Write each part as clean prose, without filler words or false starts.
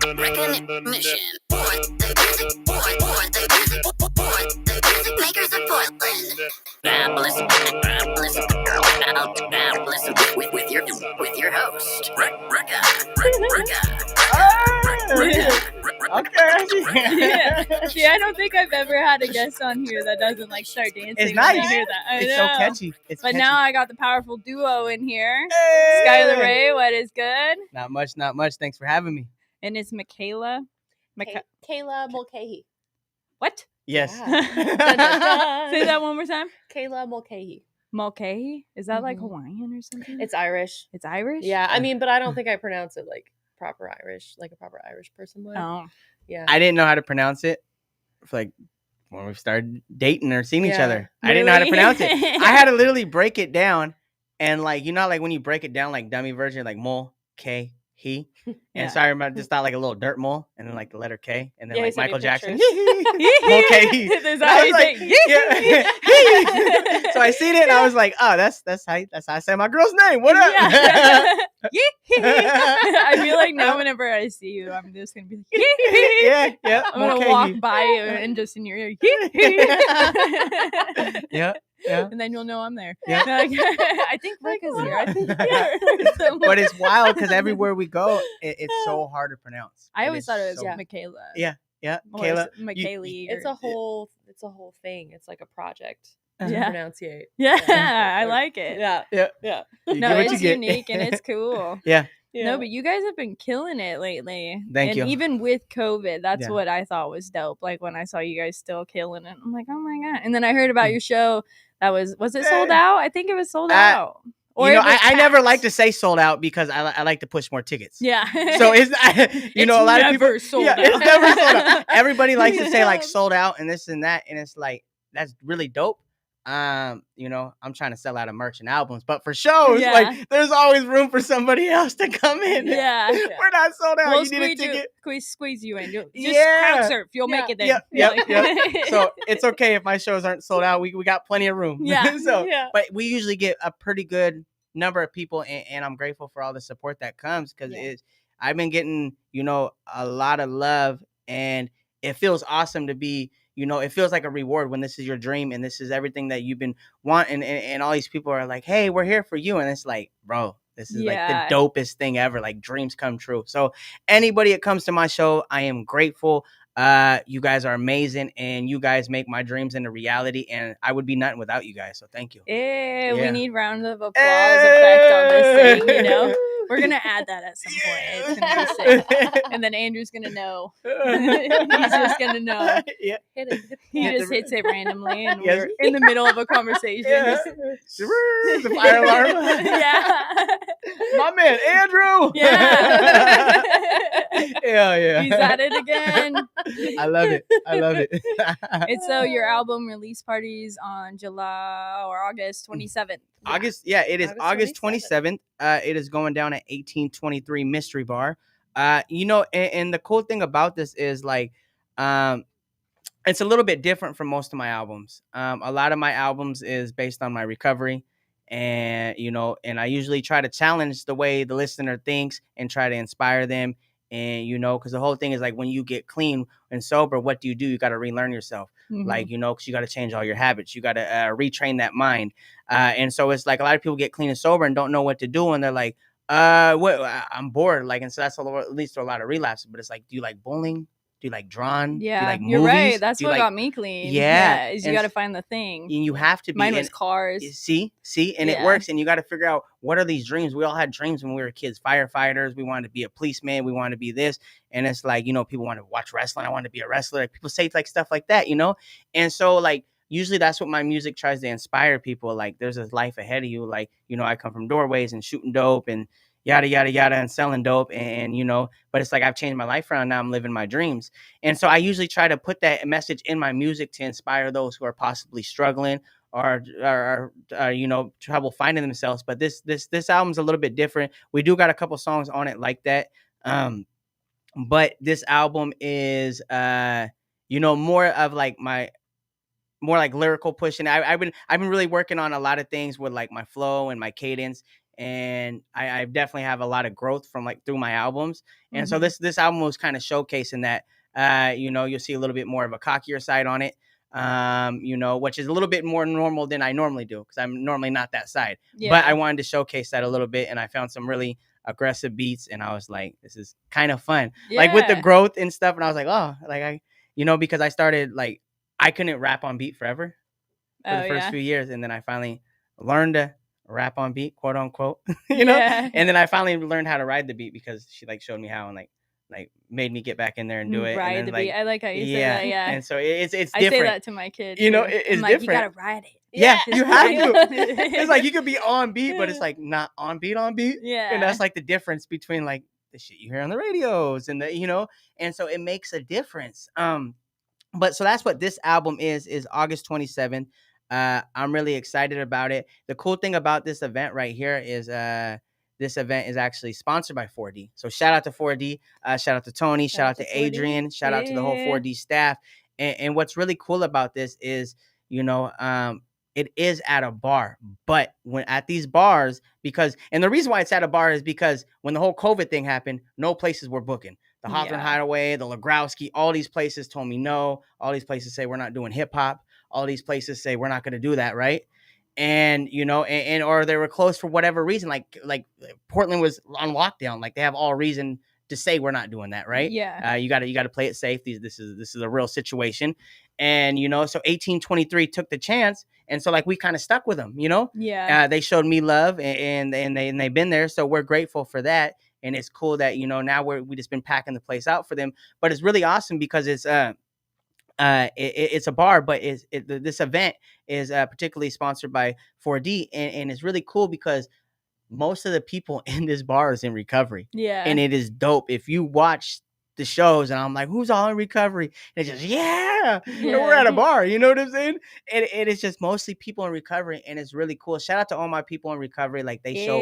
Rekkanition. For the music makers of Portland. Now listen with your host, Rekka. Okay. Yeah. See, I don't think I've ever had a guest on here that doesn't like start dancing. It's when they nice. hear that. I It's know. so catchy. It's But catchy. now I got the powerful duo in here. Hey! Skyler Ray, what is good? Not much. Thanks for having me. And it's Michaela. Kayla Mulcahy. What? Yes. Yeah. Say that one more time. Kayla Mulcahy. Mulcahy? Is that like Mhm. Hawaiian or something? It's Irish. It's Irish? Yeah, I mean, but I don't think I pronounce it like proper Irish, like a proper Irish person would. Oh. Yeah. I didn't know how to pronounce it. For like when we started dating or seeing each Yeah. other, I didn't know how to Really? pronounce it. I had to literally break it down, and like like when you break it down like dummy version, like mole K he. Yeah. And so I remember just thought like a little dirt mole, and then like the letter K, and then Yeah, he like sent me Michael Jackson. pictures. Okay. There's And I was always like, yeah. So I seen it, and I was like, oh, that's how I say my girl's name. What up? Yeah. I feel like now whenever I see you, I'm just gonna be like, yeah. I'm gonna Okay. walk by you and just in your ear, Yeah. and then you'll know I'm there. Yeah. Like, I think Rekka's here. I think But it's wild because everywhere we go, it's so hard to pronounce. I always thought it was so, Michaela. Yeah, Or Kayla. Michaeli. It's a whole thing. It's like a project to Yeah. pronunciate. Yeah, Yeah. I like it. Yeah. Yeah. Yeah. You No, get what it's you get. unique and it's cool. Yeah. No, but you guys have been killing it lately. Thank and you. even with COVID, that's Yeah. what I thought was dope. Like when I saw you guys still killing it, I'm like, oh my God. And then I heard about your show that was it sold out? I think it was sold out. Or You know, it was I never packed. like to say sold out because I like to push more tickets. Yeah. So it's a lot of people. never sold Yeah, out. it's never sold out. Everybody likes to say like sold out and this and that, and it's like that's really dope. I'm trying to sell out of merch and albums, but for shows, Yeah. like there's always room for somebody else to come in. Yeah. We're not sold out. We'll You need a ticket. squeeze you in. Just Yeah. crowd surf. You'll make it there. Yep. So it's okay if my shows aren't sold out. We got plenty of room. Yeah. So, Yeah. but we usually get a pretty good number of people, and I'm grateful for all the support that comes because Yeah. I've been getting a lot of love, and it feels awesome to be. It feels like a reward when this is your dream and this is everything that you've been wanting, and all these people are like, "Hey, we're here for you," and it's like, bro. This is Yeah. like the dopest thing ever. Like dreams come true. So anybody that comes to my show, I am grateful. You guys are amazing, and you guys make my dreams into reality. And I would be nothing without you guys. So thank you. Yeah. We Yeah. need round of applause effect on this thing. We're gonna add that at some point. It's gonna be sick. And then Andrew's gonna know. He's just gonna know. Yeah. Hit it. He Yeah. just hits it randomly, and Yes. we're in the middle of a conversation. Yeah. Just- The fire alarm. Yeah. My man, Andrew. Yeah. Yeah. He's at it again. I love it. And so your album release parties on July or August 27th. August, it is August August 27th. It is going down at 1823 Mystery Bar. And the cool thing about this is like, it's a little bit different from most of my albums. A lot of my albums is based on my recovery, and and I usually try to challenge the way the listener thinks and try to inspire them. And because the whole thing is like when you get clean and sober, what do? You got to relearn yourself. Mhm. Like because you got to change all your habits. You got to retrain that mind. And so it's like a lot of people get clean and sober and don't know what to do, and they're like, I'm bored. Like, and so that's leads to a lot of relapses. But it's like, do you like bowling? Do you like drawing? Do you Yeah, like you're movies? right. That's Do you what like- got me clean. Yeah, is you and got to find the thing. And you have to be. Mine was and- cars. See, and it Yeah. works. And you got to figure out what are these dreams. We all had dreams when we were kids. Firefighters. We wanted to be a policeman. We wanted to be this. And it's like people want to watch wrestling. I want to be a wrestler. Like, people say like stuff like that, And so like usually that's what my music tries to inspire people. Like there's a life ahead of you. Like I come from doorways and shooting dope and yada yada yada and selling dope, and but it's like I've changed my life around. Now I'm living my dreams. And so I usually try to put that message in my music to inspire those who are possibly struggling or trouble finding themselves. But this album's a little bit different. We do got a couple songs on it like that, but this album is more of like my more like lyrical pushing. I've been really working on a lot of things with like my flow and my cadence. and I definitely have a lot of growth from like through my albums. And so Mhm. this album was kind of showcasing that. You know, you'll see a little bit more of a cockier side on it. You know, which is a little bit more normal than I normally do because I'm normally not that side. But I wanted to showcase that a little bit, and I found some really aggressive beats, and I was like, this is kind of fun, like with the Yeah. growth and stuff. And I was like, oh, like you know, because I started like I couldn't rap on beat forever for the first few years, and then I finally learned to rap on beat, quote unquote, you know. Yeah. And then I finally learned how to ride the beat because she like showed me how and like made me get back in there and do it. Ride And then, the like, beat. I like how you say yeah, that. Yeah. and so it's I different. say that to my kids. You know, too. it's I'm like, different. You gotta ride it. Yeah, Just you have ride to. it. It's like you could be on beat, but it's like not on beat. Yeah. And that's like the difference between like the shit you hear on the radios and the, you know, and so it makes a difference. But so that's what this album is August 27th. I'm really excited about it. The cool thing about this event right here is this event is actually sponsored by 4D. So shout out to 4D, shout out to Tony, shout out to 4D. Adrian, shout out to the whole Yeah. 4D staff. And what's really cool about this is, you know, it is at a bar, but when at these bars, and the reason why it's at a bar is because when the whole COVID thing happened, no places were booking. The Hawthorne Yeah. Hideaway, the Legrowski, all these places told me no. All these places say we're not doing hip hop. All these places say we're not going to do that, right? And you know, and or they were closed for whatever reason. Like Portland was on lockdown. Like they have all reason to say we're not doing that, right? Yeah. You got to play it safe. This is a real situation, and you know, so 1823 took the chance, and so like we kind of stuck with them, you know. Yeah. They showed me love, and they've been there, so we're grateful for that. And it's cool that, you know, now we just been packing the place out for them. But it's really awesome because it's a bar, but this event is particularly sponsored by 4D, and it's really cool because most of the people in this bar is in recovery. Yeah. And it is dope. If you watch the shows and I'm like, who's all in recovery? And it's just, yeah. And we're at a bar, you know what I'm saying? And it is just mostly people in recovery, and it's really cool. Shout out to all my people in recovery. Like they show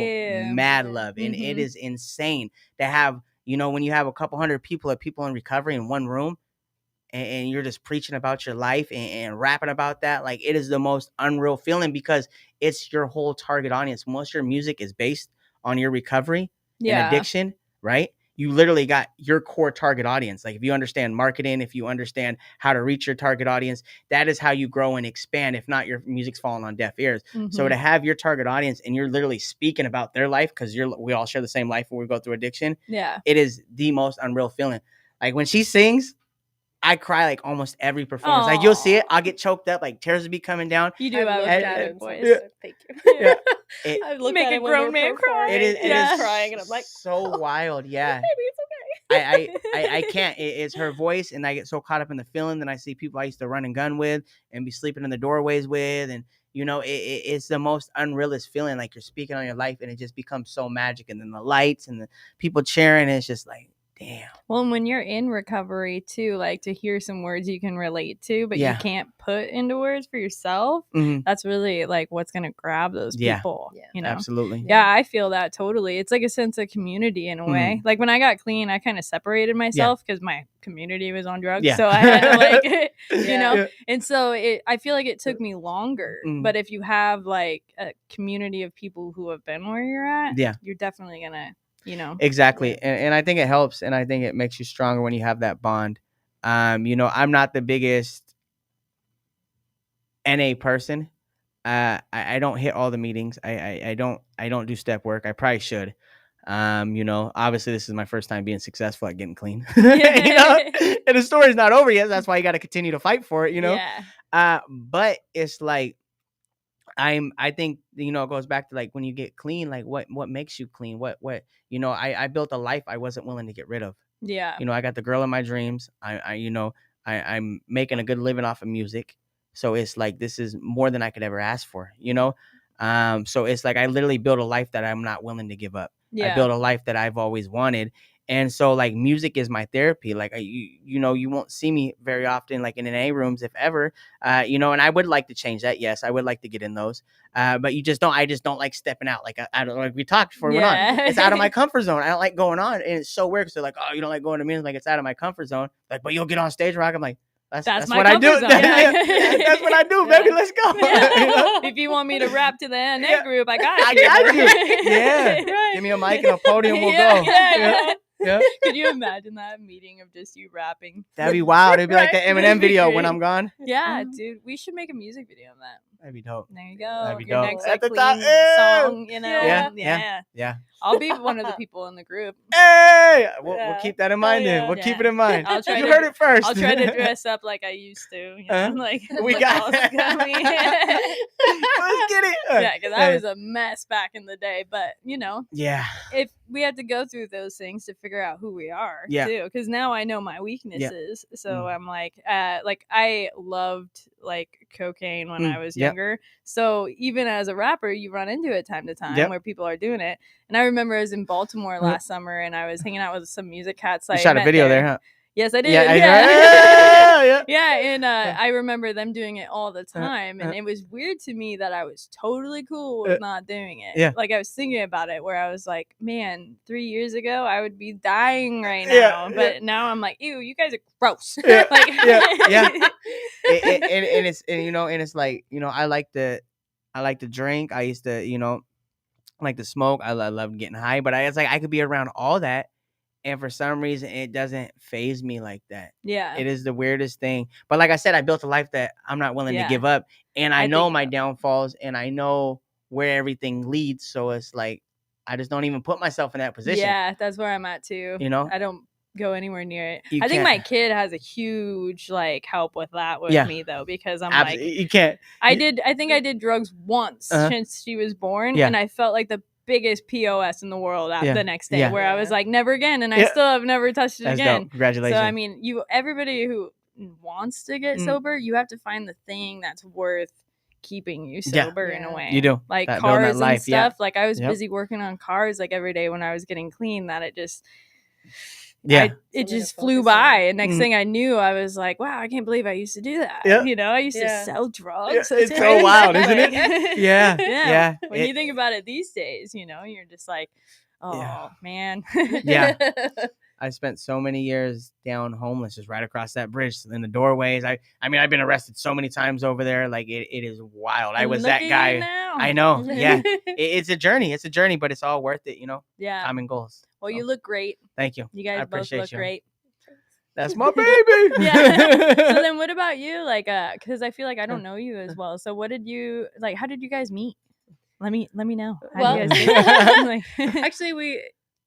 mad love, and it is insane to have, you know, when you have a couple hundred people in recovery in one room, and you're just preaching about your life and rapping about that. Like it is the most unreal feeling because it's your whole target audience. Most of your music is based on your recovery and addiction, right? You literally got your core target audience. Like if you understand marketing, if you understand how to reach your target audience, that is how you grow and expand. If not, your music's falling on deaf ears. So to have your target audience and you're literally speaking about their life, because we all share the same life when we go through addiction. Yeah. It is the most unreal feeling. Like when she sings, I cry like almost every performance. Like you'll see it, I'll get choked up, like tears will be coming down. You do have I've a looked good at it voice. and said, thank you. Yeah. I looked Make at a it when grown we were man cry. performing, It and is he's crying, and I'm like, so wild. Yeah. Baby, it's okay. I can't. It's her voice, and I get so caught up in the feeling. Then I see people I used to run and gun with and be sleeping in the doorways with, and you know, it's the most unrealist feeling. Like you're speaking on your life, and it just becomes so magic. And then the lights and the people cheering, and it's just like, damn. Well, and when you're in recovery too, like to hear some words you can relate to, but you can't put into words for yourself, that's really like what's going to grab those people, you know? Absolutely. Yeah, I feel that totally. It's like a sense of community in a way. Like when I got clean, I kind of separated myself because my community was on drugs. So I had to like, you know, and so I feel like it took me longer. But if you have like a community of people who have been where you're at, you're definitely going to, you know. Exactly. And I think it helps, and I think it makes you stronger when you have that bond. You know, I'm not the biggest NA person. I don't hit all the meetings. I don't do step work. I probably should. You know, obviously this is my first time being successful at getting clean. You know, and the story's not over yet. That's why you got to continue to fight for it, you know. But it's like I think, you know, it goes back to like when you get clean, like what makes you clean? What you know, I built a life I wasn't willing to get rid of. Yeah. You know, I got the girl of my dreams. You know, I'm making a good living off of music. So it's like this is more than I could ever ask for, you know? So it's like I literally built a life that I'm not willing to give up. I built a life that I've always wanted. And so like music is my therapy. Like you know, you won't see me very often like in NA rooms, if ever. You know, and I would like to change that. Yes, I would like to get in those. But I just don't like stepping out. Like I don't, like we talked before we went on. It's out of my comfort zone. I don't like going on. And it's so weird because they're like, oh, you don't like going to meetings? Like it's out of my comfort zone. Like, but you'll get on stage rock. I'm like, That's my what I do. comfort zone. Yeah. That's what I do, baby. Let's go. Yeah. You know? If you want me to rap to the NA Yeah. group, I got I you. got you. Yeah. Right. Give me a mic and a podium. We'll Yeah, go. yeah. Yeah. Could you imagine that meeting of just you rapping? That'd be wild. It'd be like the Right. Eminem That'd be video when great. I'm gone. Yeah, dude. We should make a music video of that. That'd be dope. There you go. That'd be Your dope. next At like the clean top. Yeah. song, you know? Yeah. Yeah. Yeah. I'll be one of the people in the group. Hey, we'll Yeah. keep that in mind. Hell Then yeah. we'll keep Yeah. it in mind. I'll try You to- heard it first. I'll try to dress up like I used to. You know? Like We the got dolls it. got me. Let's get it. Yeah, because I Hey. was a mess back in the day. But you know, Yeah. if we had to go through those things to figure out who we are, Yeah. too. Because now I know my weaknesses. So Mm. I'm like I loved like cocaine when I was Yep. younger. So even as a rapper, you run into it time to time Yep. where people are doing it. And I remember I was in Baltimore last summer and I was hanging out with some music cats. You I shot a met video there, huh? Yes, I did. Yeah. Yeah. Yeah. Yeah, and I remember them doing it all the time, and it was weird to me that I was totally cool with not doing it. Yeah. Like I was thinking about it, where I was like, "Man, 3 years ago, I would be dying right now," Yeah, but now I'm like, "Ew, you guys are gross." Yeah, Like, yeah. And it's like, I like to drink. I used to, like to smoke. I love getting high, but it's like I could be around all that, and for some reason it doesn't phase me like that. yeah, It is the weirdest thing. But like I said, I built a life that I'm not willing Yeah. to give up, and I I know think my so. downfalls, and I know where everything leads. So it's like I just don't even put myself in that position. yeah, that's where I'm at too. You know? I don't go anywhere near it. You I think my can't. kid has a huge like help with that with Yeah. me though, because I'm Absolutely. like, You can't. I think I did drugs once Uh-huh. since she was born, Yeah. and I felt like the biggest POS in the world Yeah. the next day, Yeah. where I was Yeah. like, never again, and I Yeah. still have never touched it That's again. dope. Congratulations. So I mean, everybody who wants to get Mm. sober, you have to find the thing that's worth keeping you Yeah. sober in a Yeah. way. You do. Like That- building that cars and life, yeah. stuff. Like I was Yep. busy working on cars like every day when I was getting clean, that it just Yeah. it Something to just flew focus on. by, and next Mhm. thing I knew, I was like, wow, I can't believe I used to do that. Yeah. You know, I used to Yeah. sell drugs. Yeah, That's it's so crazy. wild, isn't it? Like, Yeah. yeah. Yeah. When It- you think about it these days, you're just like, oh Yeah. man. Yeah. I spent so many years down homeless, just right across that bridge in the doorways. I mean, I've been arrested so many times over there. Like it is wild. I And was look that at you guy. now. I know. Yeah. It's a journey. It's a journey, but it's all worth it. Yeah. Common goals. Well, So, you look great. thank you. You guys I both appreciate look you. great. That's my baby. Yeah. So then what about you? Like because I feel like I don't know you as well. So how did you guys meet? Let me know. How did you guys meet? Like- Actually,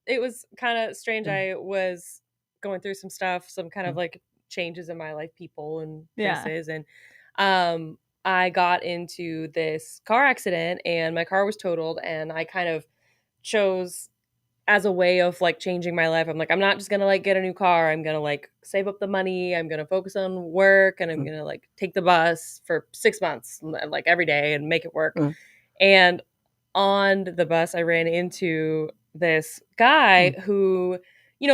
it was kind of strange. I was going through some stuff, some kind of like changes in my life, people and Yeah. places, and I got into this car accident, and my car was totaled, and I kind of chose as a way of like changing my life. I'm like, I'm not just gonna like get a new car. I'm gonna like save up the money. I'm gonna focus on work, and I'm gonna like take the bus for 6 months, like every day, and make it work. Mm. And on the bus, I ran into this guy who,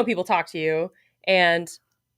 people talk to you, and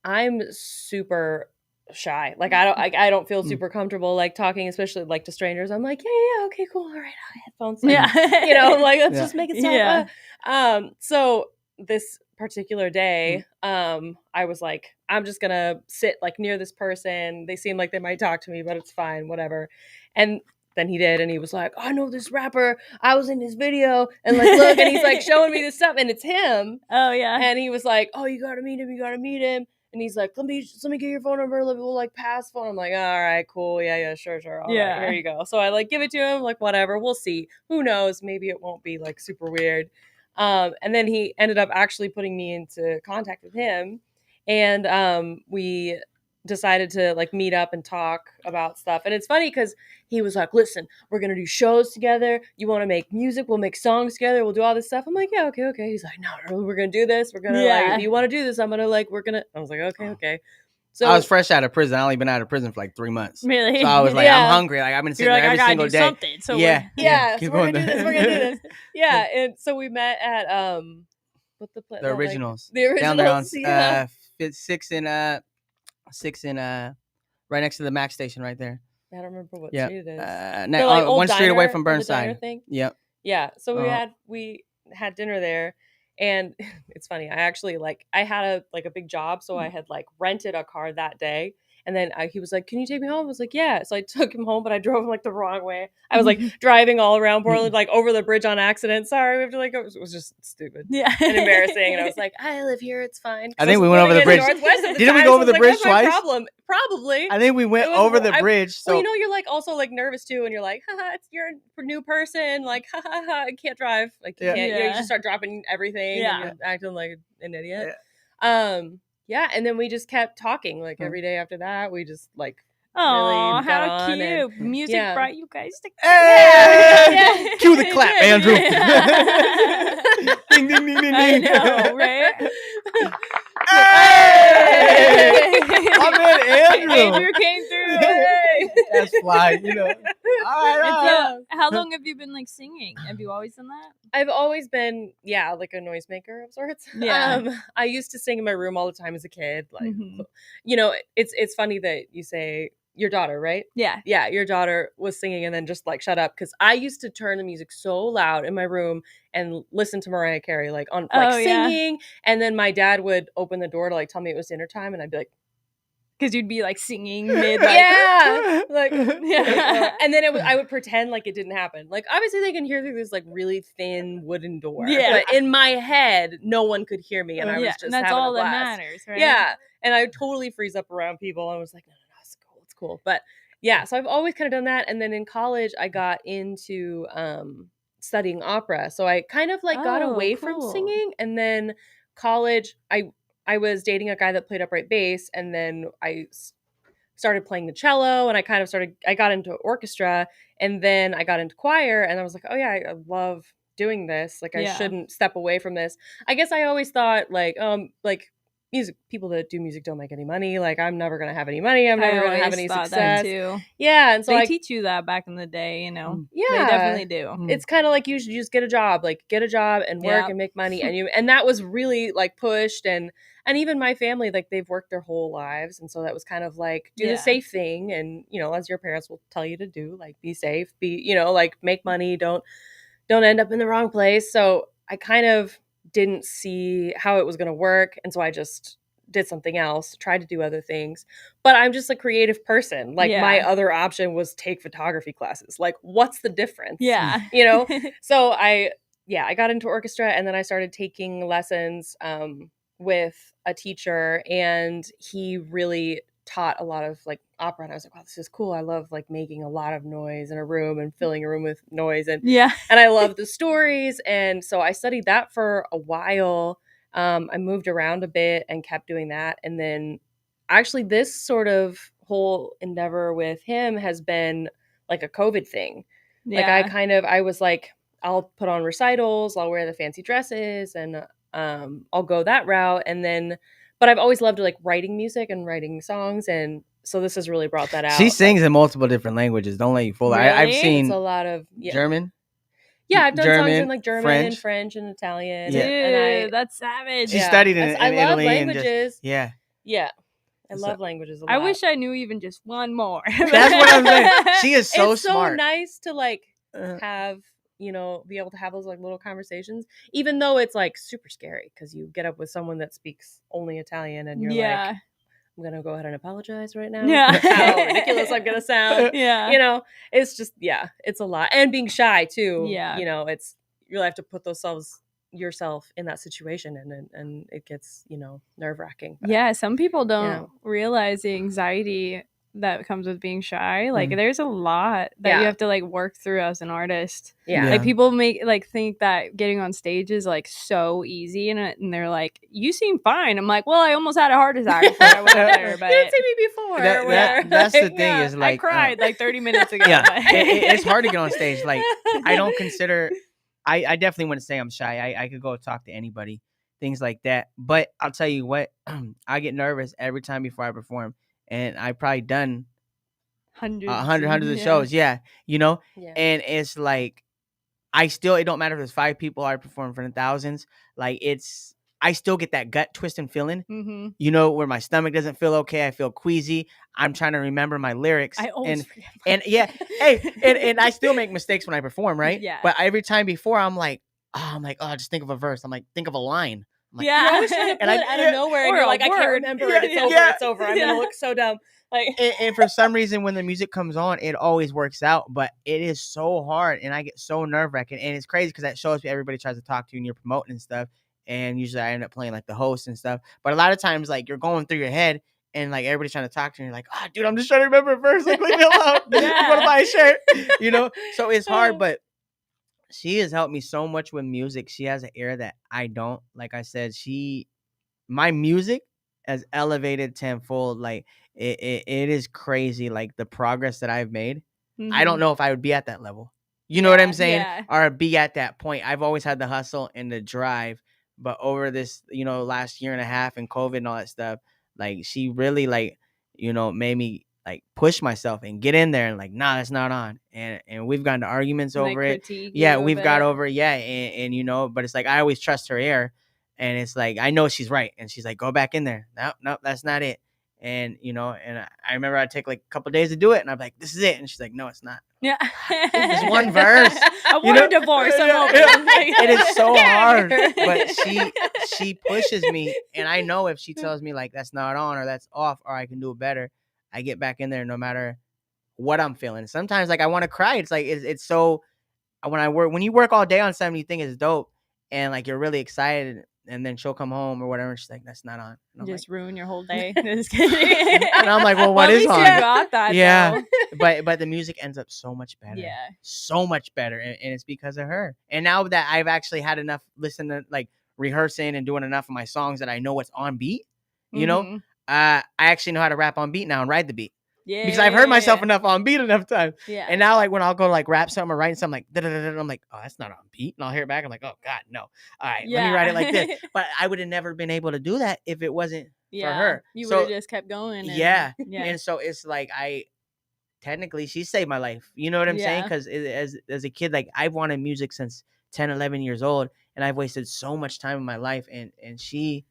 I'm super shy. Like I don't feel super comfortable like talking, especially like to strangers. I'm like, yeah, okay, cool, all right, I'll get headphones. Like, Yeah. I'm like, let's Yeah. just make it stop. Yeah. So this particular day, I was like, I'm just gonna sit like near this person. They seem like they might talk to me, but it's fine, whatever. And then he did, and he was like, I know this rapper. I was in his video, and like, look, and he's like showing me this stuff, and it's him. Oh yeah. And he was like, oh, you gotta meet him. And he's like, let me get your phone number. We'll like pass phone. I'm like, all right, cool. Yeah, sure. All Yeah. right, here you go. So I like give it to him, like whatever. We'll see. Who knows? Maybe it won't be like super weird. And then he ended up actually putting me into contact with him. And we decided to like meet up and talk about stuff. And it's funny because he was like, listen, we're gonna do shows together. You want to make music? We'll make songs together. We'll do all this stuff. I'm like, yeah, okay. He's like, no, we're gonna do this. We're gonna like, if you want to do this, I'm gonna like, I was like, okay. So I was fresh out of prison. I only been out of prison for like 3 months. Really? So I was like, Yeah. I'm hungry. Like I've been sitting You're there like, I every gotta single do day. something. So Yeah. yeah, Keep so we're going. gonna do this. We're gonna do this. Yeah, and so we met at what's the place? The originals. The originals. Down there on yeah. 6 and right next to the Mac station right there. I don't remember what Yeah. street it is. Ne- The, like, old one street away diner- from the diner Burnside. thing. Yep. Yeah. So Uh-huh. we had dinner there, and it's funny. I actually I had a big job, so I had like rented a car that day, And then he was like, can you take me home? I was like, yeah. So I took him home, but I drove him like the wrong way. I was like driving all around Portland, like over the bridge on accident. Sorry, we have to like, it was just stupid and embarrassing. And I was like, I live here, it's fine. I think we went over the bridge. Didn't we go over the bridge twice? Probably. I think we went over the bridge. So well, you're like also like nervous too, and you're like, haha, you're a new person, like, haha, I can't drive, like you can't. You just start dropping everything, and you're acting like an idiot. Yeah, and then we just kept talking like every day after that. We just like, oh, really how cute! Music brought you guys together. Hey! Cue the clap, Andrew. Ding ding ding ding ding. I know, right? Hey! My man Andrew came through. Hey! That's fly, you know. All right. How long have you been like singing? Have you always done that? I've always been, like a noisemaker of sorts. Yeah. I used to sing in my room all the time as a kid. Like, it's funny that you say your daughter, right? Yeah. Yeah, your daughter was singing and then just like shut up, because I used to turn the music so loud in my room and listen to Mariah Carey like on singing, and then my dad would open the door to like tell me it was dinner time, and I'd be like, because you'd be like singing mid, like, and then I would pretend like it didn't happen. Like obviously they can hear through this like really thin wooden door, but in my head no one could hear me, and I was just and that's having all a blast. that matters, right? Yeah, and I would totally freeze up around people. I was like, no, it's cool. But yeah, so I've always kind of done that, and then in college I got into studying opera, so I kind of like got away from singing, and then college I was dating a guy that played upright bass, and then I started playing the cello, and I got into orchestra, and then I got into choir, and I was like, oh yeah, I love doing this. Like I shouldn't step away from this. I guess I always thought like music, people that do music don't make any money. Like I'm never going to have any money. I'm never going to have any success. That too. Yeah. And so they teach you that back in the day, you know. Yeah. They definitely do. It's kind of like you should just get a job and work and make money. And that was really like pushed, and even my family, like they've worked their whole lives. And so that was kind of like, do the safe thing. And, as your parents will tell you to do, like be safe, like make money, don't end up in the wrong place. So I kind of didn't see how it was going to work, and so I just did something else, tried to do other things. But I'm just a creative person. Like my other option was take photography classes. Like what's the difference? So I got into orchestra, and then I started taking lessons with a teacher, and he really taught a lot of like opera, and I was like, wow, this is cool. I love like making a lot of noise in a room and filling a room with noise, and I love the stories. And so I studied that for a while. I moved around a bit and kept doing that, and then actually this sort of whole endeavor with him has been like a COVID thing. Like I was like, I'll put on recitals, I'll wear the fancy dresses, and I'll go that route, and then but I've always loved like writing music and writing songs, and so this has really brought that out. She sings in multiple different languages. Don't let you fool her. Really? I've seen it's a lot of German. Yeah, I've done songs in like German and French and Italian. Dude, and that's savage. She studied in I Italy. love languages. And I love languages a lot. I wish I knew even just one more. That's what I'm saying. She is so it's smart. It's so nice to like have, be able to have those like little conversations, even though it's like super scary because you get up with someone that speaks only Italian, and you're like, I'm going to go ahead and apologize right now. Yeah. How ridiculous I'm going to sound. Yeah. It's just, it's a lot. And being shy too. Yeah. You really have to put yourself in that situation, and it gets, nerve wracking. Yeah. Some people don't realize the anxiety that comes with being shy. Like there's a lot that you have to like work through as an artist. Like people think that getting on stage is like so easy, and they're like, you seem fine. I'm like, well, I almost had a heart attack before I went there, but you didn't see me before. That's the thing is like I cried like 30 minutes ago. It's hard to get on stage. Like I don't consider I definitely wouldn't say I'm shy. I could go talk to anybody, things like that. But I'll tell you what, I get nervous every time before I perform. And I've probably done hundreds of shows. And it's like, it don't matter if there's 5 people I perform in front of thousands. Like I still get that gut twisting feeling, where my stomach doesn't feel okay. I feel queasy. I'm trying to remember my lyrics. I always forget. And I still make mistakes when I perform, right? Yeah. But every time before, I'm like, just think of a verse. I'm like, think of a line. I'm like, Yeah. You're always trying to pull And it out of nowhere, and or you're a like, I can't word. remember Yeah, it. It's yeah, over. yeah. It's over. I'm Yeah. gonna look so dumb. Like, and for some reason, when the music comes on, it always works out. But it is so hard, and I get so nerve wracking, and it's crazy because that shows me everybody tries to talk to you and you're promoting and stuff. And usually I end up playing like the host and stuff. But a lot of times, like you're going through your head, and like everybody's trying to talk to you. And you're like, oh, dude, I'm just trying to remember it first. Like, leave me alone. I want to buy a shirt, So it's hard, but she has helped me so much with music. She has an ear that I don't. Like I said, my music has elevated tenfold. Like it is crazy. Like the progress that I've made. I don't know if I would be at that level. You know what I'm saying? Yeah. Or be at that point. I've always had the hustle and the drive, but over this, last year and a half and COVID and all that stuff, like she really like, made me like push myself and get in there and like, nah, that's not on. And we've gotten to arguments And, over like, it. critique Yeah, you a we've got bit. over it. Yeah. And but it's like, I always trust her ear. And it's like, I know she's right. And she's like, go back in there. No, that's not it. And, and I remember I'd take like a couple days to do it. And I'm like, this is it. And she's like, no, it's not. Yeah. It's one verse. I want a divorce. I'm Yeah, over yeah. it. It is so Get out hard. of here. But she pushes me. And I know if she tells me like, that's not on or that's off or I can do it better, I get back in there no matter what I'm feeling. Sometimes like I want to cry. It's like, it's so, when you work all day on something, you think it's dope. And like, you're really excited. And then she'll come home or whatever. And she's like, that's not on. And I'm Just like, ruin your whole day. Just kidding. and I'm like, well, what at is least on? you got that. Yeah. though. but the music ends up so much better. Yeah. So much better. And it's because of her. And now that I've actually had enough like rehearsing and doing enough of my songs that I know what's on beat, Mhm. I actually know how to rap on beat now and ride the beat. Yeah. Because I've heard myself enough on beat enough times. Yeah. And now like when I'll go like rap something or write something like da-da-da-da, I'm like, oh, that's not on beat. And I'll hear it back. I'm like, oh God, no. All right, let me write it like this. But I would have never been able to do that if it wasn't for her. You So- would have just kept going. And, yeah. Yeah. And so it's like technically she saved my life. You know what I'm saying? Yeah. Because as a kid, like I've wanted music since 10, 11 years old, and I've wasted so much time in my life, and she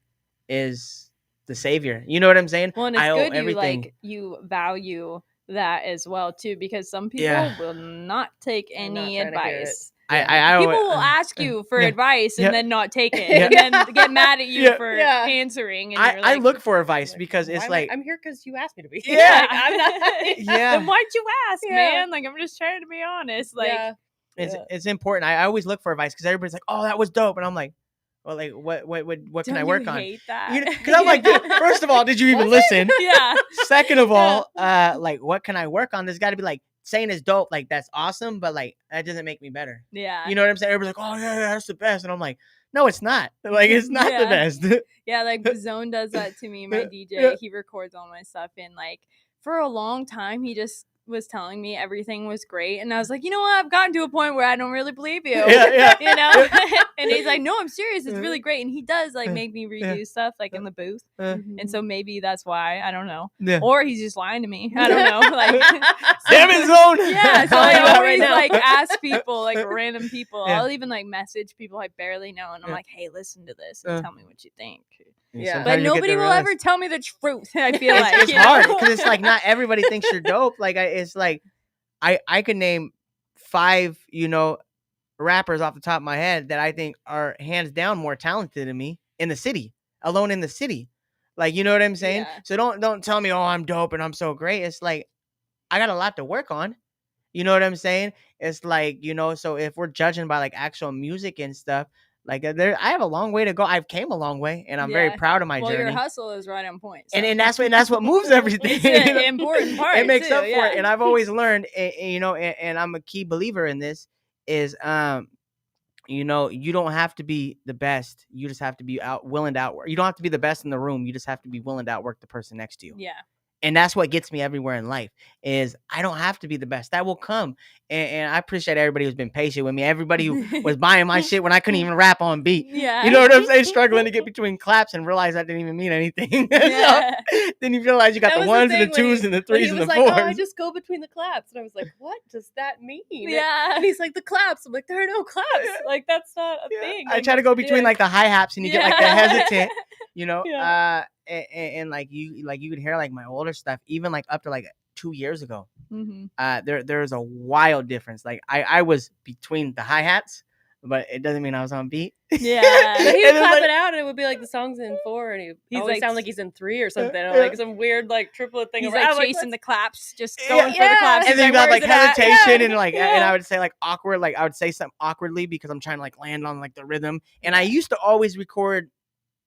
is the savior. You know what I'm saying? Well, and it's I owe good everything. you value that as well too, because some people Yeah. will not take I'm not any trying to hear it. advice. I People will ask you for yeah. advice and Yeah. then not take it, Yeah. and then get mad at you Yeah. for Yeah. answering. And you're I like, look for advice Like, because why it's am like I'm here because you asked me to be. Yeah. Like, I'm not. Yeah. then why'd you ask, Yeah. man? Like, I'm just trying to be honest. Like, Yeah. it's important. I always look for advice because everybody's like, oh, that was dope, and I'm like, well, like what can don't I work you on? hate that? Because I'm like, dude, first of all, did you even listen? yeah. Second of all, like what can I work on? There's got to be like saying it's dope, like that's awesome, but like that doesn't make me better. Yeah. You know what I'm saying? Everybody's like, oh yeah, that's the best, and I'm like, no, it's not. Like it's not the Yeah. best. Yeah, like Zone does that to me, my DJ. Yeah. He records all my stuff, and like for a long time he just was telling me everything was great, and I was like, you know what, I've gotten to a point where I don't really believe you. Yeah. You know? And he's like, no, I'm serious, it's really great. And he does like make me redo Yeah. stuff like in the booth. Mm-hmm. And so maybe that's why, I don't know. Yeah. Or he's just lying to me. I don't know. Like Damn it, Zone. yeah, so Calling I you out always right now. like ask people, like random people. Yeah. I'll even like message people I barely know, and I'm Yeah. like, hey, listen to this and tell me what you think. Yeah. Sometimes But you get nobody to will realize- ever tell me the truth. I feel like it's you know? hard because it's like not everybody thinks you're dope. Like it's like I could name 5 rappers off the top of my head that I think are hands down more talented than me in the city, alone in the city. Like, you know what I'm saying? Yeah. So don't tell me, oh, I'm dope and I'm so great. It's like I got a lot to work on. You know what I'm saying? It's like, so if we're judging by like actual music and stuff, like I have a long way to go. I've came a long way, and I'm very Yeah. proud of my Well, journey. your hustle is right on point. So. And that's what moves everything. It's an important part. It makes too, up for yeah. it. And I've always learned, and I'm a key believer in this is, you don't have to be the best. You just have to be willing to outwork. You don't have to be the best in the room. You just have to be willing to outwork the person next to you. Yeah. And that's what gets me everywhere in life is I don't have to be the best. That will come. And I appreciate everybody who's been patient with me. Everybody who was buying my shit when I couldn't even rap on beat. Yeah. You know what I'm saying? Struggling to get between claps and realize that didn't even mean anything. Yeah. So, then you realize you got That the was ones and the thing when twos and the when threes he and was the like, fours. oh, I just go between the claps. And I was like, what does that mean? Yeah. And he's like, the claps. I'm like, there are no claps. Like, that's not a thing. I try to go between like the hi-hats and you get like the Yeah. hesitant, Yeah. and like you could hear like my older stuff, even like up to like 2 years ago. Mhm. There's a wild difference. Like I was between the hi-hats, but it doesn't mean I was on beat. Yeah. But he would And then, clap like- it out, and it would be like the song's in 4, and he'd always like- sound like he's in 3 or something, or Yeah. like some weird like triplet thing. He's over- like I'm chasing the "What's-" claps, just Yeah. going for the Yeah. claps. And He's then you got "Where's like it at?" hesitation Yeah. and like, Yeah. and I would say like awkward, like I would say something awkwardly because I'm trying to like land on like the rhythm. And I used to always record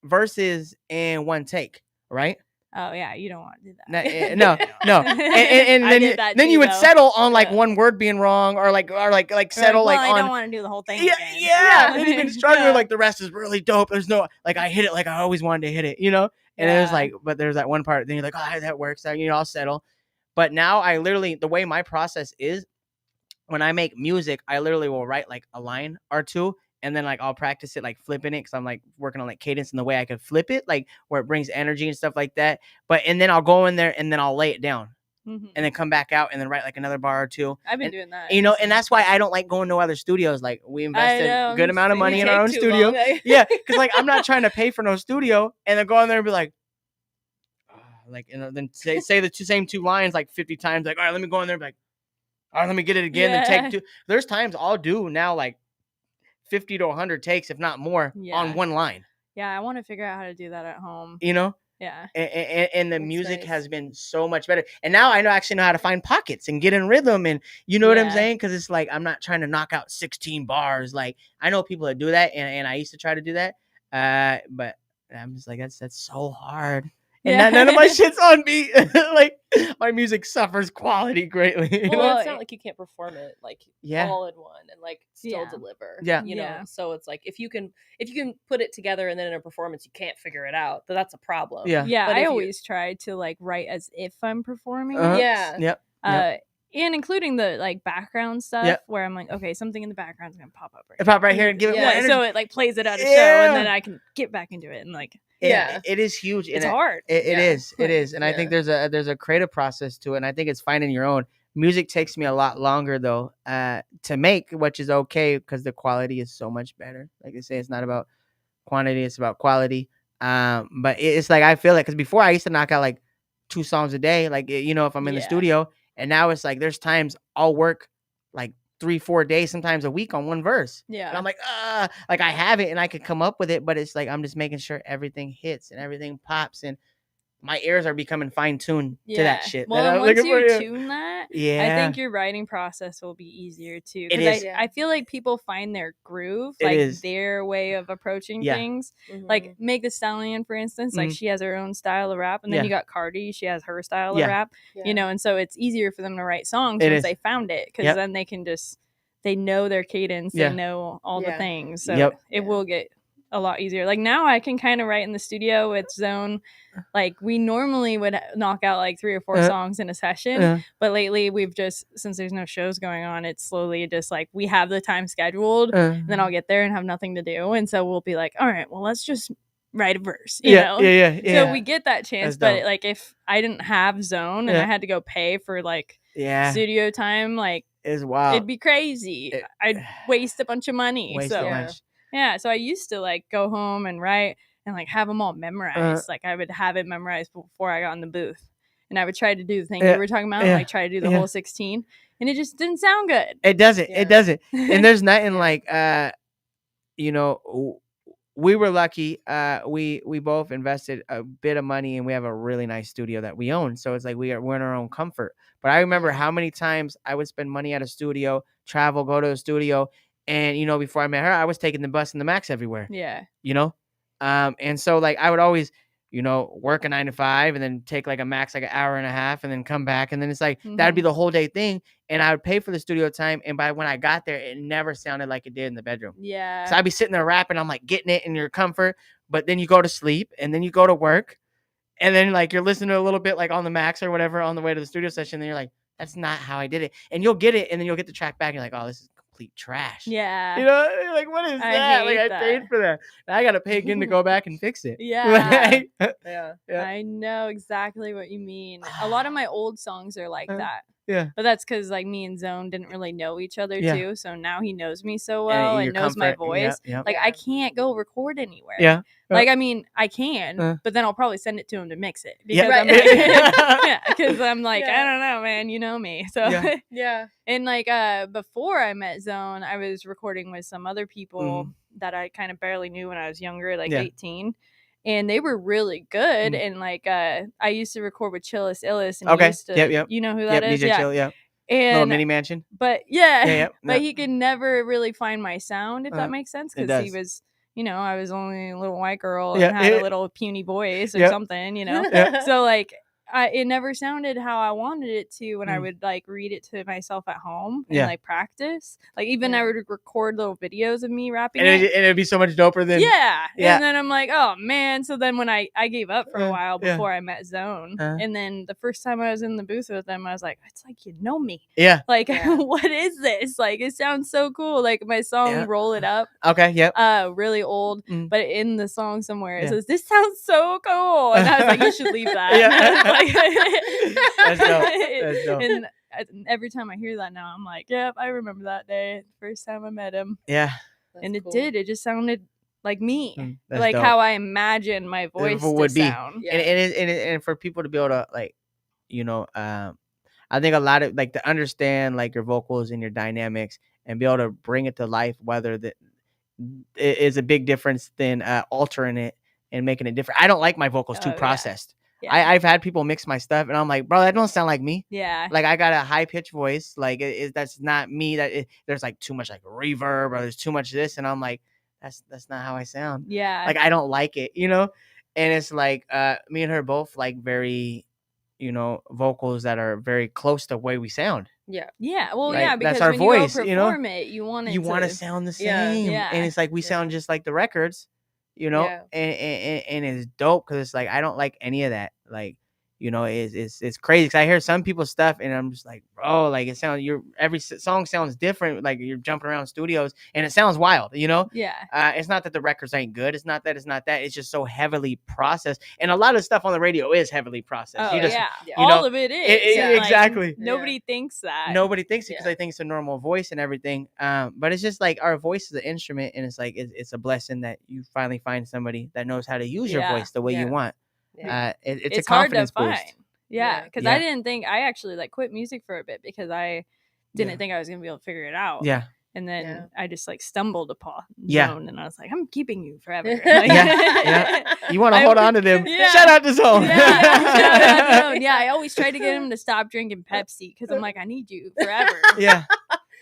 verses in one take, right? Oh yeah, you don't want to do that. No. And I then did you, that then too, you would though. settle on like Yeah. one word being wrong or like You're settle well, like I on. don't want to do the whole thing Yeah, again. yeah. And you've been struggling Yeah. like the rest is really dope. There's no like I hit it like I always wanted to hit it, you know? And it was Yeah. like, but there's that one part, then you're like, oh, that works. You know, I'll settle. But now I literally, the way my process is, when I make music, I literally will write like a line or two, and then like I'll practice it like flipping it because I'm like working on like cadence and the way I could flip it, like where it brings energy and stuff like that. But and then I'll go in there and then I'll lay it down Mhm. and then come back out and then write like another bar or two. I've been and, doing that. you know, and that's why I don't like going to other studios. Like we invested know, a good amount of you money in Take our own too studio. long. Yeah, because like I'm not trying to pay for no studio and then go in there and be like, like, you know, then say the same two lines like 50 times. Like, all right, let me go in there and be like, all right, let me get it again and Yeah. take two. There's times I'll do now like 50 to 100 takes, if not more, Yeah. on one line. Yeah, I want to figure out how to do that at home. You know, Yeah. and the That's music nice. has been so much better. And now I actually know how to find pockets and get in rhythm. And you know what I'm Yeah. saying? Because it's like I'm not trying to knock out 16 bars. Like I know people that do that, and I used to try to do that. But I'm just like that's so hard. And Yeah. none of my shit's on beat. Like my music suffers quality greatly. you Well, know? it's not like you can't perform it like Yeah. all in one and like still Yeah. deliver. Yeah. You know, Yeah. so it's like if you can put it together and then in a performance you can't figure it out, then that's a problem. Yeah. Yeah, But I if you- always try to like write as if I'm performing. Uh-huh. it. Yeah. Yep. And including the like background stuff Yep. where I'm like, okay, something in the background's gonna pop up right Pop right here and give it Yeah, more Yeah, energy. so it like plays it at a show, Yeah. and then I can get back into it and like Yeah. It is huge. it's and hard. It Yeah. is. It is. And I think Yeah. there's a creative process to it. And I think it's finding your own. Music takes me a lot longer though to make, which is okay because the quality is so much better. Like they say, it's not about quantity, it's about quality. But it's like I feel it because before I used to knock out like 2 songs a day, like you know, if I'm in the Yeah. studio, and now it's like there's times I'll work like 3-4 days, sometimes a week on one verse. Yeah. And I'm like I have it and I could come up with it, but it's like I'm just making sure everything hits and everything pops and my ears are becoming fine-tuned to that shit. Well, that and I'm once looking you for, tune that, yeah. I think your writing process will be easier too. It 'Cause is. I feel like people find their groove, It like is. their way of approaching Yeah. things. Mhm. Like Meg Thee Stallion, for instance, like Mhm. she has her own style of rap, and then Yeah. you got Cardi, she has her style Yeah. of rap. Yeah. You know, and so it's easier for them to write songs It once is. they found it, because Yep. then they can they know their cadence, Yeah. they know all the Yeah. things, so Yep. it will get a lot easier. Like now I can kind of write in the studio with Zone. Like we normally would knock out like 3 or 4 songs in a session, but lately we've just, since there's no shows going on, it's slowly just like we have the time scheduled, and then I'll get there and have nothing to do, and so we'll be like, all right, well, let's just write a verse, you know. Yeah. So we get that chance, That's but dope. like if I didn't have Zone and Yeah. I had to go pay for like Yeah. studio time, like It's wild. it'd be crazy. It- I'd waste a bunch of money. Waste So a Yeah. bunch. yeah, so I used to like go home and write and like have them all memorized. Like I would have it memorized before I got in the booth, and I would try to do the thing Yeah, we were talking about, yeah, like try to do the yeah. whole 16, and it just didn't sound good. It doesn't. Yeah. It doesn't. And there's nothing like you know, we were lucky. We both invested a bit of money and we have a really nice studio that we own. So it's like we're in our own comfort. But I remember how many times I would spend money at a studio, travel, go to a studio, and you know, before I met her, I was taking the bus and the Max everywhere. Yeah, You know? And so like I would always, you know, work a 9 to 5 and then take like a Max like an hour and a half and then come back. And then it's like that'd be the whole day thing. And I would pay for the studio time. And by when I got there, it never sounded like it did in the bedroom. yeah. So I'd be sitting there rapping, I'm like getting it in your comfort, but then you go to sleep and then you go to work. And then like you're listening to a little bit like on the Max or whatever on the way to the studio session. And then you're like, that's not how I did it. And you'll get it and then you'll get the track back and you're like, oh, this is complete trash. Yeah. You know, you're like, what is I that? Like, hate I paid that. for that. Now I got to pay again to go back and fix it. Yeah. Like, Yeah. Yeah. I know exactly what you mean. A lot of my old songs are like that. Yeah. But that's because like me and Zone didn't really know each other Yeah. too. So now he knows me so well and your knows my comfort. voice. Yeah. Like Yeah. I can't go record anywhere. Yeah. Like I mean, I can, Uh. but then I'll probably send it to him to mix it Yeah. because I'm Right. like, yeah, because I'm like, Yeah. I don't know, man, you know me. So Yeah. Yeah. and like before I met Zone, I was recording with some other people that I kind of barely knew when I was younger, like Yeah. 18. And they were really good. Mm. And like I used to record with Chillis Illis and he Okay. used to, Yep. you know who that Yep. is? DJ Yeah. Chill. Yeah. Little And mini mansion. but yeah, Yeah. but he could never really find my sound, if that makes sense, it because he does. was, you know, I was only a little white girl Yeah, and had yeah. a little puny voice or Yep. something, you know. Yeah. So like it never sounded how I wanted it to when I Mm. would like read it to myself at home and Yeah. like practice. Like even Yeah. I would record little videos of me rapping And it. it'd be so much doper than. Yeah. Yeah. And then I'm like, oh man. So then when I gave up for a while yeah. before I met Zone. And then the first time I was in the booth with them, I was like, it's like you know me. Yeah. Like, Yeah. what is this? Like, it sounds so cool. Like my song Yeah. Roll It Up, Okay. Yep. really old, Mm. but in the song somewhere it Yeah. says, this sounds so cool. And I was like, you should leave that. Yeah. That's dope. That's dope. And every time I hear that now, I'm like, yep, I remember that day, first time I met him. Yeah. That's And it cool. did. It just sounded like me, That's like dope. how I imagine my voice would to be. sound. Yeah. And for people to be able to like, you know, I think a lot of like to understand like your vocals and your dynamics and be able to bring it to life, whether that is a big difference than altering it and making it different. I don't like my vocals too Oh, yeah. processed. Yeah. I've had people mix my stuff and I'm like, bro, that don't sound like me. Yeah. Like I got a high pitched voice. Like that's not me. There's like too much like reverb or there's too much this. And I'm like, that's not how I sound. Yeah. Like I don't like it, you know? And it's like me and her both like very, you know, vocals that are very close to the way we sound. Yeah. Yeah. Well, Like, yeah, that's because our when voice, you go you know? perform it, you want it You want to to sound the Yeah. same. Yeah. And it's like we sound just like the records, you know? Yeah. And it's dope because it's like I don't like any of that. Like, you know, it's crazy because I hear some people's stuff and I'm just like, bro, like it sounds every song sounds different. Like you're jumping around studios and it sounds wild, you know? Yeah. It's not that the records ain't good. It's not that. It's just so heavily processed. And a lot of stuff on the radio is heavily processed. Oh, You just, yeah. you All know, of it is. Yeah. Like, exactly. nobody thinks that. Nobody thinks it because Yeah. they think it's a normal voice and everything. But it's just like our voice is an instrument, and it's like it's a blessing that you finally find somebody that knows how to use your Yeah. voice the way Yeah. you want. Yeah. It's a hard to confidence find. boost. Yeah, Yeah. because Yeah. I didn't think I actually like quit music for a bit because I didn't Yeah. think I was gonna be able to figure it out. Yeah. And then Yeah. I just like stumbled upon Yeah. Zone, and I was like, I'm keeping you forever. Like, Yeah. You want to I hold would- on to them. Yeah. Shout out to Zone. Shout out to Zone. Yeah, I always tried to get him to stop drinking Pepsi because I'm like, I need you forever. Yeah.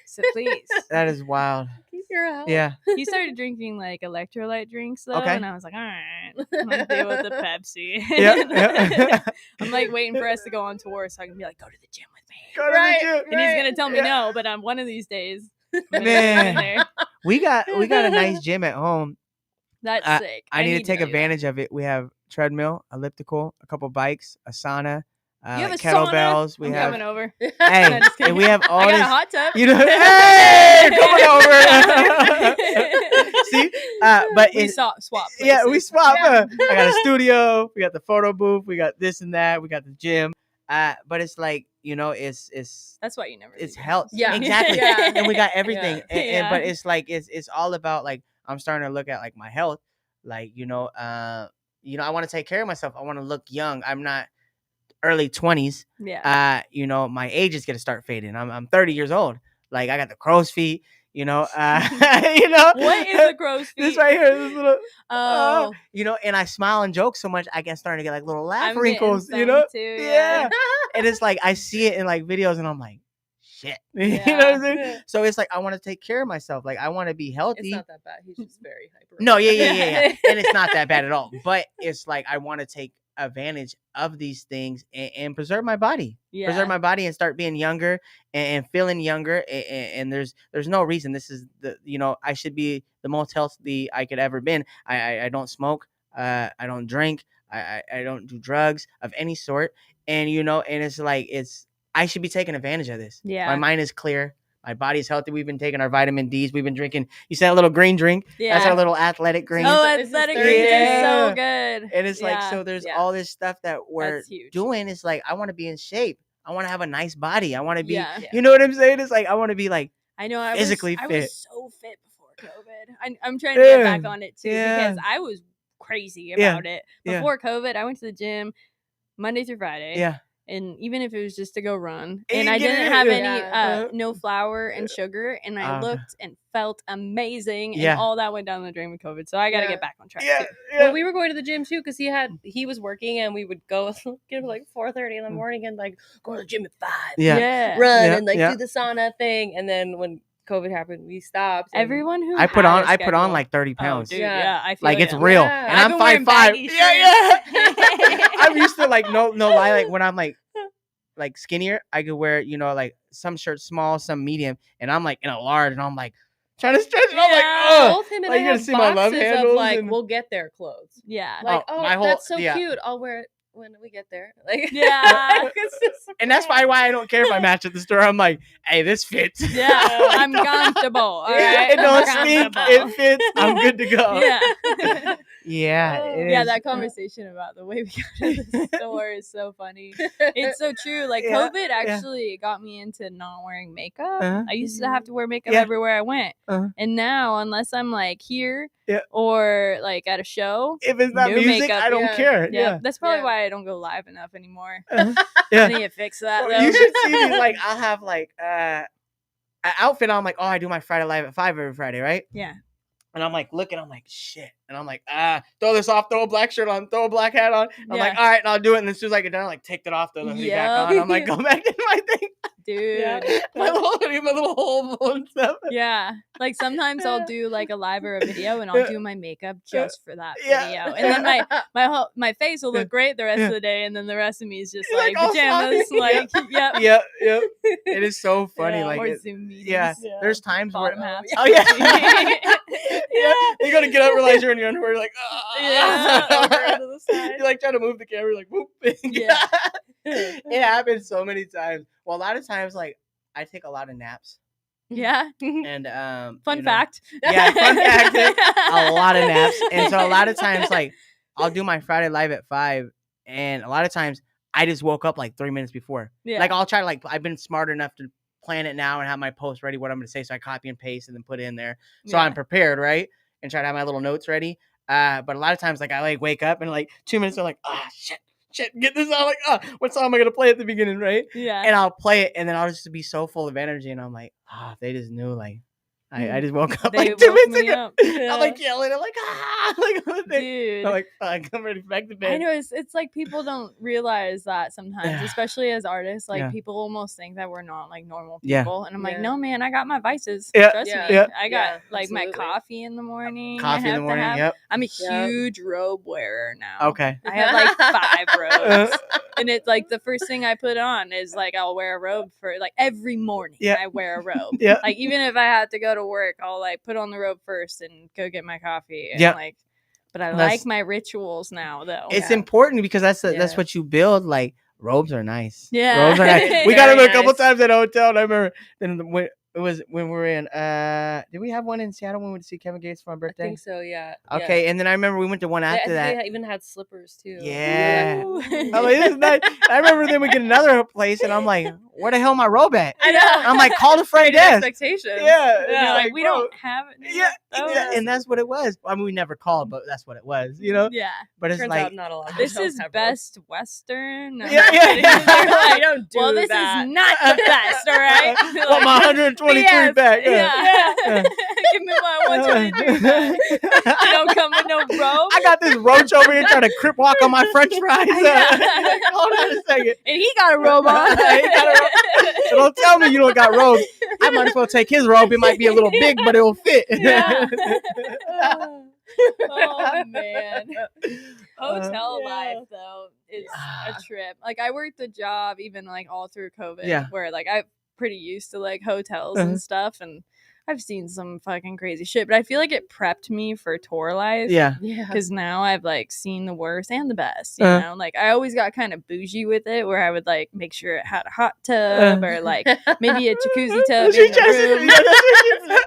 So please. That is wild. Keep your out. Yeah. He started drinking like electrolyte drinks though, Okay. and I was like, all right, I'm gonna deal with the Pepsi. Yeah. I'm like waiting for us to go on tour so I can be like, go to the gym with me. Go to the Right. gym. And he's gonna tell me Yeah. no, but one of these days, I'm gonna Man. go in there. We got a nice gym at home. That's sick. I need to take know you. advantage of it. We have treadmill, elliptical, a couple bikes, a sauna, You have a kettlebells. sauna? We I'm have coming over. hey, I'm just kidding. and we have all I got this. a hot tub. You know, hey, coming over. See, but we it's swap. yeah, we places. swap. Yeah. I got a studio. We got the photo booth. We got this and that. We got the gym. But it's like, you know, it's That's why you never. it's leave. health. Yeah. Exactly. Yeah. And we got everything. Yeah. And but Yeah. it's like it's all about like I'm starting to look at like my health. Like, you know, I want to take care of myself. I want to look young. I'm not early 20s. Yeah. You know, my age is gonna start fading. I'm 30 years old. Like I got the crow's feet, you know. You know What is a crow's feet? This right here, this little Oh, you know, and I smile and joke so much I get starting to get like little laugh I'm wrinkles, getting you know? some too, Yeah. And it's like I see it in like videos and I'm like, shit. You know what I'm saying? Yeah. So it's like I want to take care of myself. Like I want to be It's healthy. not that bad. He's just very hyper. No, yeah. And it's not that bad at all. But it's like I want to take advantage of these things and preserve my body. yeah. Preserve my body and start being younger and feeling younger. And there's no reason. This is I should be the most healthy I could ever been. I don't smoke. I don't drink. I don't do drugs of any sort. And and it's like I should be taking advantage of this. Yeah. My mind is clear. My body's healthy. We've been taking our vitamin D's. We've been drinking. You said a little green drink. Yeah. That's our little athletic green. Oh, This is athletic third greens year. is so good. And it's like, Yeah. so there's Yeah. all this stuff that we're That's huge. doing. It's like, I want to be in shape. I want to have a nice body. I want to be, Yeah. you know what I'm saying? It's like, I want to be like, I know. physically I fit. was so fit before COVID. I'm trying to get back on it too Yeah. because I was crazy Yeah. about it. Yeah. Before COVID, I went to the gym Monday through Friday. Yeah. And even if it was just to go run, And and you I get didn't it, have yeah. any no flour and sugar, and I Okay. looked and felt amazing, and Yeah. all that went down the drain with COVID. So I got to Yeah. get back on track Yeah. too. Yeah. Well, we were going to the gym too because he was working and we would go get up like 4:30 in the morning and like go to the gym at 5. Yeah. Run Yeah, and like yeah. do the sauna thing, and then when COVID happened, we stopped. and- Everyone who I put had on a I put on schedule- like 30 Oh, pounds. dude, Yeah. yeah, I feel Like it's ya. real. Yeah. And I've I'm been wearing 5'5". baggy Yeah. shirts. I'm used to like no lie, like when I'm like skinnier, I could wear, you know, like some shirts small, some medium, and I'm like in a large, and I'm like trying to stretch, and I'm like, Yeah. oh, Both him and like, I you gotta have see my love boxes of handles like and- we'll get there clothes. Yeah. Like Oh, my whole- that's so yeah. cute. I'll wear it when we get there. Like Yeah. it's just and that's why I don't care if I match at the store. I'm like, hey, this fits. Yeah, I'm comfortable. All right, It don't I'm stink. comfortable. It fits. I'm good to go. Yeah. Yeah. it Yeah, is. that conversation about the way we got to the store is so funny. It's so true. Like Yeah, COVID yeah. actually got me into not wearing makeup. Uh-huh. I used to have to wear makeup Yeah. everywhere I went. Uh-huh. And now, unless I'm like here Yeah. or like at a show, If it's not no music, makeup, I don't yeah. care. yeah, Yeah. that's probably Yeah. why I don't go live enough anymore. Uh-huh. I Yeah. need to fix that Well, though. you should see me like I'll have like an outfit. I'm like, oh, I do my Friday live at 5 every Friday, right? Yeah. And I'm like looking, I'm like, shit. And I'm like, throw this off, throw a black shirt on, throw a black hat on. I'm like, Yeah. all right, and I'll do it. And as soon as I get done, I like take that off, throw the hoodie back Yup. on. I'm like, go back to my thing. Dude. Yeah. My little hoodie, my little hole and stuff. Yeah. Like sometimes I'll do like a live or a video and I'll do my makeup just for that Yeah. video. And then my face will look great the rest of the day, and then the rest of me is just You're like like all pajamas. sloppy. Like yep. Yep. It is so funny. Yeah. Like, Or it- Zoom meetings. yeah, Yeah. there's times where, Bottom half. oh yeah, yeah, you gotta get up, realize you're in your underwear, you're like, Yeah. Over into the side. you're like trying to move the camera, you're like, whoop. Yeah. It happens so many times. Well, a lot of times, like, I take a lot of naps, Yeah. and Fun you know, fact. Yeah, fun fact. A lot of naps, and so a lot of times, like, I'll do my Friday live at 5, and a lot of times I just woke up like 3 minutes before. Yeah. Like, I'll try to, like, I've been smart enough to plan it now and have my post ready, what I'm going to say, so I copy and paste and then put it in there, so Yeah. I'm prepared, right? And try to have my little notes ready. But a lot of times, like, I like wake up and like 2 minutes, I'm like, shit, get this on. Like, what song am I gonna play at the beginning, right? Yeah. And I'll play it, and then I'll just be so full of energy, and I'm like, they just knew, like, I just woke up They like 2 woke minutes me ago. up. I'm like yelling, I'm like, like, on the thing. Dude. I'm like, fuck, I'm ready back to bed. I know it's like people don't realize that sometimes, Yeah. especially as artists. Like Yeah. people almost think that we're not like normal Yeah. people, and I'm like, Yeah. no, man, I got my vices. Yeah. Trust Yeah. me, Yeah. I got Yeah, like my absolutely. coffee in the morning. I Coffee in have the to morning. have- Yep. I'm a Yep. huge robe wearer now. Okay. I have like 5 robes, Uh, and it's like the first thing I put on is like I'll wear a robe for like every morning. Yeah. I wear a robe. Yeah. Like even if I had to go to work, I'll like put on the robe first and go get my coffee. And Yeah. like, but I That's- like my rituals now though. It's Yeah. important because that's Yeah. what you build. Like, robes are nice. Yeah. Robes are nice. We got Very them a couple nice. times at a hotel, and I remember then when it was when we were in did we have one in Seattle when we went to see Kevin Gates for my I birthday? think so, yeah. Okay, and then I remember we went to one after that. They even had slippers too. Yeah. Ooh. I'm like, this is nice. I remember then we get another place, and I'm like, where the hell my robe at? I know. I'm like, call the front Created desk. expectations. Yeah. And It's you're like, like, we bro, don't have it. Yeah, Oh, exactly. And that's what it was. I mean, we never called, but that's what it was, you know. Yeah. But it's Turns like, out not a lot of This hotels is have Best Western. I'm Yeah, not yeah, kidding. yeah. They're robes. like, I don't do well, this that. is not the best, all right? want my 123 Yes, back. Yeah. Yeah. Give me my 123 back. You don't come with no robe. I got this roach over here trying to crip walk on my French fries. Yeah. Hold on a second. And he got a robe on. He got a robe. So don't tell me you don't got robes. I might as well take his robe. It might be a little big, but it'll fit. Yeah. Oh man. Hotel Yeah. life though is a trip. Like I worked a job even like all through COVID Yeah. where like I'm pretty used to like hotels Uh-huh. and stuff, and I've seen some fucking crazy shit, but I feel like it prepped me for tour life. Yeah. Because now I've like seen the worst and the best, you know? Like I always got kind of bougie with it, where I would like make sure it had a hot tub or like maybe a jacuzzi tub in the room.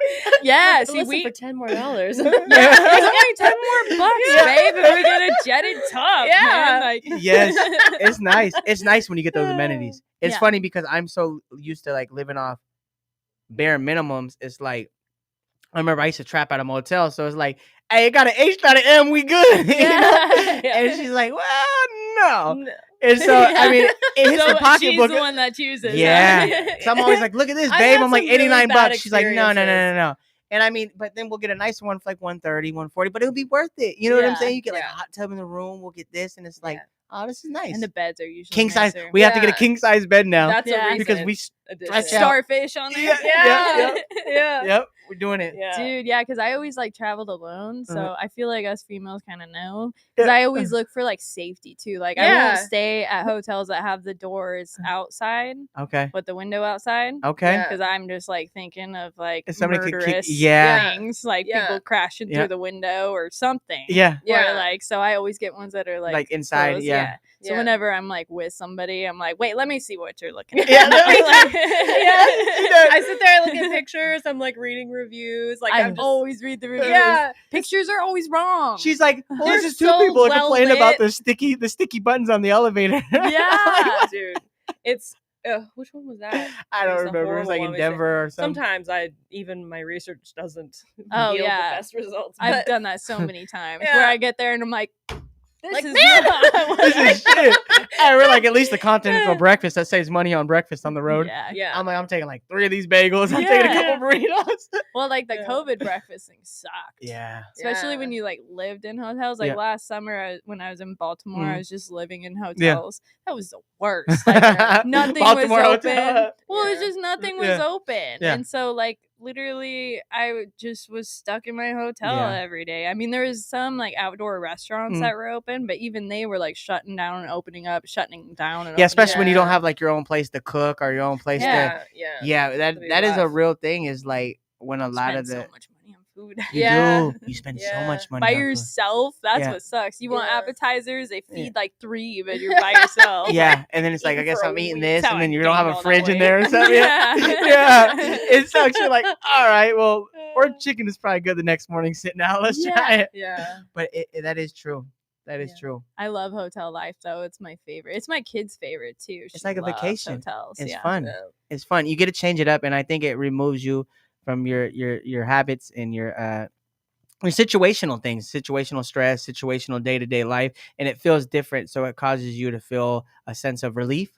Yeah, see, we for $10 more. It's only $10 more bucks, babe, if we get a jetted tub. Man. Like, yes, it's nice. It's nice when you get those amenities. It's Yeah. funny because I'm so used to like living off bare minimums. It's like I remember I used to trap at a motel, so it's like, hey, it got an H, not an M, we good. You know? And she's like, well, no. And so I mean, it hits so her pocketbook. she's the one that chooses. Yeah. So I'm always like, look at this, I've babe. had I'm like some really $89. bad She's like, no. experiences. And I mean, but then we'll get a nicer one for like $130, $140, but it'll be worth it. You know what I'm Yeah, saying? You get like yeah. a hot tub in the room. We'll get this, and it's like, oh, this is nice. And the beds are usually King size. nicer. We have to get a Yeah. king size bed now That's Yeah. a recent because we addition. stretch out. starfish on there. Yeah. Yeah. Yep, we're doing it. Yeah. Dude, yeah, because I always like traveled alone, so Uh-huh. I feel like us females kind of know. Because Yeah. I always look for like safety too. Like I Yeah. won't stay at hotels that have the doors outside, Okay. with the window outside. Okay. Yeah. Because I'm just like thinking of like If somebody could kick- murderous yeah. things, like Yeah. people crashing Yeah. through the window or something. Yeah. Where, like, so I always get ones that are like inside. closed, Yeah. So Yeah. whenever I'm like with somebody, I'm like, wait, let me see what you're looking at. Yeah, Like, I sit there, I look at pictures, I'm like reading reviews. Like I I'm just, always read the reviews. yeah. Pictures are always wrong. She's like, well, They're there's just two so people that well complain about lit. the sticky buttons on the elevator. Yeah. Dude, it's which one was that? I It don't was the remember. It was like horrible in one we said. Denver or something. Sometimes even my research doesn't Oh, yield yeah. the best results. I've but- done that so many times Yeah. where I get there and I'm like, this Like, is man, not what This I is shit. I we're like at least the continental breakfast that saves money on breakfast on the road. Yeah. Yeah. I'm like, I'm taking like 3 of these bagels. I'm taking a Yeah. couple burritos. Well, like the Yeah. COVID breakfast thing sucked. Yeah. Especially Yeah. when you like lived in hotels. Like Yeah. last summer when I was in Baltimore, Mhm. I was just living in Yeah. hotels. That was the worst. Like nothing Baltimore was open. hotel. Well, it was Yeah. just nothing was Yeah. open. Yeah. And so like literally I just was stuck in my hotel Yeah. every day. I mean, there was some like outdoor restaurants Mhm. that were open, but even they were like shutting down and opening up, shutting down and Yeah, opening especially when you don't Yeah. have like your own place to cook or your own place to. Yeah. Yeah, That'd be that is a rough. real thing. Is like when a lot spend of the so much money on food. you Yeah. do you spend so Yeah. much money By on food. yourself, that's Yeah. what sucks. You want Yeah. appetizers, they Yeah. feed like 3, but you're by yourself. Yeah, and then it's like I Eating guess for a I'm eating week. this, That's how and then I you don't have gained a all that fridge in weight. there or something. Yeah. Yeah, it sucks. You're like, all right, well, or chicken is probably good the next morning sitting out. Let's try it. Yeah. But that is true. That is Yeah. true. I love hotel life though. It's my favorite. It's my kid's favorite too. She like a loves vacation. Hotels. It's yeah. fun. Yeah. It's fun. You get to change it up, and I think it removes you from your habits and your situational things, situational stress, situational day-to-day life, and it feels different. So it causes you to feel a sense of relief.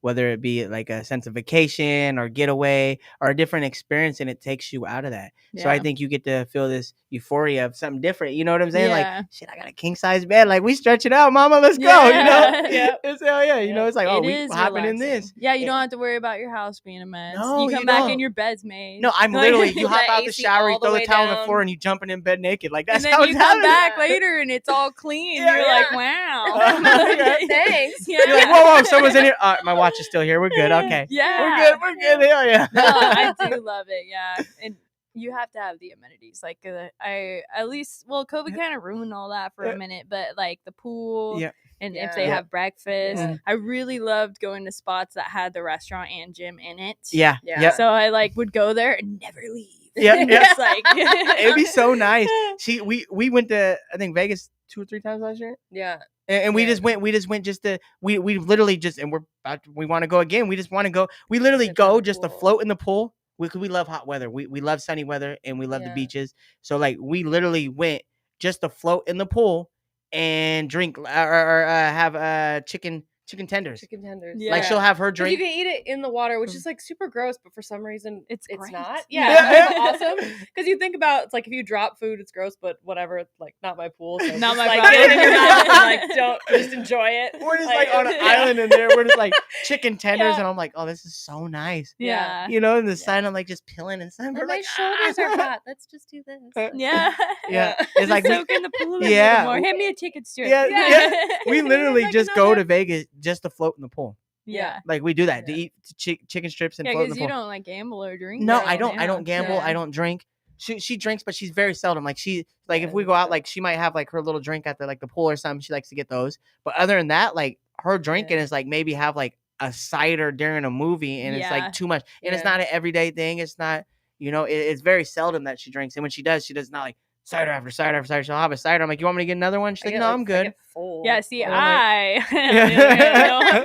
Whether it be like a sense of vacation or getaway or a different experience, and it takes you out of that. So I Yeah. think you get to feel this euphoria of something different. You know what I'm saying? Yeah. Like, shit, I got a king size bed. Like, we stretch it out, mama. Let's go. You Yeah. know? Yeah. It's hell yeah. You know, it's like, oh, It we is hopping in relaxing. this. Yeah, you It- don't have to worry about your house being a mess. No, you come you back don't. and your bed's made. No, I'm Like- literally, you hop The out the AC shower, you all the throw the way towel on the down. floor, and you jumping in bed naked. Like, that's and how then it's you come happening. back later and it's all clean. Yeah, You're yeah. like, wow. Okay. Thanks. Yeah. You're like, whoa, someone's in here. My watch is still here. We're good. Okay. Yeah. We're good. Hell yeah. No, I do love it. Yeah. And you have to have the amenities. Like, COVID kind of ruined all that for a minute, but like the pool. Yeah. And Yeah. if they Yeah. have breakfast, Yeah. I really loved going to spots that had the restaurant and gym in it. Yeah. Yeah. Yep. So I like would go there and never leave. Yeah, yeah. It's like It'd be so nice. We went to, I think, Vegas 2 or 3 times last year. Yeah. And we Yeah. just went just to we literally just, and we want to go again. We just want to go. We literally Get to go the just to pool. float in the pool. We love hot weather. We love sunny weather, and we love the Yeah. beaches. So like we literally went just to float in the pool and drink or have chicken tenders. Chicken tenders. Yeah. Like she'll have her 'Cause drink. you can eat it in the water, which is like super gross, but for some reason It's great. not. Yeah. Yeah, it's awesome. Because you think about it's like if you drop food, it's gross, but whatever. It's like not my pool, so Not just, my like problem. get it in your mouth and like don't just enjoy it. We're just like on an island in there. We're just like chicken tenders, Yeah. and I'm like, oh, this is so nice. Yeah. You know, in the sun, I'm like just peeling and sun. And We're my like, shoulders are hot. Let's just do this. Yeah. Yeah, it's like we, soak in the pool a Yeah. little more. Hand me a ticket strip. Yeah, yeah. we Yeah, literally like, just you go know to that- Vegas just to float in the pool. Yeah. Like we do that to Yeah. eat chicken strips and Yeah, float in the because you pool. don't like gamble or drink. No, right? I don't. I Yeah. don't gamble. Yeah. I don't drink. She drinks, but she's very seldom. Like if Yeah, we go out, yeah. like she might have like her little drink at the pool or something. She likes to get those. But other than that, like her drinking Yeah. is like maybe have like a cider during a movie, and it's Yeah. like too much. And it's Yeah. not an everyday thing. It's not, it's very seldom that she drinks. And when she does not like cider after cider after cider. She'll have a cider. I'm like, you want me to get another one? She's I like, get, no, like, I'm I good. get full. Yeah, see, And I'm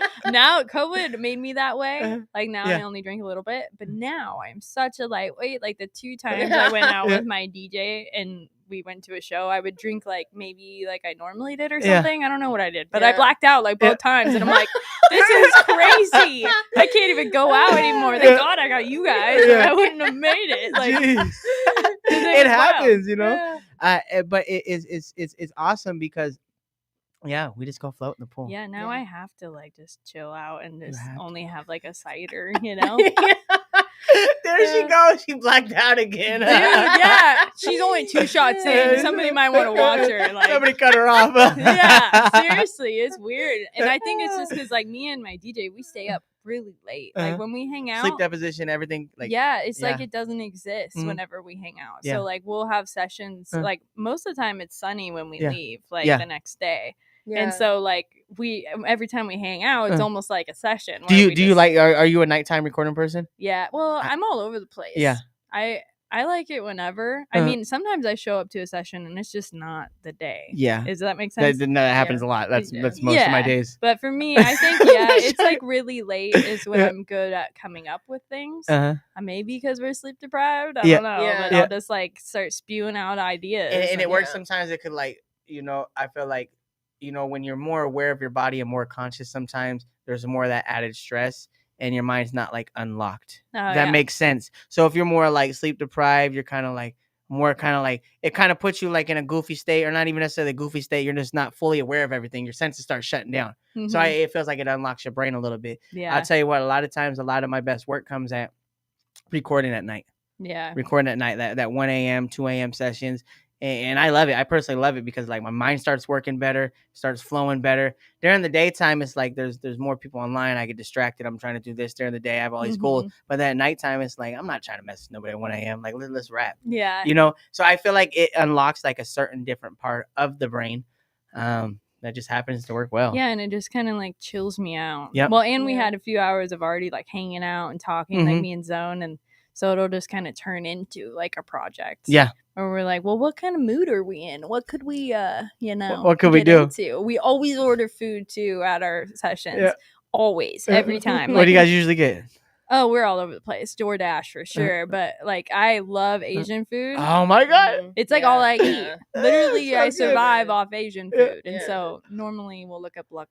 like, now COVID made me that way. Like now Yeah. I only drink a little bit, but now I'm such a lightweight. Like the 2 times I went out Yeah. with my DJ and we went to a show, I would drink like maybe like I normally did or Yeah. something. I don't know what I did, but I Yeah. blacked out like both times, and I'm like, this is crazy. I can't even go out anymore. Thank God I got you guys, or Yeah. I wouldn't have made it. Like Jeez. it It was wild. happens, Yeah. But it's awesome because we just go float in the pool. Yeah, now Yeah. I have to like just chill out and just have to. only have like a cider, you know? There she Yeah. goes. She blacked out again. Dude, yeah, she's only 2 shots in. Somebody might want to watch her. Like, Somebody cut her off. yeah, seriously, it's weird. And I think it's just because like me and my DJ, we stay up really late. Like Uh-huh. when we hang out, Sleep deposition, everything. Like yeah, it's like yeah. it doesn't exist Mhm. whenever we hang out. Yeah. So like we'll have sessions. Uh. Like most of the time it's sunny when we Yeah. leave, like Yeah. the next day. Yeah. And so like every time we hang out, it's almost like a session. Do where you we do you just- like? Are you a nighttime recording person? Yeah, well, I- I'm all over the place. Yeah. I like it whenever. I Uh-huh. mean, sometimes I show up to a session and it's just not the day. Yeah, Does that make sense? that happens a lot. That's Yeah. most of my Yeah. days. But for me, I think it's like really late is when Yeah. I'm good at coming up with things. Uh-huh. Maybe because we're sleep deprived. I Yeah. don't know. Yeah. But Yeah. I'll just like start spewing out ideas. And it works Yeah. sometimes. It could like I feel like when you're more aware of your body and more conscious, sometimes there's more of that added stress. And your mind's not like unlocked. Oh, That yeah. makes sense. So if you're more like sleep deprived, you're kind of like it kind of puts you like in a goofy state, or not even necessarily a goofy state. You're just not fully aware of everything. Your senses start shutting down. So Mhm. it feels like it unlocks your brain a little bit. yeah. I'll tell you what, a lot of times, a lot of my best work comes at recording at night. Yeah. That 1 a.m., 2 a.m. sessions. And I love it. I personally love it because like my mind starts working better, starts flowing better. During the daytime, it's like there's more people online. I get distracted. I'm trying to do this during the day. I have all these goals. But then at nighttime, it's like I'm not trying to mess with nobody at 1 a.m. Like let's rap. Yeah. So I feel like it unlocks like a certain different part of the brain that just happens to work well. Yeah, and it just kind of like chills me out. Yep. Well, and we Yeah. had a few hours of already like hanging out and talking, like Mhm. me and Zone, and so it'll just kind of turn into like a project. Yeah. Or we're like, well, what kind of mood are we in? What could we, what could we get do? into? We always order food too at our sessions. Yeah. Always, every time. What do you Like, guys usually get? Oh, we're all over the place. DoorDash for sure. But like, I love Asian food. Oh my god! It's like all I eat. Yeah. Literally, So I good. survive off Asian food. And Yeah. so normally we'll look up Luck.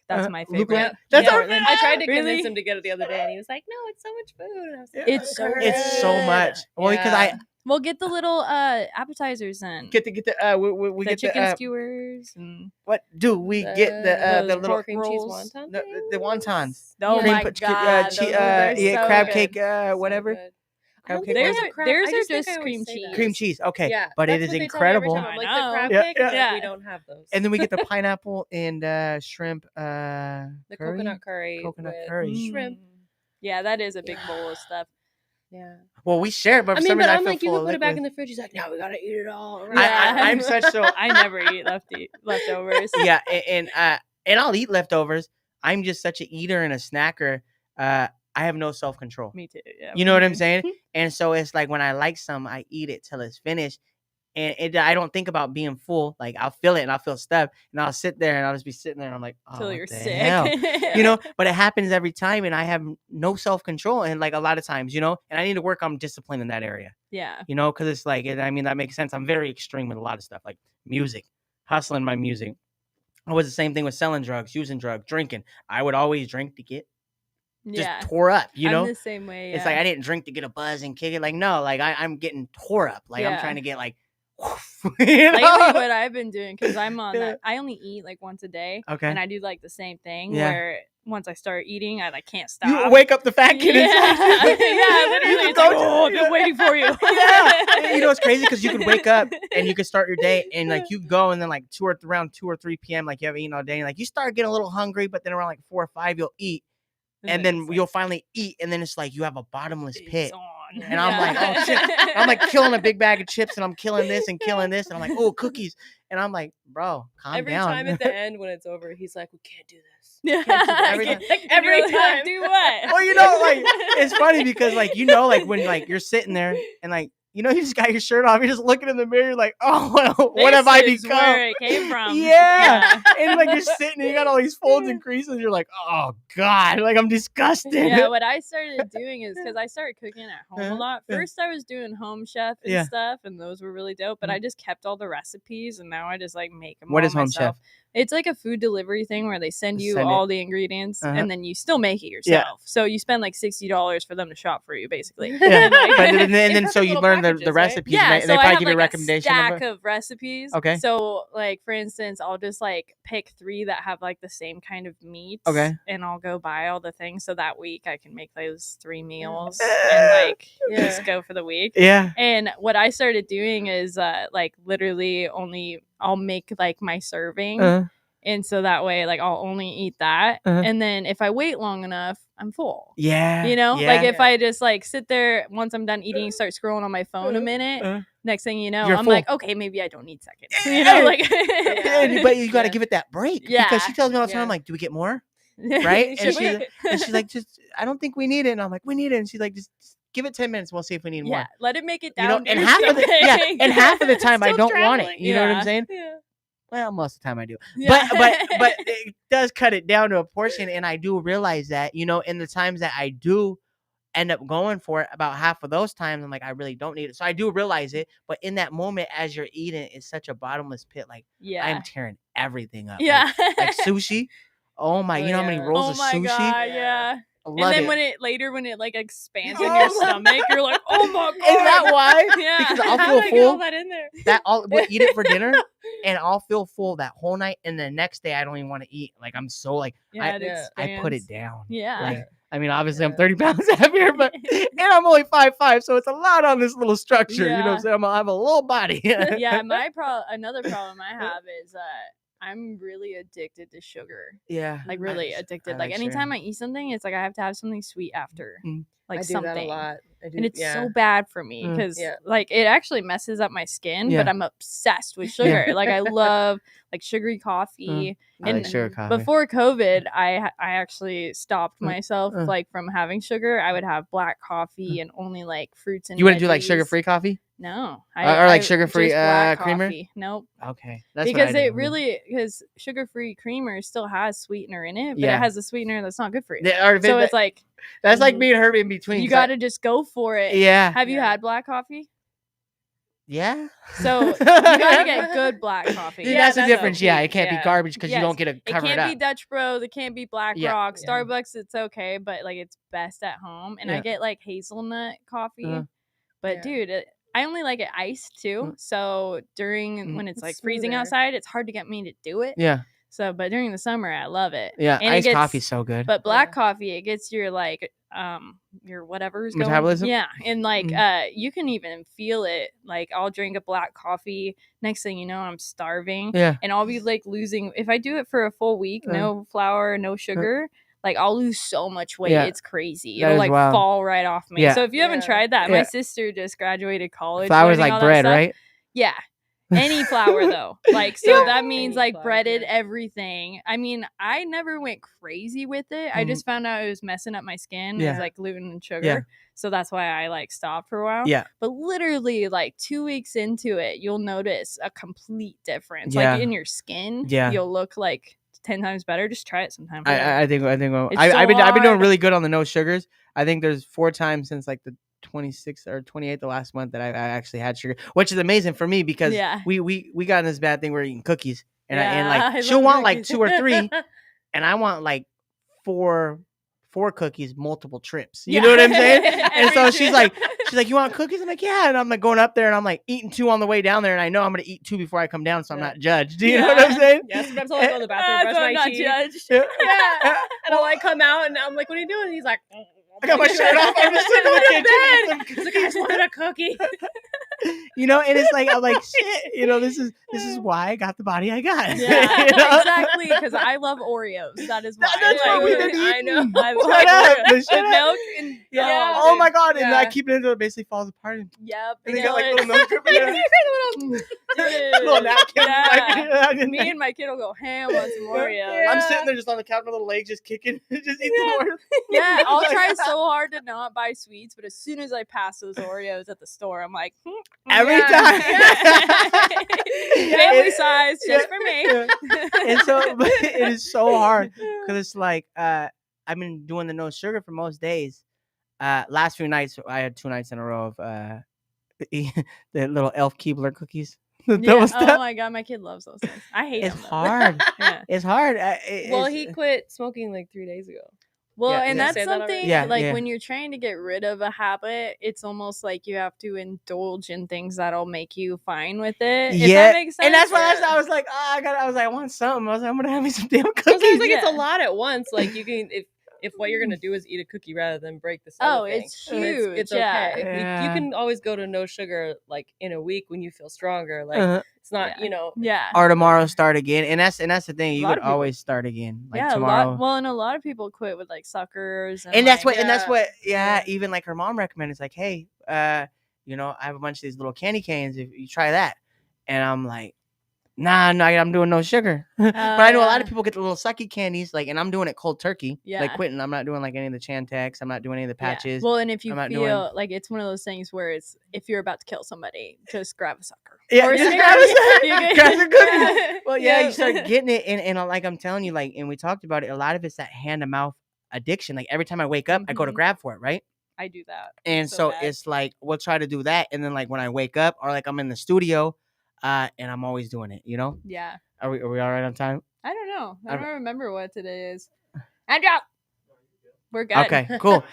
That's my Luc favorite. Lac? That's our Portland. I tried to Really? convince him to get it the other day, and he was like, "No, it's so much food." And I was like, It's so It's so good. much. Well, because Yeah. We'll get the little appetizers then. get the we the get chicken the skewers and what do we get the the little pork cream cheese rolls. wonton. the wontons. Oh Cream my pa- god, those are so crab good. cake, So whatever. good. I Crab don't cake. think Theirs there's are- a crab- theirs I are think just I always cream say cheese. that. Cream cheese, okay, Yeah, but it that's is what they tell me every incredible. time. I'm I like, know. the crab Yeah, cake, yeah. like, Yeah. we don't have those. And then we get the pineapple and shrimp. The curry? coconut curry. Coconut with curry. Shrimp. Yeah, that is a big bowl of stuff. Yeah. Well, we share, but for I mean, some but reason I I'm feel like, you full can of put it back in liquid. the fridge. He's like, no, we gotta eat it all. I'm such so I never eat leftovers. yeah, and I'll eat leftovers. I'm just such an eater and a snacker. I have no self control. Me too. Yeah. You know what I'm saying? And so it's like when I like some, I eat it till it's finished. And I don't think about being full. Like I'll feel it and I'll feel stuff. And I'll sit there and I'll just be sitting there and I'm like, oh, Till what you're the sick. hell? But it happens every time and I have no self-control. And like a lot of times, and I need to work on discipline in that area, Yeah. because it's like, that makes sense. I'm very extreme with a lot of stuff, like music, hustling my music. It was the same thing with selling drugs, using drugs, drinking. I would always drink to get just Yeah. tore up, I'm the same way. It's like I didn't drink to get a buzz and kick it. Like, no, like I'm getting tore up. Like I'm Yeah. trying to get like, Lately, what I've been doing, because I'm on Yeah. that, I only eat like once a day. Okay. And I do like the same thing Yeah. where once I start eating, I like can't stop. You wake up the fat kid Yeah, inside. yeah, literally. It's like, oh, I've been waiting for you. Yeah. And it's crazy because you can wake up and you can start your day and like you go and then like around 2 or 3 p.m. like you haven't eaten all day and like you start getting a little hungry, but then around like 4 or 5 you'll eat and then you'll finally eat, and then it's like you have a bottomless pit. On. And I'm like, oh shit. I'm like killing a big bag of chips, and I'm killing this and killing this, and I'm like, oh, cookies. And I'm like, bro, calm every down. time at the end when it's over, he's like, we can't do this. Yeah. Every time. Every Like, time. do what? Well, you know, like it's funny because like you know, like when like you're sitting there and like you know you just got your shirt off, you're just looking in the mirror, you're like, oh well, what have I This is become? where it came from. Yeah. And like you're sitting and you got all these folds and creases, you're like, oh god, like I'm disgusted. Yeah, what I started doing is because I started cooking at home a lot. Yeah. First, I was doing Home Chef and Yeah. stuff, and those were really dope. But I just kept all the recipes, and now I just like make them. What all is Home myself. Chef? It's like a food delivery thing where they send you Send it. all the ingredients, Uh-huh. and then you still make it Yeah. yourself. So you spend like $60 for them to shop for you, basically. Yeah. And, like- But and then In so you perfect learn little the packages, right? recipes. yeah, and so they I probably have give like you a recommendation a stack of it. of recipes. Okay. So like for instance, I'll just like pick 3 that have like the same kind of meats. Okay. And I'll go buy all the things so that week I can make those 3 meals and like Yeah. just go for the week. Yeah. And what I started doing is like literally only I'll make like my serving. And so that way, like, I'll only eat that. And then if I wait long enough, I'm full. Yeah. You know? Yeah. Like, if I just, like, sit there, once I'm done eating, start scrolling on my phone a minute, next thing you know, You're I'm full. like, okay, maybe I don't need seconds. You know? Like, But you got to give it that break. Yeah. Because she tells me all the time, Yeah. I'm like, do we get more? Right? Should we? And she's like, just, I don't think we need it. And I'm like, we need it. And she's like, just give it 10 minutes. We'll see if we need more. Yeah, let it make it You down. know, to and your half of the stomach. and half of the time I Still don't want it. traveling. You know what I'm Yeah. saying? Yeah. Well, most of the time I do. Yeah. But it does cut it down to a portion, and I do realize that, you know, in the times that I do end up going for it, about half of those times I'm like, I really don't need it. So I do realize it, but in that moment as you're eating, it's such a bottomless pit. Like Yeah. I'm tearing everything up. Yeah. Like sushi. Oh my, Oh, you know how many yeah. rolls Oh of my sushi? God, yeah. I And love then it. when it like expands Oh in your my- stomach, you're like, oh my God. Is that why? Yeah. Because I'll How feel did I get all full. that in there? We'll eat it for dinner, and I'll feel full that whole night, and the next day I don't even want to eat. Like I'm so like Yeah, I put it expands. down. Yeah. Like, I mean, obviously I'm Yeah. 30 pounds heavier, but and I'm only 5'5", so it's a lot on this little structure. You know what Yeah. I'm saying? I have a little body. Yeah, another problem I have is I'm really addicted to sugar. Yeah. Like really addicted. I Like like anytime sugar. I eat something, it's like I have to have something sweet after. Like I do something. that a lot. I do, And it's yeah. so bad for me Mm. because Yeah. like it actually messes up my skin, Yeah. but I'm obsessed with Yeah. sugar. Like I love like sugary coffee. I like And sugar coffee. Before COVID, I actually stopped myself uh. like from having sugar. I would have black coffee and only like fruits and You wouldn't do like veggies. sugar-free coffee? No, Or, like, sugar-free, just black creamer? coffee. Nope. Okay. That's what Because I do. because sugar-free creamer still has sweetener in it, but Yeah. it has a sweetener that's not good for you. Or if So it- it's like that's like me and her in between. you 'cause I- got to just go for it. Yeah. Have you Yeah. had black coffee? Yeah. So you gotta get good black coffee. Yeah, that's the that's difference. the Yeah, key. it can't be Yeah. garbage because Yes. you don't get to It cover it can't up. be Dutch Bros. It can't be Black Yeah. Rock. Yeah. Starbucks, it's okay, but like it's best at home. And I Yeah. get like hazelnut coffee. Uh-huh. But Yeah. dude, I only like it iced too. So during when it's It's like freezing smoother. outside, it's hard to get me to do it. Yeah. So, but during the summer, I love it. Yeah. And it Iced gets- coffee's so good. But black Yeah. coffee, it gets your like your whatever's going. Metabolism? Yeah, and like Mhm. you can even feel it. Like I'll drink a black coffee. Next thing you know, I'm starving. Yeah. And I'll be like losing. If I do it for a full week, no flour, no sugar, like I'll lose so much weight. Yeah. It's crazy. That It'll is like wild. fall right off me. Yeah. So if you haven't Yeah. tried that, Yeah. my sister just graduated college. Flour's learning like all that bread, stuff. right? Yeah. Any flour though. Like so Yeah. that means Any like flour, breaded yeah. everything. I mean, I never went crazy with it. I Mhm. just found out it was messing up my skin. It Yeah. was like gluten and sugar. Yeah. So that's why I like stopped for a while. Yeah. But literally like 2 weeks into it, you'll notice a complete difference. Yeah. Like in your skin, Yeah. you'll look like 10 times better. Just try it sometime. I think It's I've been doing hard. really good on the no sugars. I think there's 4 times since like the 26th or 28th the last month that I actually had sugar, which is amazing for me because Yeah. we got in this bad thing where we're eating cookies and Yeah, like I she'll love want like cookies. 2 or 3 and I want like four cookies, multiple trips. You know what I'm saying? And so she's like, you want cookies? I'm like, yeah. And I'm like going up there and I'm like eating 2 on the way down there. And I know I'm going to eat 2 before I come down. So I'm Yeah. not judged. Do you know what I'm saying? Yeah, sometimes I'll like go to the bathroom, brush so my I'm not teeth. judged. Yeah. Yeah. And I'll like come out and I'm like, what are you doing? And he's like, I got my shirt off. I'm just sitting in the kitchen. He's like, I just wanted a cookie. You know, and it's like I'm like shit. You know, this is why I got the body I got. Yeah, You know? exactly. Because I love Oreos. That is why. That's what we've been I know. eating. I Shut like up. Oreos. Shut With up. milk and Yeah. oh, Oh dude. my god! And I Yeah. keep it until it basically falls apart. Yep. And they got like little does. milk dripping in it. Little Dude, napkin. yeah. Like, Me and my kid will go ham on some Oreos. I'm sitting there just on the couch, my little legs just kicking, just eating the Oreos. Yeah, I'll Like- try so hard to not buy sweets, but as soon as I pass those Oreos at the store, I'm like, Every yeah. time. Family size, just for me. Yeah. And so, but it is so hard because it's like I've been doing the no sugar for most days. Last few nights, I had 2 nights in a row of the little elf Keebler cookies. Yeah. Those Oh stuff. my god, my kid loves those things. I hate It's them. though. hard. Yeah. It's hard. Well, It's- he quit smoking like 3 days ago. Well, Yeah, and yeah. that's Say that already? something Yeah, like yeah. when you're trying to get rid of a habit, it's almost like you have to indulge in things that'll make you fine with it. If Yeah, that makes sense. and that's why Yeah. I was like, I want something. I was like, I'm gonna have me some damn cookies. Sometimes like it's a Yeah. lot at once. Like you can if what you're gonna do is eat a cookie rather than break this. Oh, other thing, it's then huge. It's yeah. okay. Yeah. You can always go to no sugar like in a week when you feel stronger. Like Uh-huh. it's not Yeah. you know. Yeah. Or tomorrow start again, and that's the thing. A You lot could of people- always start again, like yeah, tomorrow. a lot. Well, and a lot of people quit with like suckers, and that's like, what, and that's yeah. what, Yeah. even like her mom recommended. It's like, hey, you know, I have a bunch of these little candy canes. If you try that, and I'm like, nah, I'm doing no sugar. But I know a lot of yeah. people get the little sucky candies, like, and I'm doing it cold turkey. Yeah. Like quitting. I'm not doing like any of the Chantix. I'm not doing any of the Yeah. patches. Well, and if you I'm not feel doing- like it's one of those things where it's if you're about to kill somebody, just grab a sucker. Yeah, Or just some grab a cookies. sucker. You can- Grab some cookies. Well, yeah, Yeah. you start getting it, and like I'm telling you, like, and we talked about it. A lot of it's that hand to mouth addiction. Like every time I wake up, I go to Mhm. grab for it, right? I do that. And So so bad. it's like we'll try to do that, and then like when I wake up, or like I'm in the studio, and I'm always doing it. You know? Yeah. Are we all right on time? I don't know. I I'm- don't remember what today is. And we're good. Okay, cool.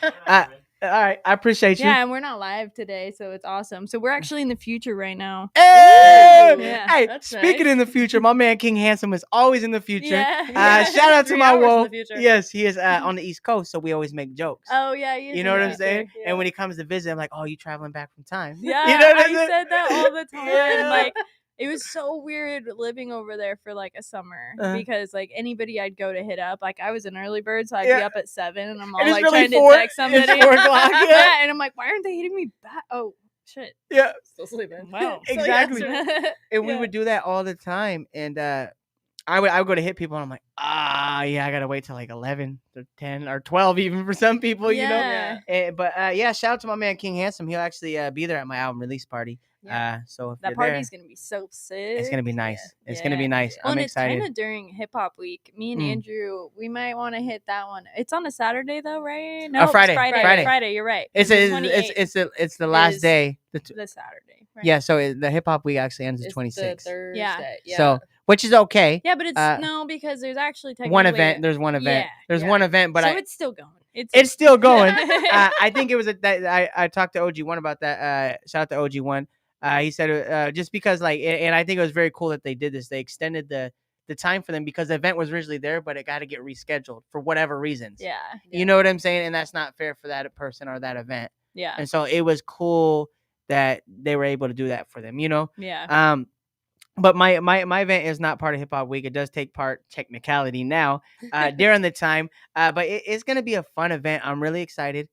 All right, I appreciate you. Yeah, and we're not live today, so it's awesome. So we're actually in the future right now. Hey, Ooh, Yeah. hey, that's speaking nice. in the future, my man King Handsome is always in the future. Yeah. Shout out to 3 my hours in woe. the future. Yes, he is on the East Coast, so we always make jokes. Oh yeah, he is You in know what the I'm future. saying? Yeah. And when he comes to visit, I'm like, "Oh, you traveling back from time?" Yeah, you know what I I'm saying? said that all the time. Yeah. Like it was so weird living over there for like a summer Uh-huh. because like anybody I'd go to hit up, like I was an early bird, so I'd be Yeah. up at 7 and I'm all And it's like really trying 4 to text somebody. It's 4 o'clock. Yeah, and I'm like, why aren't they hitting me back? Oh shit! yeah. Still sleeping. Wow. So, yeah, Exactly. so- And we Yeah. would do that all the time. And I would go to hit people, and I'm like, yeah, I gotta wait till like 11 or 10 or 12 even for some people, you know. Yeah. But yeah, shout out to my man King Handsome. He'll actually be there at my album release party. Yeah. So if That you're party's there, gonna be so sick. it's gonna be nice. It's gonna be Yeah. nice. Well, I'm and it's excited. kind of during Hip Hop Week. Me and Mm. Andrew, we might want to hit that one. It's on a Saturday though, right? Friday, Friday. Friday. You're right. It's the a, 28th it's the last is day. the Saturday. Right? Yeah, so the hip hop week actually ends the It's 26th. Thursday. Yeah. So, which is okay. Yeah, but it's Uh, no because there's actually technically One event. There's one event. Yeah, There's yeah. one event, but so I it's still going. it's still going. I think it was I talked to OG1 about that. Shout out to OG1. He said just because like, and I think it was very cool that they did this. They extended the time for them because the event was originally there, but it got to get rescheduled for whatever reasons. Yeah. You know what I'm saying? And that's not fair for that person or that event. Yeah. And so it was cool that they were able to do that for them. You know. Yeah. But my event is not part of Hip Hop Week. It does take part technicality now during the time. But it's gonna be a fun event. I'm really excited.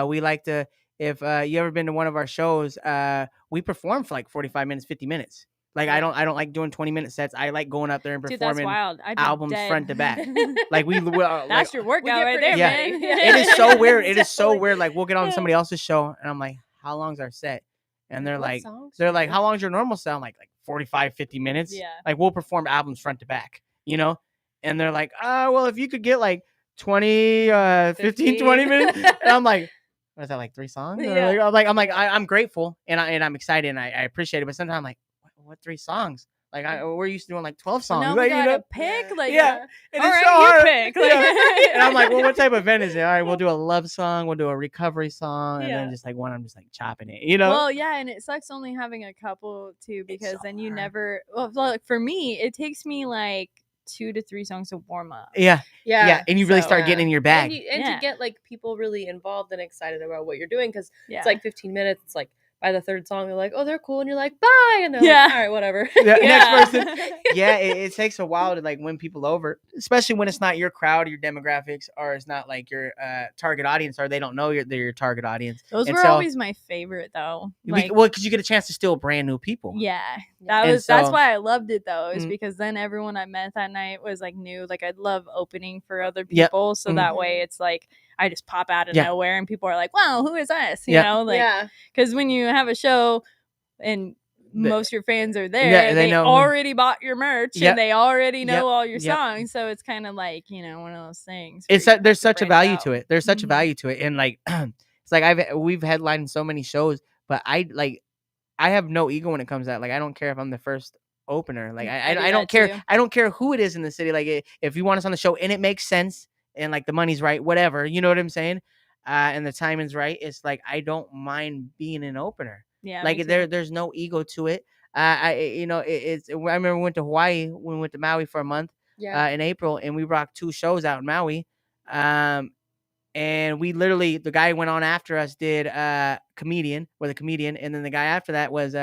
We like to. If you ever been to one of our shows, we perform for like 45 minutes, 50 minutes. Like I don't like doing 20-minute sets. I like going up there and Dude, that's performing. wild. I'd be albums dead. front to back. Like we That's like, your workout get right pretty there, Yeah. man. it is so weird. It is so Definitely. weird. Like we'll get on somebody else's show and I'm like, how long's our set? And they're What like, songs they're do like, you how do? long's your normal set? I'm like 45, 50 minutes. Yeah. Like we'll perform albums front to back, you know? And they're like, well, if you could get like 20, 15, 20 minutes. And I'm like, what is that, like 3 songs? Or Yeah. I'm grateful and I'm excited and I appreciate it. But sometimes I'm like, what 3 songs? Like we're used to doing like 12 songs. Now like, we you gotta know? pick. Like, Yeah. And all it's right, so you hard. pick. Like- Yeah. And I'm like, well, what type of event is it? All right, we'll do a love song, we'll do a recovery song, and then Yeah. just like one I'm just like chopping it, you know? Well, yeah, and it sucks only having a couple too because so then you hard. never. Well, like for me, it takes me like 2 to 3 songs to warm up. yeah. And you really so, start getting in your bag. And Yeah. to get like people really involved and excited about what you're doing because Yeah, it's like 15 minutes. It's like by the third song, they're like, "Oh, they're cool," and you're like, "Bye," and they're Yeah. like, "All right, whatever." Next person. Yeah, it takes a while to like win people over, especially when it's not your crowd, your demographics, or it's not like your target audience, or they don't know they're your target audience. Those And were so- always my favorite though. Like, well, because you get a chance to steal brand new people. yeah, And that's so- why I loved it though, is Mhm. because then everyone I met that night was like new. Like I'd love opening for other Yep. people, so Mhm. that way it's like I just pop out of Yeah. nowhere and people are like, "Wow, who is us?" You Yeah. know, like Yeah. because when you have a show and most of your fans are there, Yeah, they they know- already bought your merch Yep. and they already know Yep. all your Yep. songs, so it's kind of like, you know, one of those things. It's where you there's have to such a branch value out. to it. There's such a Mhm. value to it, and like it's like we've headlined so many shows, but I have no ego when it comes to that. Like I don't care if I'm the first opener. Like I do I don't that care. too. I don't care who it is in the city. Like if you want us on the show and it makes sense and like the money's right, whatever. You know what I'm saying? And the timing's right. It's like I don't mind being an opener. Yeah, Like me too. there's no ego to it. It's. I remember we went to Hawaii when we went to Maui for a month Yeah. in April, and we rocked 2 shows out in Maui. And we literally, the guy who went on after us did comedian, and then the guy after that was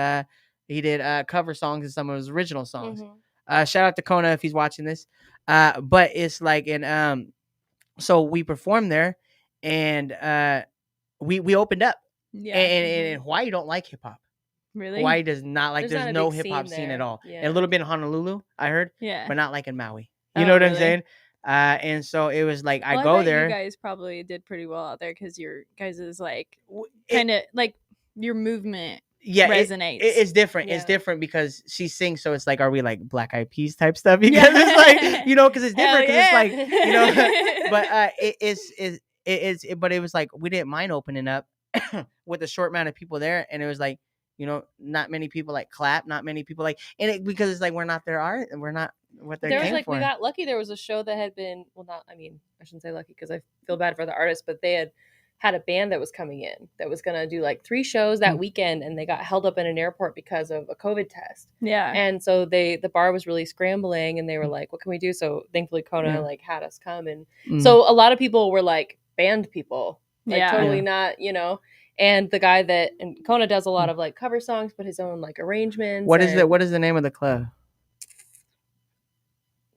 he did cover songs and some of his original songs. Mhm. Shout out to Kona if he's watching this. But it's like so we performed there, and we opened up. Yeah. And Hawaii don't like hip hop. Really? Hawaii does not like. There's There's not a no big hip hop scene scene at there. all. Yeah. And a little bit in Honolulu, I heard, Yeah. but not like in Maui. You Oh, know what I'm really? saying? And so it was like I Well, go bet there. You guys probably did pretty well out there because your guys is like it- kind of like your movement yeah, resonates. It's different. It's Yeah. different because she sings, so it's like, are we like Black Eyed Peas type stuff? Because it's like, you know, because it's Hell different. Because yeah. it's like, you know, but but it was like we didn't mind opening up with a short amount of people there, and it was like, you know, not many people like clap, not many people like, and it because it's like we're not their art, and we're not what they There was came like for. we got lucky. There was a show that had been I shouldn't say lucky because I feel bad for the artist, but they had a band that was coming in that was gonna do like 3 shows that weekend, and they got held up in an airport because of a COVID test. Yeah. And so the bar was really scrambling, and they were like, "What can we do?" So thankfully, Kona Yeah. like had us come, and Mm. so a lot of people were like band people, like Yeah. totally Yeah. not, you know. And the guy and Kona does a lot of like cover songs, but his own like arrangements. What is the name of the club?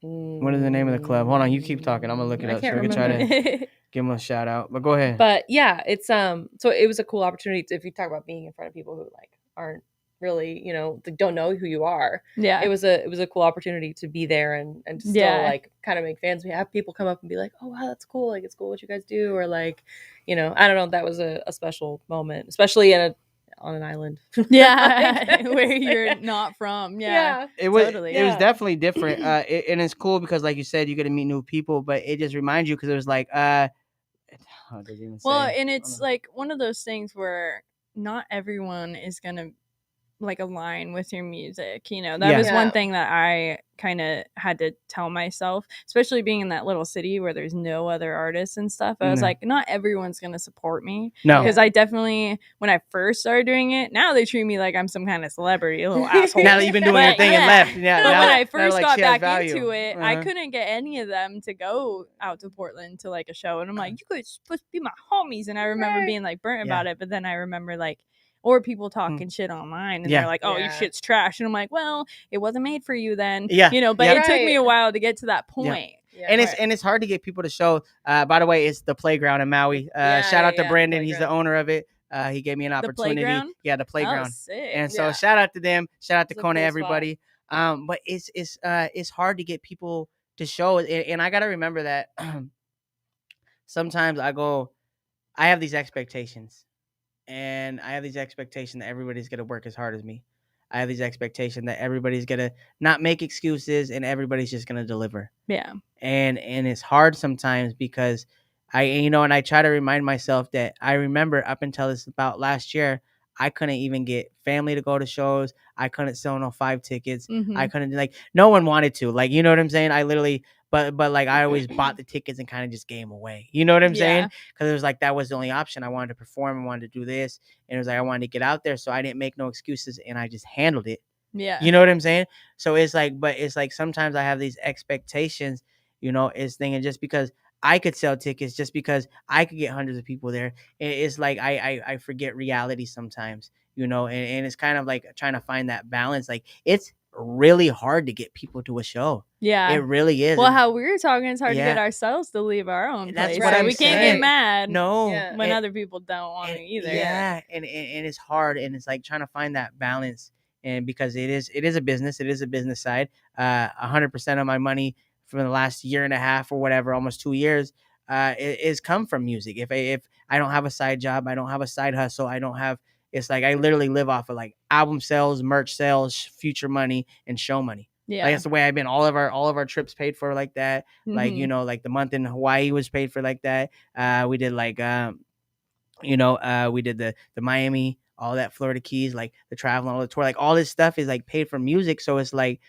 What is the name of the club? Hold on, you keep talking. I'm gonna look it I up so can't we can try to remember. give them a shout out. But go ahead. But yeah, it's so it was a cool opportunity if you talk about being in front of people who like aren't really, you know, they don't know who you are. Yeah. It was a cool opportunity to be there and to still Yeah. like kind of make fans. We have people come up and be like, "Oh wow, that's cool! Like it's cool what you guys do," or like, you know, I don't know. That was a special moment, especially on an island. Yeah. Where you're not from. Yeah. It was Totally. it was Yeah. definitely different. And it's cool because like you said, you get to meet new people, but it just reminds you because it was like oh, it doesn't even Well, say. and it's like one of those things where not everyone is gonna like align with your music, you know. That Yeah. was one Yeah. thing that I kind of had to tell myself, especially being in that little city where there's no other artists and stuff. I was No. like, not everyone's gonna support me. No. Because I definitely, when I first started doing it, now they treat me like I'm some kind of celebrity, a little asshole. Now that you've been doing your But thing and yeah. left, yeah. But now- when now I first like got she has back value. into it, I Uh-huh. couldn't get any of them to go out to Portland to like a show. And I'm like, you guys supposed to be my homies. And I remember Right. being like burnt Yeah. about it. But then I remember like, or people talking shit online and Yeah. they're like, oh, your Yeah. shit's trash. And I'm like, well, it wasn't made for you then. Yeah. You know, but Yeah. it took me a Right. while to get to that point. Yeah. And Right. it's hard to get people to show. By the way, it's the playground in Maui. Yeah, Shout out to yeah, Brandon. He's the playground. owner of it. He gave me an opportunity. playground? Yeah, the Oh, playground. sick. And so Yeah. shout out to them. Shout out to It's a Kona, cool spot. everybody. But it's hard to get people to show. And I gotta remember that sometimes I have these expectations. And I have these expectations that everybody's gonna work as hard as me. I have these expectations that everybody's gonna not make excuses and everybody's just gonna deliver. Yeah. And it's hard sometimes because and I try to remind myself that I remember up until this about last year, I couldn't even get family to go to shows. I couldn't sell no 5 tickets. Mhm. I couldn't, like, no one wanted to, like, you know what I'm saying? I literally, but like I always bought the tickets and kind of just gave them away. You know what I'm saying? Yeah. Because it was like that was the only option. I wanted to perform. I wanted to do this, and it was like I wanted to get out there, so I didn't make no excuses, and I just handled it. Yeah. You know what I'm saying? So it's like, but it's like sometimes I have these expectations, is thinking just because I could sell tickets, just because I could get hundreds of people there, it's like I forget reality sometimes. and it's kind of like trying to find that balance. Like it's really hard to get people to a show. Yeah, it really is. Well, how we were talking, it's hard to Yeah. get ourselves to leave our own That's place. what So I'm we can't saying. get mad No, Yeah. when and- other people don't want to either. Yeah, and it's hard, and it's like trying to find that balance, and because it is a business, it is a business side. 100% of my money from the last year and a half or whatever, almost 2 years, is come from music. If I don't have a side job, I don't have a side hustle, I don't have. It's like I literally live off of like album sales, merch sales, future money, and show money. Yeah, Like that's the way I've been. All of our trips paid for like that. Like Mhm. like the month in Hawaii was paid for like that. We did like we did the Miami, all that Florida Keys, like the travel, all the tour, like all this stuff is like paid for music. So it's like,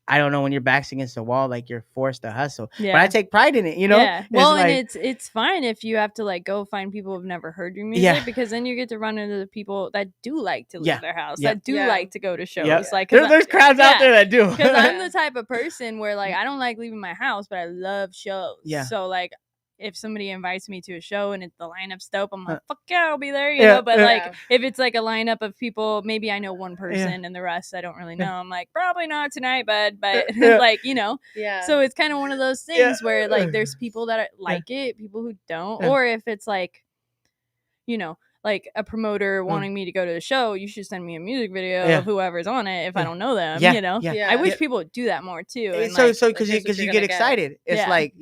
I don't know, when your back's against the wall, like you're forced to hustle. But I Yeah. take pride in it, Yeah. It's Well, like, and it's fine if you have to like go find people who've never heard your music, Yeah. because then you get to run into the people that do like to leave Yeah. their house, Yeah. that do Yeah. like to go to shows. yeah. Like 'cause there's crowds out there that do. because I'm the type of person where like I don't like leaving my house, but I love shows. Yeah. So like if somebody invites me to a show and the lineup's dope, I'm like, Uh, fuck yeah, I'll be there, you yeah, know. But yeah. like if it's like a lineup of people, maybe I know one person and the rest I don't really know. I'm like, probably not tonight, bud. But Yeah. like, Yeah. so it's kind of one of those things Yeah. where like there's people that like it, people who don't, Yeah. or if it's like, like a promoter wanting me to go to the show, you should send me a music video Yeah. of whoever's on it if I Yeah. don't know them, Yeah. I Yeah. wish Yeah. people would do that more too. And so like, so like, because here's what you you're get gonna get. excited. It's Yeah. like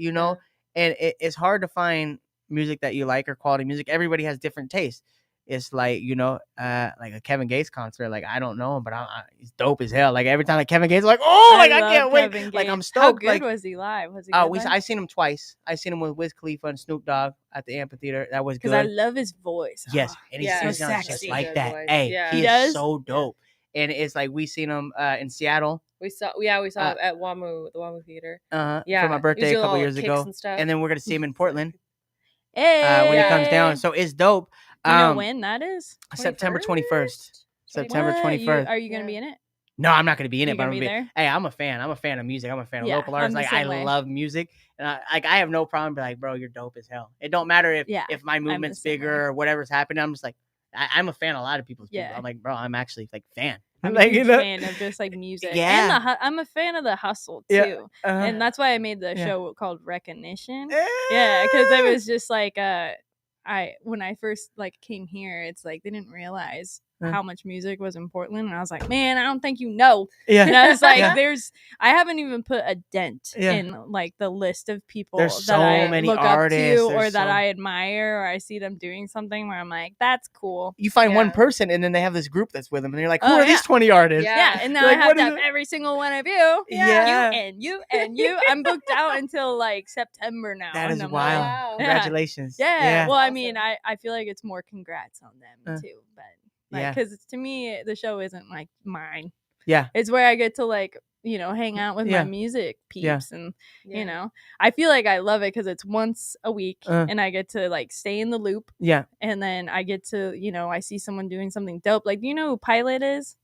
and it's hard to find music that you like or quality music. Everybody has different tastes. It's like like a Kevin Gates concert. Like I don't know him, but he's dope as hell. Like every time like Kevin Gates, like I love can't wait. Kevin Like I'm Gates. stoked. How good like was he live? Was he oh, good? I seen him twice. I seen him with Wiz Khalifa and Snoop Dogg at the amphitheater. That was Because good. I love his voice. Yes, Oh, and he Yeah, sings so just sexy. like Good that. voice. Hey, Yeah. he He is does? so dope. And it's like we seen him in Seattle. we saw it at WAMU, the WAMU Theater. For my birthday a couple years ago, and then we're gonna see him in Portland Hey, when he comes down. So it's dope. Do you know when that is? September 21st. September What? 21st. Are you gonna Yeah. be in it? No, I'm not gonna be in You it, but I'm gonna gonna be be. there? Hey, I'm a fan. I'm a fan of music. I'm a fan of Yeah, local I'm artists. the Like same I way. love music, and I have no problem. Be like, bro, you're dope as hell. It don't matter if my movement's same way. bigger or whatever's happening. I'm just like, I'm a fan of a lot of people's. Yeah. People. I'm like, bro, I'm actually like fan. I'm like a huge fan of just like music. Yeah. And I'm a fan of the hustle too. Yeah. And that's why I made the Yeah. show called Rekkanition. Yeah, because it was just like when I first like came here, it's like they didn't realize how much music was in Portland, and I was like, man, I don't think you know. Yeah. And I was like, Yeah. I haven't even put a dent Yeah. in like the list of people There's that so I many look artists, up to or there's that so- I admire, or I see them doing something where I'm like, that's cool. You find one Yeah. person, and then they have this group that's with them, and you're like, who Oh, are these yeah. 20 artists? Yeah. Yeah, and now Like, I have what to is have it? every single one of you. Yeah. You and you and you. I'm booked out until like September now. That and is I'm wild. like, Wow. Yeah. Congratulations. yeah. Well, I Awesome. mean, I feel like it's more congrats on them too, but Yeah. like because to me the show isn't like mine. Yeah. It's where I get to like hang out with Yeah. my music Yeah. peeps and I feel like I love it because it's once a week Uh. and I get to like stay in the loop Yeah. and then I get to I see someone doing something dope. Like, do you know who Pilot is?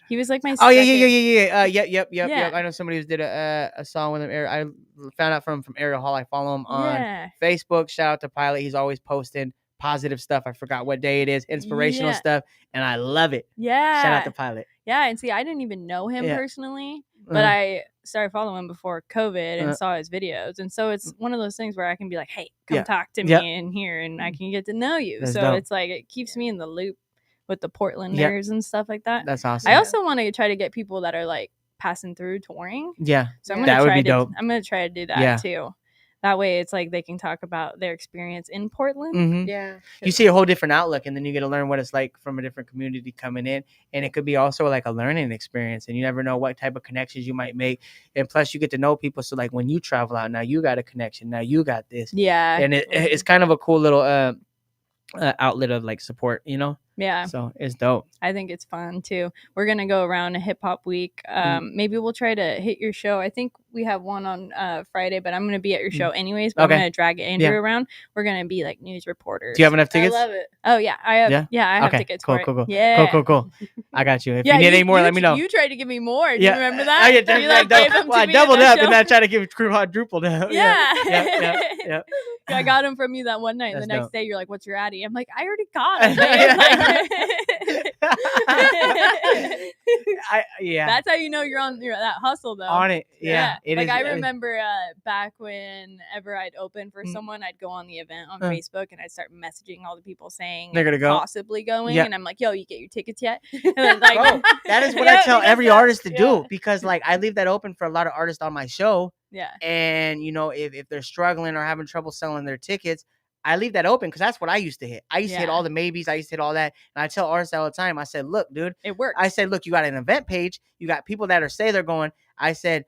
He was like my Oh yeah. second- Yep. Yeah. I know somebody who did a song with him. I found out from Ariel Hall. I follow him on Yeah. Facebook. Shout out to Pilot. He's always posting positive stuff. I forgot what day it is. Inspirational Yeah. stuff, and I love it. Yeah. Shout out to Pilot. Yeah, and see, I didn't even know him Yeah. personally, but I started following him before COVID and Uh. saw his videos. And so it's one of those things where I can be like, hey, come Yeah. talk to me Yep. in here and I can get to know you. That's so dope. it's like it keeps me in the loop with the Portlanders and stuff like that. That's awesome. I also want to try to get people that are like passing through touring. yeah. So I'm Yeah. gonna That would try be to dope. I'm gonna try to do that Yeah. too. That way it's like they can talk about their experience in Portland. hmm Yeah. You see a whole different outlook, and then you get to learn what it's like from a different community coming in, and it could be also like a learning experience, and you never know what type of connections you might make, and plus you get to know people. So like when you travel out, now you got a connection, now you got this, Yeah. and it's kind of a cool little outlet of like support, Yeah. So it's dope. I think it's fun too. We're gonna go around a hip hop week. Maybe we'll try to hit your show. I think we have one on Friday, but I'm gonna be at your show anyways. But Okay. I'm gonna drag Andrew around. We're gonna be like news reporters. Do you have enough tickets? I love it. Oh yeah, I have. Yeah? Yeah, I have Okay, tickets. cool, for cool, it. cool. Yeah, Cool. I got you. If Yeah, you need any more, let me know. You tried to give me more. Do Yeah. you remember that? I, You, like, gave them to I me at doubled that up show. and I tried to give crew quadrupled up. Yeah. Yeah. I got them from you that one night. And the That's next dope. day, you're like, "What's your Addy?" I'm like, "I already got it." Yeah. Like, That's how you know you're on that hustle though. On it. Yeah. It like is, I remember back whenever I'd open for someone, I'd go on the event on Facebook and I'd start messaging all the people saying they're gonna go, possibly going, and I'm like, yo, you get your tickets yet? And then, like, bro, that is what I tell every artist to do, because like I leave that open for a lot of artists on my show. Yeah. And you know, if they're struggling or having trouble selling their tickets, I leave that open, because that's what I used to hit. I used to hit all the maybes. I used to hit all that. And I tell artists all the time, I said, look, dude, it works. I said, look, you got an event page. You got people that are say they're going. I said,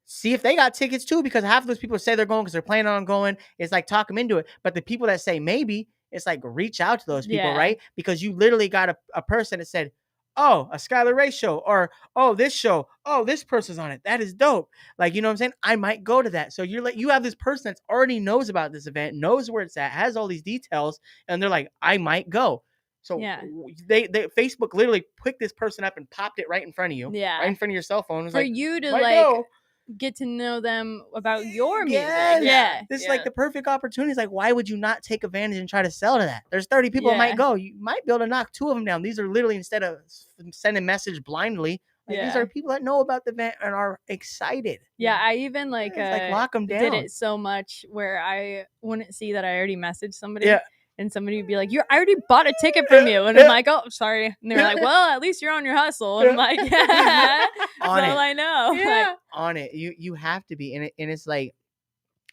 see if they got tickets too, because half of those people say they're going because they're planning on going. It's like, talk them into it. But the people that say maybe, it's like, reach out to those people, right? Because you literally got a person that said, oh, a Skyler Ray show, or oh, this show, oh, this person's on it. That is dope. Like, you know what I'm saying? I might go to that. So you're like, you have this person that's already knows about this event, knows where it's at, has all these details, and they're like, I might go. So they Facebook literally picked this person up and popped it right in front of you, right in front of your cell phone. For you to like get to know them about your music. This is like the perfect opportunity. It's like, why would you not take advantage and try to sell to that? There's 30 people that might go. You might be able to knock 2 of them down. These are literally, instead of sending message blindly, like, these are people that know about the event and are excited. I even like lock them down. Did it so much where I wouldn't see that I already messaged somebody. And somebody would be like, I already bought a ticket from you. And I'm like, oh, sorry. And they're like, well, at least you're on your hustle. And I'm like, yeah, that's all I know. Like, on it. You have to be. And it's like,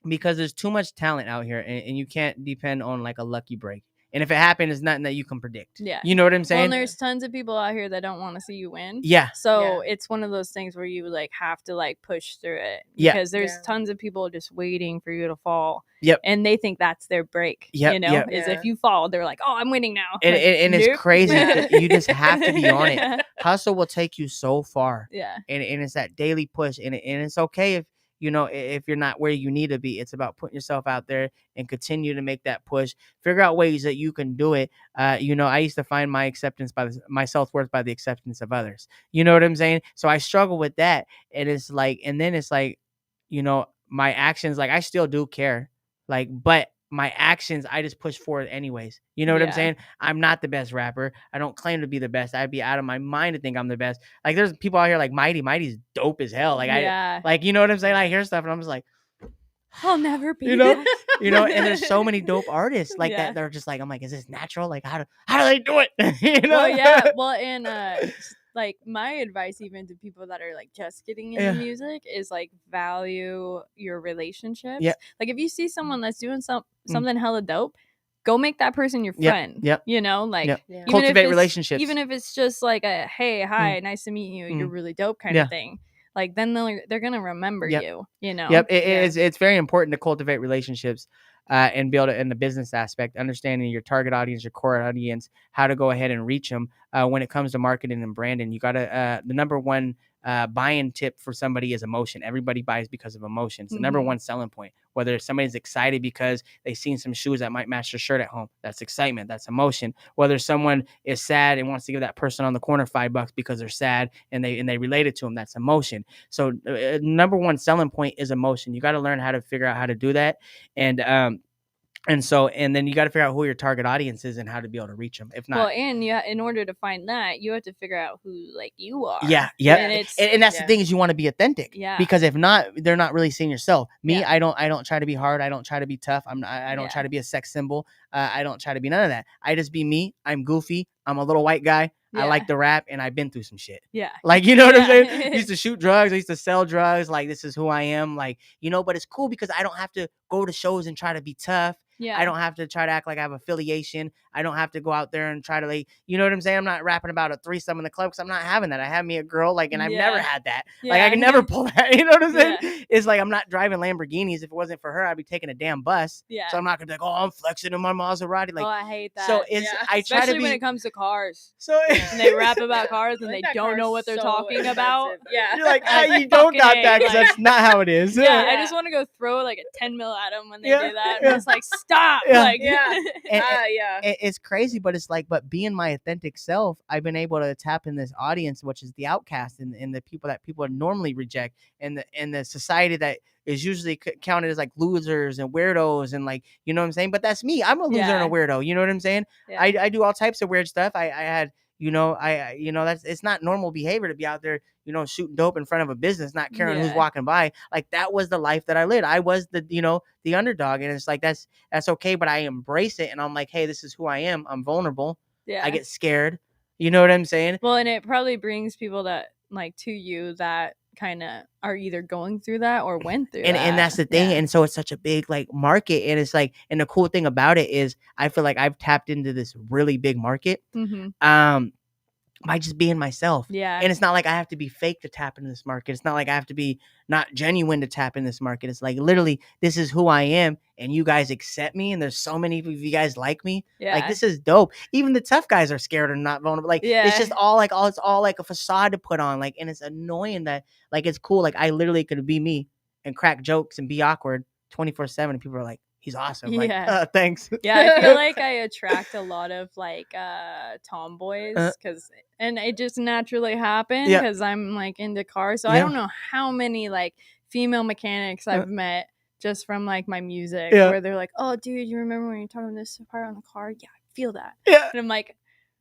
because there's too much talent out here, and you can't depend on like a lucky break. And if it happens, it's nothing that you can predict. Yeah. You know what I'm saying? Well, and there's tons of people out here that don't want to see you win. Yeah. So it's one of those things where you like have to like push through it. Because there's tons of people just waiting for you to fall. Yep. And they think that's their break. Yep. You know, is if you fall, they're like, oh, I'm winning now. And, like, and it's crazy. You just have to be on it. Hustle will take you so far. Yeah. And it's that daily push. And it's okay if, you know, if you're not where you need to be. It's about putting yourself out there and continue to make that push. Figure out ways that you can do it. You know, I used to find my acceptance my self-worth by the acceptance of others. You know what I'm saying? So I struggle with that. And it's like, and then it's like, you know, my actions, like I still do care, like, but my actions, I just push forward anyways. You know what I'm saying? I'm not the best rapper. I don't claim to be the best. I'd be out of my mind to think I'm the best. Like, there's people out here like Mighty's dope as hell. Like, like, you know what I'm saying? I hear stuff and I'm just like, I'll never be, you know, and there's so many dope artists like that. They're just like, I'm like, is this natural? Like, how do they do it? You know? Well, well, and like my advice even to people that are like just getting into music is like value your relationships. Like if you see someone that's doing something hella dope, go make that person your friend. You know, like cultivate relationships. Even if it's just like a hey, hi, nice to meet you, you're really dope kind of thing. Like then they're gonna remember you. You know. It's very important to cultivate relationships. And be able to, in the business aspect, understanding your target audience, your core audience, how to go ahead and reach them. When it comes to marketing and branding, you got to, the number one buying tip for somebody is emotion. Everybody buys because of emotions. The number one selling point, whether somebody's excited because they've seen some shoes that might match their shirt at home, that's excitement, that's emotion. Whether someone is sad and wants to give that person on the corner $5 because they're sad and they relate it to them, that's emotion. So number one selling point is emotion. You got to learn how to figure out how to do that. And then you got to figure out who your target audience is and how to be able to reach them. If not, well, and in order to find that, you have to figure out who like you are. And that's the thing, is you want to be authentic. Because if not, they're not really seeing yourself. Me, I don't try to be hard. I don't try to be tough. I don't try to be a sex symbol. I don't try to be none of that. I just be me. I'm goofy. I'm a little white guy. I like to rap, and I've been through some shit. Like, you know what I'm saying? I used to shoot drugs. I used to sell drugs. Like, this is who I am. Like, you know, but it's cool because I don't have to go to shows and try to be tough. I don't have to try to act like I have affiliation. I don't have to go out there and try to, like, you know what I'm saying? I'm not rapping about a threesome in the club because I'm not having that. I have me a girl, like, and I've never had that. Like, I can never pull that. You know what I'm saying? It's like, I'm not driving Lamborghinis. If it wasn't for her, I'd be taking a damn bus. So I'm not gonna be like, oh, I'm flexing in my Maserati. Like, oh, I hate that. So it's I try especially to be, when it comes to cars. So and they rap about cars and they don't know what they're talking about. You're like, you don't got that because that's not how it is. I just want to go throw like a 10 mil at them when they do that. And it's like, stop. Like, it's crazy, but it's like, but being my authentic self, I've been able to tap in this audience, which is the outcast and the people that people normally reject, and the society that is usually counted as like losers and weirdos and like, you know what I'm saying? But that's me. I'm a loser and a weirdo. You know what I'm saying? Yeah. I do all types of weird stuff. I had, you know, that's, it's not normal behavior to be out there, you know, shooting dope in front of a business, not caring who's walking by. Like that was the life that I lived. I was the, you know, the underdog, and it's like, that's okay. But I embrace it. And I'm like, hey, this is who I am. I'm vulnerable. Yeah. I get scared. You know what I'm saying? Well, and it probably brings people that like to you that kind of are either going through that or went through and that's the thing. And so it's such a big like market, and it's like, and the cool thing about it is I feel like I've tapped into this really big market by just being myself. Yeah. And it's not like I have to be fake to tap into this market. It's not like I have to be not genuine to tap in this market. It's like literally, this is who I am, and you guys accept me, and there's so many of you guys like me. Like this is dope. Even the tough guys are scared or not vulnerable. Like it's just all like it's all like a facade to put on. Like, and it's annoying that like it's cool. Like I literally could be me and crack jokes and be awkward 24/7, and people are like, he's awesome. Like, thanks. Yeah, I feel like I attract a lot of like tomboys and it just naturally happened because I'm like into cars. So I don't know how many like female mechanics I've met just from like my music where they're like, oh dude, you remember when you're talking this part on the car? Yeah, I feel that. Yeah. And I'm like,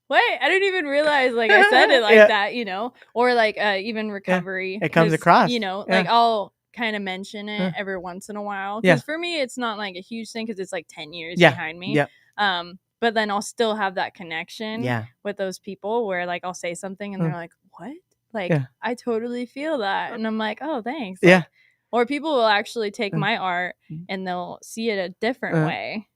wait, I didn't even realize like I said it like that, you know? Or like even recovery. It comes across. You know, like I'll kind of mention it every once in a while, because for me it's not like a huge thing because it's like 10 years behind me. But then I'll still have that connection with those people where like I'll say something and they're like, what? Like I totally feel that, and I'm like, oh thanks. Like, or people will actually take my art and they'll see it a different way.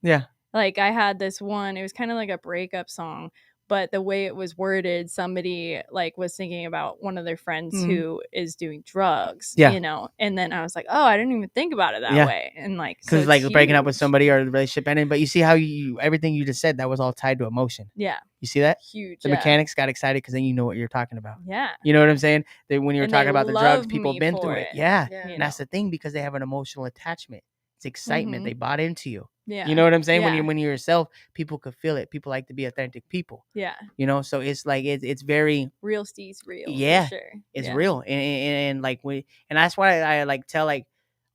Like I had this one, it was kind of like a breakup song, but the way it was worded, somebody like was thinking about one of their friends who is doing drugs, you know? And then I was like, oh, I didn't even think about it that way. And like, because so like breaking up with somebody or the relationship ending, but you see how everything you just said, that was all tied to emotion. Yeah. You see that? Huge. The mechanics got excited because then you know what you're talking about. Yeah. You know what I'm saying? That when you were talking about the drugs, people been through it. Yeah. And that's know? the thing, because they have an emotional attachment. It's excitement. They bought into you. Yeah. You know what I'm saying? When you're yourself, people could feel it. People like to be authentic people. Yeah. You know, so it's like it's very real. Steve's real. Yeah. For sure. It's real. And like and that's why I like tell like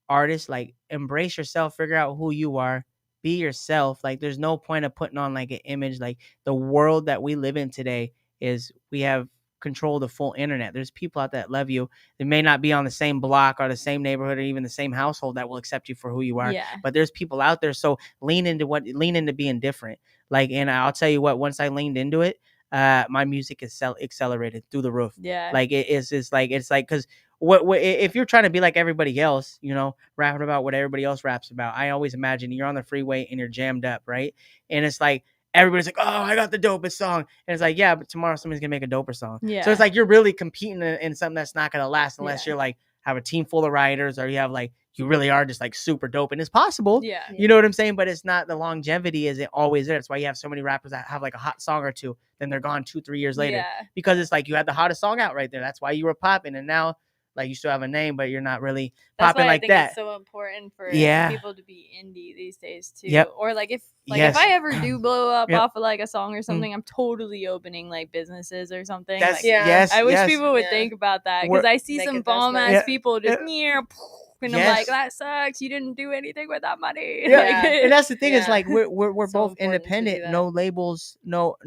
artists, like, embrace yourself, figure out who you are, be yourself. Like there's no point of putting on like an image. Like the world that we live in today is we have control the full internet. There's people out there that love you. They may not be on the same block or the same neighborhood or even the same household that will accept you for who you are. Yeah. But there's people out there. So lean into being different. Like, and I'll tell you what, once I leaned into it, my music is accelerated through the roof. Yeah. Like it's like, because what if you're trying to be like everybody else, you know, rapping about what everybody else raps about. I always imagine you're on the freeway and you're jammed up, right? And it's like, everybody's like, oh, I got the dopest song. And it's like, yeah, but tomorrow somebody's going to make a doper song. Yeah. So it's like, you're really competing in something that's not going to last unless you're like, have a team full of writers, or you have like, you really are just like super dope. And it's possible. Yeah. You know what I'm saying? But it's not, the longevity isn't always there. That's why you have so many rappers that have like a hot song or two, then they're gone 2-3 years later. Yeah. Because it's like, you had the hottest song out right there. That's why you were popping. And now, like, you still have a name, but you're not really popping like that. That's why I think it's so important for people to be indie these days too. Yep. Or like if I ever do blow up off of like a song or something, I'm totally opening like businesses or something. That's, like, I wish people would think about that, because I see some bomb ass people just and I'm like, that sucks. You didn't do anything with that money. Yeah. And that's the thing is like we're so both independent, no labels, no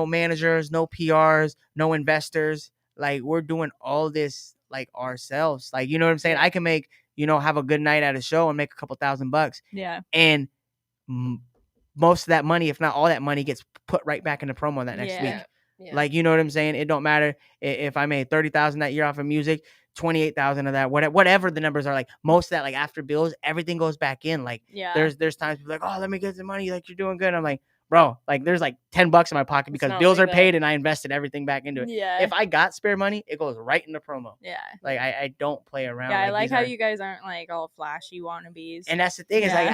managers, no PRs, no investors. Like we're doing all this like ourselves. Like, you know what I'm saying? I can make, you know, have a good night at a show and make a couple $1,000. Yeah. And most of that money, if not all that money, gets put right back into promo that next week. Yeah. Like, you know what I'm saying? It don't matter if I made $30,000 that year off of music, 28,000 of that, whatever the numbers are, like most of that, like after bills, everything goes back in. Like there's times people are like, oh, let me get some money. Like, you're doing good. I'm like, bro, like there's like $10 in my pocket because bills are paid and I invested everything back into it. Yeah. If I got spare money, it goes right into promo. Yeah. Like I don't play around. Yeah, I like how you guys aren't like all flashy wannabes. And that's the thing is like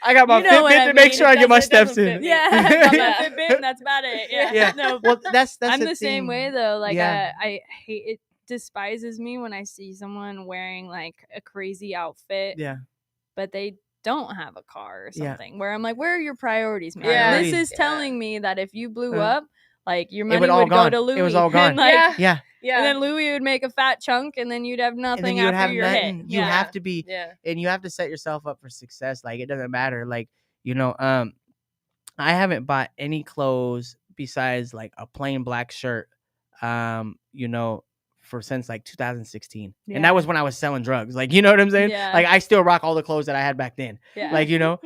I got my Fitbit to make sure I get my steps in. Yeah. Fitbit and that's about it. Yeah. Yeah. No. Well, that's I'm the same way though. Like I hate it. Despises me when I see someone wearing like a crazy outfit. Yeah. But they don't have a car or something, where I'm like, where are your priorities, man? Yeah. This is telling me that if you blew up, like your It money would all would go gone. to Louis. It was all gone. And, like, Yeah. Yeah. And then Louis would make a fat chunk, and then you'd have And nothing then you would after have your nothing. hit. You Yeah. have to be, Yeah. and you have to set yourself up for success. Like, it doesn't matter. Like, I haven't bought any clothes besides like a plain black shirt, for since like 2016. And that was when I was selling drugs. Like, you know what I'm saying? Yeah. Like, I still rock all the clothes that I had back then. Yeah. Like, Yeah.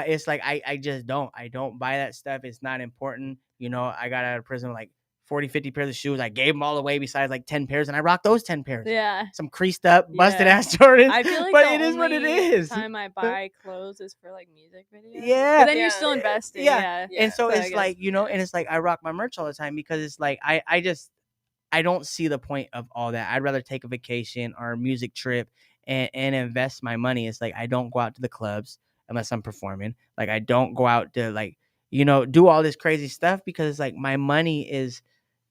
it's like, I just don't buy that stuff. It's not important. I got out of prison with like 40, 50 pairs of shoes. I gave them all away besides like 10 pairs, and I rocked those 10 pairs. Yeah. Some creased up, busted Yeah. ass Jordans. I feel like but the it is what it only is. time I buy clothes is for like music videos. Yeah. But then Yeah. you're still investing. Yeah. Yeah. And so So I it's guess- like, and it's like I rock my merch all the time because it's like I don't see the point of all that. I'd rather take a vacation or a music trip and invest my money. It's like I don't go out to the clubs unless I'm performing. Like, I don't go out to like, do all this crazy stuff because it's like my money is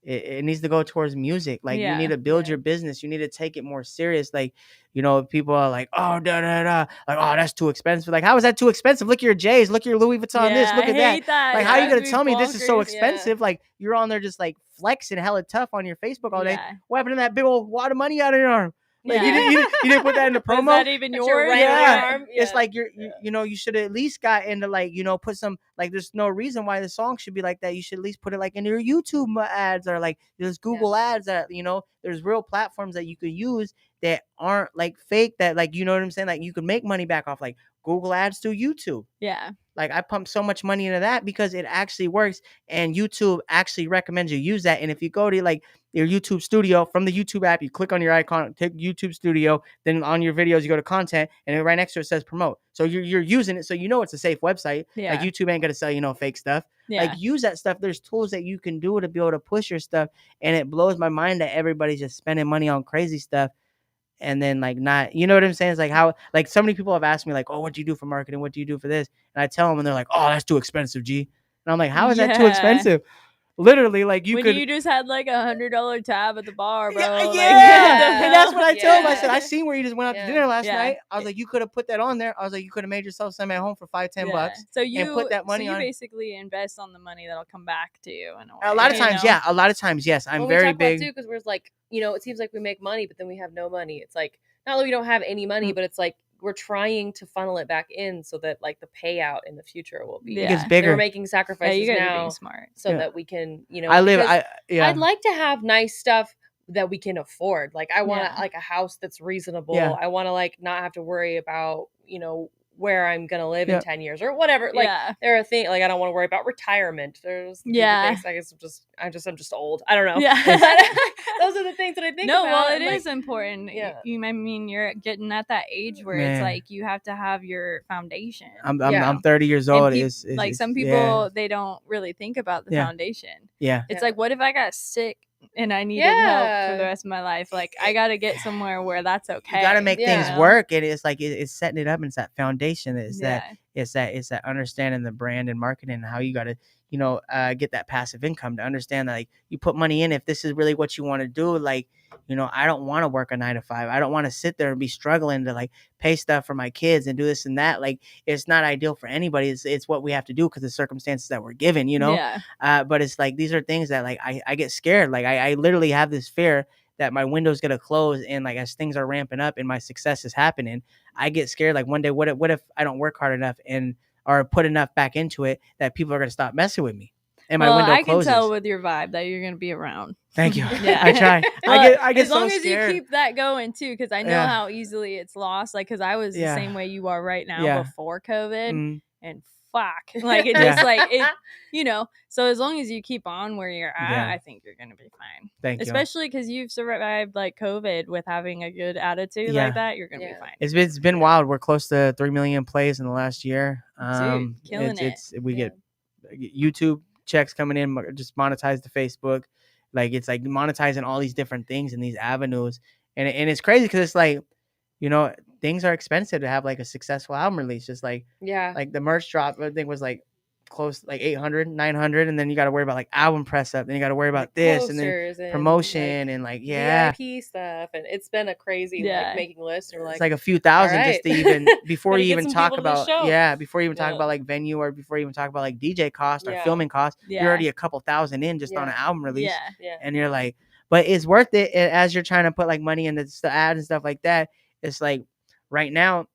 it needs to go towards music. Like, you Yeah. need to build your business. You need to take it more serious. Like, people are like, oh, like, oh, that's too expensive. Like, how is that too expensive? Look at your J's, look at your Louis Vuitton, this, Yeah, look I at that. hate that. Like, how are you That gonna would be tell me this is so bonkers. expensive? Like, you're on there just like flexing hella tough on your Facebook all day. Yeah. What happened to that big old wad of money out of your arm? Like, Yeah. you didn't put that in the Was promo. that even That's your yours? right Yeah. arm. It's like you should have at least got into like, put some, like, there's no reason why the song should be like that. You should at least put it like in your YouTube ads or like there's Google ads that, there's real platforms that you could use that aren't like fake, that like, you know what I'm saying? Like, you could make money back off like Google ads through YouTube. Yeah. Like, I pump so much money into that because it actually works, and YouTube actually recommends you use that. And if you go to like your YouTube studio from the YouTube app, you click on your icon, take YouTube studio, then on your videos, you go to content, and then right next to it says promote. So you're using it. So it's a safe website. Yeah. Like, YouTube ain't going to sell, fake stuff. Yeah. Like, use that stuff. There's tools that you can do to be able to push your stuff. And it blows my mind that everybody's just spending money on crazy stuff. And then like not, you know what I'm saying? It's like how, like, so many people have asked me like, oh, what do you do for marketing? What do you do for this? And I tell them, and they're like, oh, that's too expensive, G. And I'm like, how is that too Yeah. expensive? Literally, like, you when could. you just had like $100 tab at the bar, bro. Yeah, like, yeah. And that's what I tell them. I said, Yeah. I seen where you just went out to Yeah. dinner last Yeah. night. I was like, you could have put that on there. I was like, you could have made yourself some at home for $5-10 bucks. So you put that money so you on- basically invest on the money that'll come back to you in a way. A lot of you times, know? yeah. A lot of times, yes. I'm Well, very we talk big. about too, because we're like, it seems like we make money, but then we have no money. It's like, not that we don't have any money, but it's like we're trying to funnel it back in so that like the payout in the future will be Yeah. It gets We're bigger. making Yeah, sacrifices you guys are now being smart. so Yeah. that we can, I because I'd like to have nice stuff that we can afford. Like, I want Yeah. like a house that's reasonable. Yeah. I want to like not have to worry about, where I'm gonna live Yeah. in 10 years or whatever. Like, yeah. there are things like I don't want to worry about retirement. There's Yeah. things, I guess I'm just old. I don't know. Yeah. Those are the things that I think No, about. well, it and, is important. yeah. I mean, you're getting at that age where Man. it's like you have to have your foundation. I'm 30 years And old. peop- It's like some yeah. people, they don't really think about the Yeah. foundation. Yeah. It's Yeah. like, what if I got sick and I needed help for the Yeah. rest of my life? Like, I got to get somewhere where that's okay. You got to make things Yeah. work, and it's like it's setting it up, and it's that foundation. It's Yeah. that understanding the brand and marketing and how you got to get that passive income to understand that, like, you put money in if this is really what you want to do. Like, I don't want to work a 9 to 5. I don't want to sit there and be struggling to like pay stuff for my kids and do this and that. Like, it's not ideal for anybody. It's what we have to do because the circumstances that we're given, Yeah. But it's like, these are things that like I get scared. Like, I literally have this fear that my window's gonna close, and like as things are ramping up and my success is happening, I get scared. Like, one day, what if I don't work hard enough or put enough back into it that people are gonna stop messing with me and my window I closes? can tell with your vibe that you're going to be around. Thank you. Yeah. I try. Well, I get as long so as scared. you keep that going too, because I know Yeah. how easily it's lost. Like, because I was Yeah. the same way you are right now Yeah. before COVID, Mm, and fuck, like it Yeah. just like it, So as long as you keep on where you're at, Yeah. I think you're gonna be fine. thank you. Especially because you've survived like COVID with having a good attitude Yeah. like that, you're gonna be Yeah. fine. It's been wild. We're close to 3 million plays in the last year. Killing We Yeah. get YouTube checks coming in, just monetize the Facebook. Like, it's like monetizing all these different things in these avenues. And it's crazy because it's like, things are expensive to have like a successful album release. Just like Yeah. the merch drop, I think was like close like 800, 900, and then you got to worry about like album press up, then you got to worry about Like this and then posters and, promotion and like VIP stuff, and it's been a crazy like making lists. Or it's like a few thousand all just to right. even before Gotta you get even some talk people to the about show. before you even talk Yeah. about like venue or before you even talk about like DJ cost or Yeah. filming cost. Yeah. You're already a couple thousand in just on an Yeah. album release, Yeah. and you're like, but it's worth it as you're trying to put like money into the ad and stuff like that. It's like right now,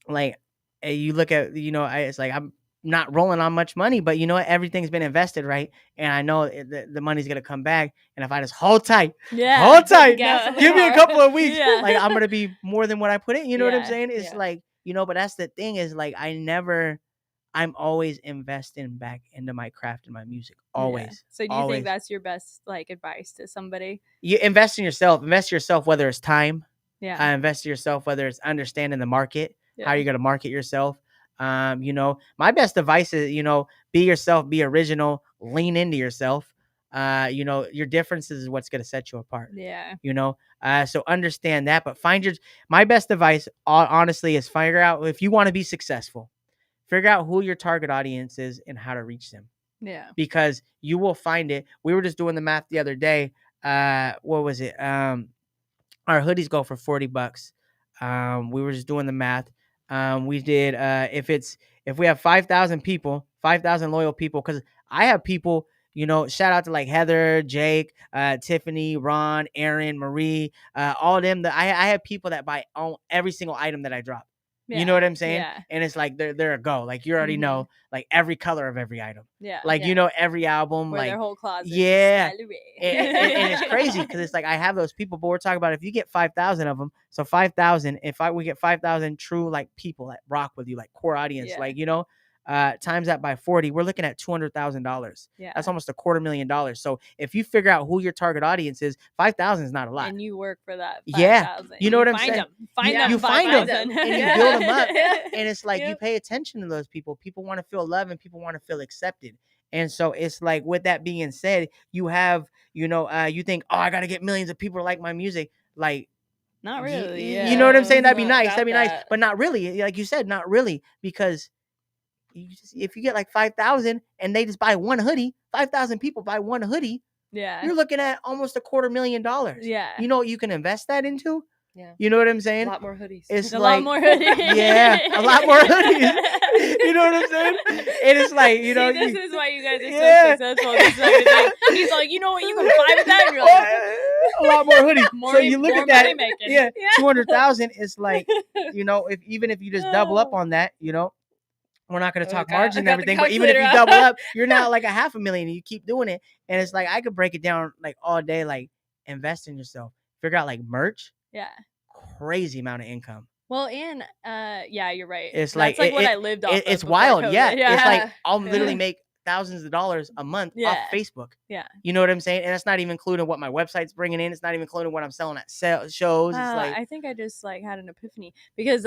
like you look at, you know, it's like I'm not rolling on much money, but you know what? Everything's been invested, right? And I know the money's gonna come back. And if I just hold tight, hold tight, gas in the give me a car. couple of weeks, Yeah. like I'm gonna be more than what I put in. You know what I'm Yeah. saying? It's Yeah. like, you know, but that's the thing is like I'm always investing back into my craft and my music. Always. Yeah. So do you always. think that's your best like advice to somebody? You invest in yourself. Invest in yourself, whether it's time. Yeah. Invest in yourself, whether it's understanding the market, how Yeah. you're gonna market yourself. You know, my best advice is, you know, be yourself, be original, lean into yourself. You know, your differences is what's gonna set you apart. Yeah. You know, so understand that, but my best advice, honestly, is figure out if you want to be successful, figure out who your target audience is and how to reach them. Yeah. Because you will find it. We were just doing the math the other day. What was it? Our hoodies go for $40. We were just doing the math. We did if we have 5,000 people, 5,000 loyal people, because I have people, you know, shout out to like Heather, Jake, Tiffany, Ron, Aaron, Marie, all of them. I have people that buy every single item that I drop. You know what I'm saying? Yeah. And it's like they're a go. Like you already know, like every color of every item. Yeah. Like you know every album. Or like their whole closet. yeah. Skyler And it's crazy because it's like I have those people, but we're talking about if you get 5,000 of them, so 5,000. We get 5,000 true like people that rock with you, like core audience, like you know, times that by 40, we're looking at $200,000. Yeah. That's almost $250,000. So if you figure out who your target audience is, 5,000 is not a lot. And you work for that. 5, Yeah. 000. You know what I'm saying? Find them. You find them 5,000. and you build them up. And it's like you pay attention to those people. People want to feel love and people want to feel accepted. And so it's like, with that being said, you have, you know, you think, oh, I got to get millions of people to like my music. Like, Not really. you know what I'm saying? That'd be Not nice. about That'd be nice. that. But not really. Like you said, not really. Because if you get like 5,000 and they just buy one hoodie, 5,000 people buy one hoodie, Yeah. you're looking at almost $250,000. Yeah. You know what you can invest that into? Yeah. You know what I'm A saying? lot more hoodies. It's a like, lot more hoodies. Yeah, a lot more hoodies. You know what I'm saying? And it's like, you know, See, this is why you guys are Yeah. so successful. This is like, he's like, you know what, you can buy with that, and you're like, a lot more hoodies. more, So you look more at that, money making. yeah, 200,000 is like, you know, even if you just double up on that, you know, we're not going to Oh, talk God, margin and I got the everything, but even if you calculator double out. up, you're now like $500,000 and you keep doing it. And it's like, I could break it down like all day, like invest in yourself, figure out like merch, Yeah. crazy amount of income. Well, and yeah, you're right. It's That's like what I lived off. it's of before wild. COVID. Yeah. It's like I'll Yeah. literally make thousands of dollars a month off Yeah. Facebook. Yeah. You know what I'm saying? And that's not even including what my website's bringing in. It's not even including what I'm selling at shows. It's like, I think I just like had an epiphany because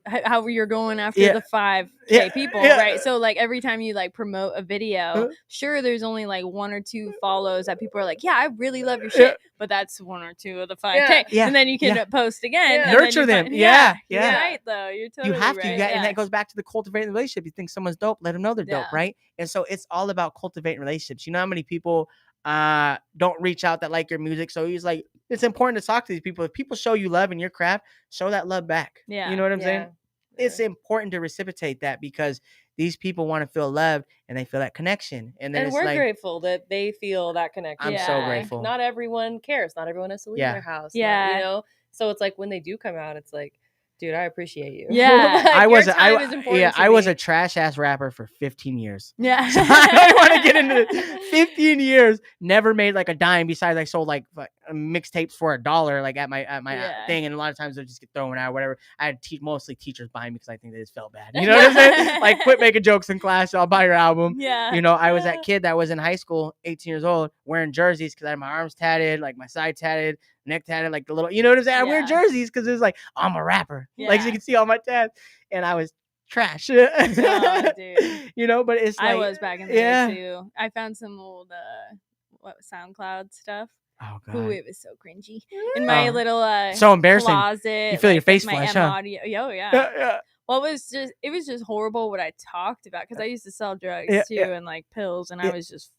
how you're going after Yeah. the 5K Yeah. people, Yeah. right? So like every time you like promote a video, Uh-huh. sure there's only like 1 or 2 follows that people are like, yeah, I really love your Yeah. shit, but that's 1 or 2 of the 5K, Yeah. and then you can Yeah. post again, Yeah. and then Nurture you them. find- Yeah. You're Yeah. right though. You're totally you have to, right. yeah. And that goes back to the cultivating the relationship. You think someone's dope, let them know they're dope, Yeah. right? And so it's all about cultivating relationships. You know how many people don't reach out that like your music? So he's like, it's important to talk to these people. If people show you love in your craft, show that love back. Yeah. You know what I'm saying? Yeah. It's important to reciprocate that because these people want to feel loved and they feel that connection. And then And it's we're like, grateful that they feel that connection. I'm so Yeah. grateful. Not everyone cares. Not everyone has to leave Yeah. their house. Yeah. You know? So it's like when they do come out, it's like, dude, I appreciate you. Yeah. Like, I was your time is important to I was me. a trash ass rapper for 15 years. Yeah. So I don't want to get into it. 15 years, never made like a dime. Besides, I sold like mixtapes for $1, like at my Yeah. thing, and a lot of times they'll just get thrown out, whatever. I had mostly teachers buying me because I think they just felt bad. You know what I'm saying? Like, quit making jokes in class. I'll buy your album. Yeah. You know, I was that kid that was in high school, 18 years old, wearing jerseys because I had my arms tatted, like my side tatted, neck tatted, like the little, you know what I'm saying? I wear Yeah. jerseys because it was like, I'm a rapper. Like, so you Yeah. can see all my tabs. And I was trash. Oh, dude. You know, but it's like, I was back in the yeah. day too. I found some old SoundCloud stuff. Oh, God. Ooh, it was so cringy. In my Oh. little So embarrassing. closet. You feel your with face my flash, M huh? audio. Oh yeah. Yeah. Well, it was just horrible what I talked about because I used to sell drugs too and like pills, and I was just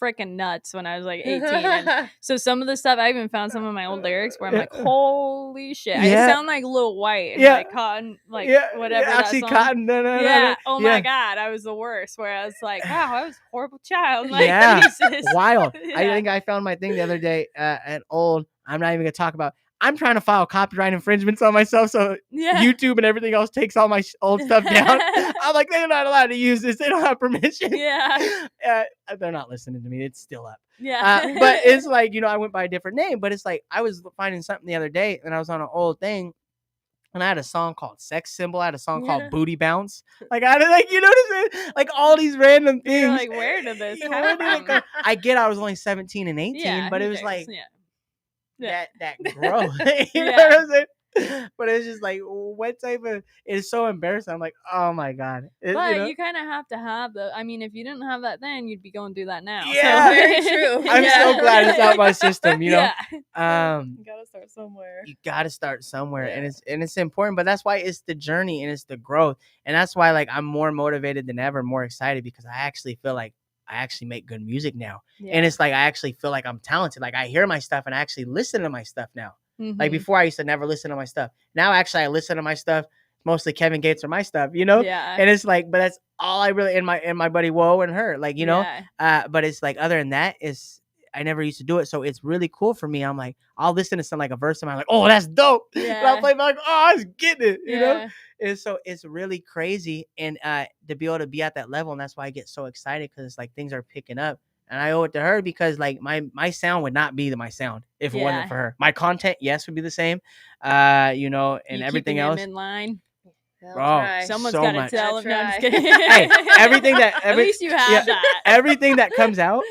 freaking nuts when I was like 18. And so some of the stuff, I even found some of my old lyrics where I'm like, holy shit, I sound like Lil White and like Cotton, like whatever. Actually, that song. Cotton. No. Oh my god, I was the worst. Where I was like, wow, I was a horrible child. Like, Jesus. Wild. I think I found my thing the other day. An old. I'm not even gonna talk about. I'm trying to file copyright infringements on myself, so YouTube and everything else takes all my old stuff down. I'm like, they're not allowed to use this. They don't have permission. They're not listening to me. It's still up. But it's like, I went by a different name, but it's like I was finding something the other day, and I was on an old thing, and I had a song called Sex Symbol. I had a song called Booty Bounce. Like, I like, you know what I'm saying? Like, all these random things. You're like, where did this happen? I was only 17 and 18, but it was like, that growth. You know what I'm saying? But it's just like, what type of, it's so embarrassing. I'm like, oh my God. But you kind of have to have if you didn't have that then, you'd be going through that now. Yeah, so. Very true. I'm so glad it's out my system, you know? You gotta start somewhere. You gotta start somewhere. And it's important, but that's why it's the journey and it's the growth. And that's why, like, I'm more motivated than ever, more excited, because I actually feel like I actually make good music now. And it's like, I actually feel like I'm talented. Like, I hear my stuff and I actually listen to my stuff now. Like, before I used to never listen to my stuff. Now, actually, I listen to my stuff. Mostly Kevin Gates or my stuff, you know? And it's like, but that's all I really, and my buddy Woe and her, like, you know? But it's like, other than that, I never used to do it. So it's really cool for me. I'm like, I'll listen to like a verse and I'm like, oh, that's dope. And I'll play like, oh, I was getting it, you know? And so it's really crazy. And to be able to be at that level. And that's why I get so excited, because it's like things are picking up. And I owe it to her, because like my sound would not be my sound if it wasn't for her. My content, yes, would be the same, you know, and everything else. In line. Bro, someone's so got much. to tell him. No, I'm just kidding. Hey, everything that at least you have that. Everything that comes out,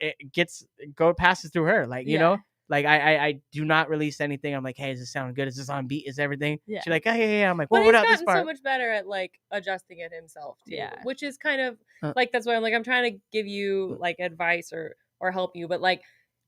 it passes through her. Like, you know, like I do not release anything. I'm like, hey, does this sound good? Is this on beat? Is everything? She's like, oh, yeah. I'm like, well, what about this part? He's gotten so much better at like adjusting it himself too, which is kind of like, that's why I'm like, I'm trying to give you like advice or help you, but like,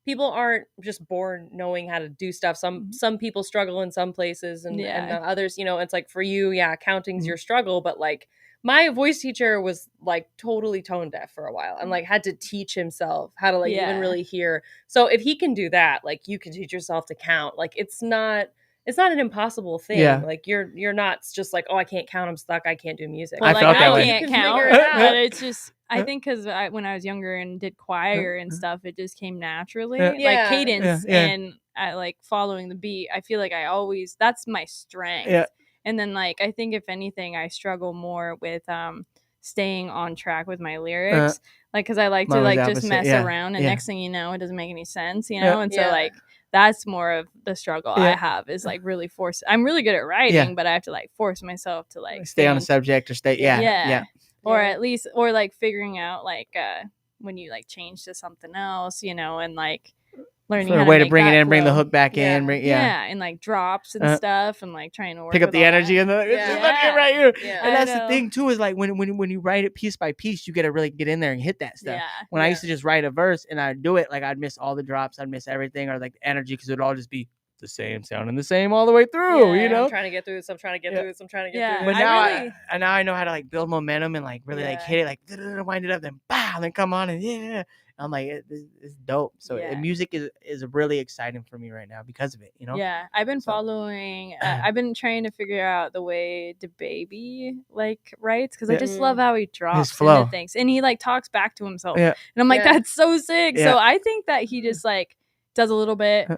people aren't just born knowing how to do stuff. Some people struggle in some places, and others, you know, it's like for you, counting's your struggle, but like my voice teacher was like totally tone deaf for a while and like had to teach himself how to like even really hear. So if he can do that, like you can teach yourself to count. Like it's not an impossible thing. Like you're not just like, oh, I can't count, I'm stuck, I can't do music. Well, I like, felt that I way. can't count, but it's just, I think because when I was younger and did choir and stuff, it just came naturally, like cadence and like following the beat. I feel like that's my strength. And then like, I think if anything, I struggle more with staying on track with my lyrics, like, because I like to like just mess around, and next thing you know, it doesn't make any sense, you know. And so like, that's more of the struggle I have, is like really I'm really good at writing, but I have to like force myself to like stay on the subject or stay. Or at least, or like figuring out like when you like change to something else, you know, and like learning how way to make bring it that in, bring the flow. hook back in, and like drops and stuff, and like trying to work pick up with the all energy that. and it's just like right here. And that's the thing too, is like when you write it piece by piece, you got to really get in there and hit that stuff. When I used to just write a verse and I'd do it, like I'd miss all the drops, I'd miss everything, or like the energy, because it'd all just be the same sound and the same all the way through, you know. I'm trying to get through this, I'm trying to get through this, I'm trying to get through But this. now I know how to like build momentum and like really like hit it, like wind it up, then bow, then come on, and I'm like, it's dope. So music is really exciting for me right now because of it, you know. I've been following I've been trying to figure out the way DaBaby like writes, because I just love how he drops into things, and he like talks back to himself, and I'm like, that's so sick. So I think that he just like does a little bit,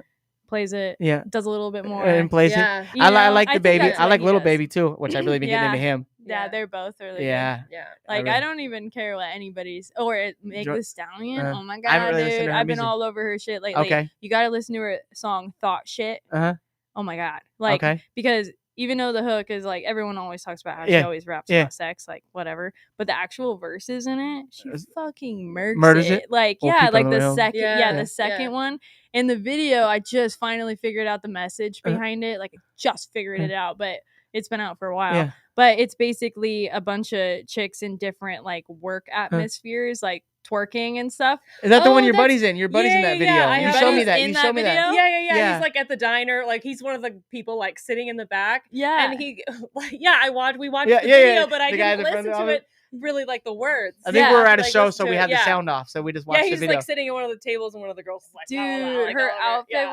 plays it, does a little bit more, and plays it. I like DaBaby. I like Little Baby too, which I really been getting into him. They're both really good. Like I don't even care what anybody's, or Meg the Stallion. Oh my god, I haven't really dude, I've been all over her shit lately. You gotta listen to her song Thought Shit. Oh my god, like because even though the hook is like, everyone always talks about how she always raps about sex, like whatever, but the actual verses in it, she fucking murders it. Like like the second, the second one in the video, I just finally figured out the message behind it. Like I just figured it out, but it's been out for a while. but it's basically a bunch of chicks in different like work atmospheres, like twerking and stuff. Is that the one your that's- buddy's in? Your buddy's in that video. I You have showed me buddies that. in You that showed me that. video? Yeah. He's like at the diner, like he's one of the people like sitting in the back. Yeah. And he, we watched Yeah, the yeah, video, yeah. but I The guy in didn't the front listen of to it. it really like the words. I think Yeah, we were at a like, show, listen so to we it, had the yeah. sound off, so we just watched Yeah, the he's video. like sitting at one of the tables, and one of the girls is like, Dude, like, her all over it. outfit Yeah.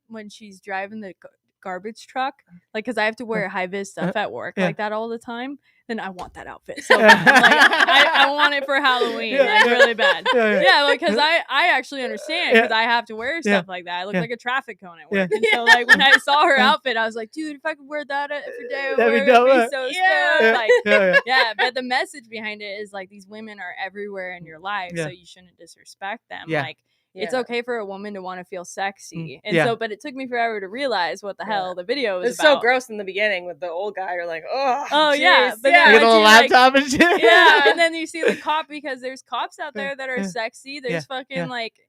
when she's driving the garbage truck, like, because I have to wear high vis stuff at work like that all the time, then I want that outfit. So like, I want it for Halloween, like really bad. Yeah, because I actually understand, because I have to wear stuff like that. I look like a traffic cone at work. And so like when I saw her outfit, I was like, dude, if I could wear that every day at That'd work, be dope, I'd huh? be so Yeah. stoked. Like, Yeah. but the message behind it is like these women are everywhere in your life, so you shouldn't disrespect them. Yeah. Like, it's okay for a woman to want to feel sexy. And Yeah. so, but it took me forever to realize what the hell the video was It's about. so gross in the beginning with the old guy. You're like, Oh, yeah, jeez. but You then get a once little you, like- laptop and shit. Yeah, and then you see the cop, because there's cops out there that are Yeah. sexy. There's Yeah. fucking Yeah. like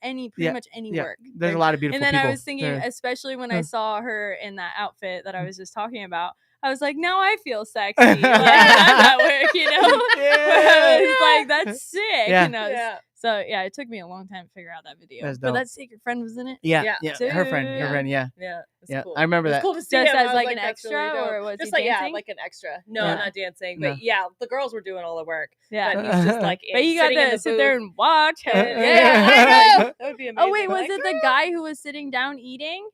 pretty Yeah. much any Yeah. work. There's a lot of beautiful And then people. I was thinking, Yeah. especially when I saw her in that outfit that I was just talking about, I was like, now I feel sexy. Like, at work, you know? Where I was like, that's sick. Yeah. You know? Yeah. So yeah, it took me a long time to figure out that video. That's But dope. that secret friend was in it. Yeah, Yeah. yeah. Her friend, Dude. yeah. Yeah. It's Yeah, cool. I remember It's that. cool to see Just him. I as was like an that's really extra, dope. or was just he like dancing? like an extra. No, Yeah. not dancing. No. But yeah, the girls were doing all the work. Yeah. But he's just like, But you got sitting in to the sit there booth. and watch. Yeah, Yeah. I know. That would be amazing. Oh wait, was Like, it the guy who was sitting down eating?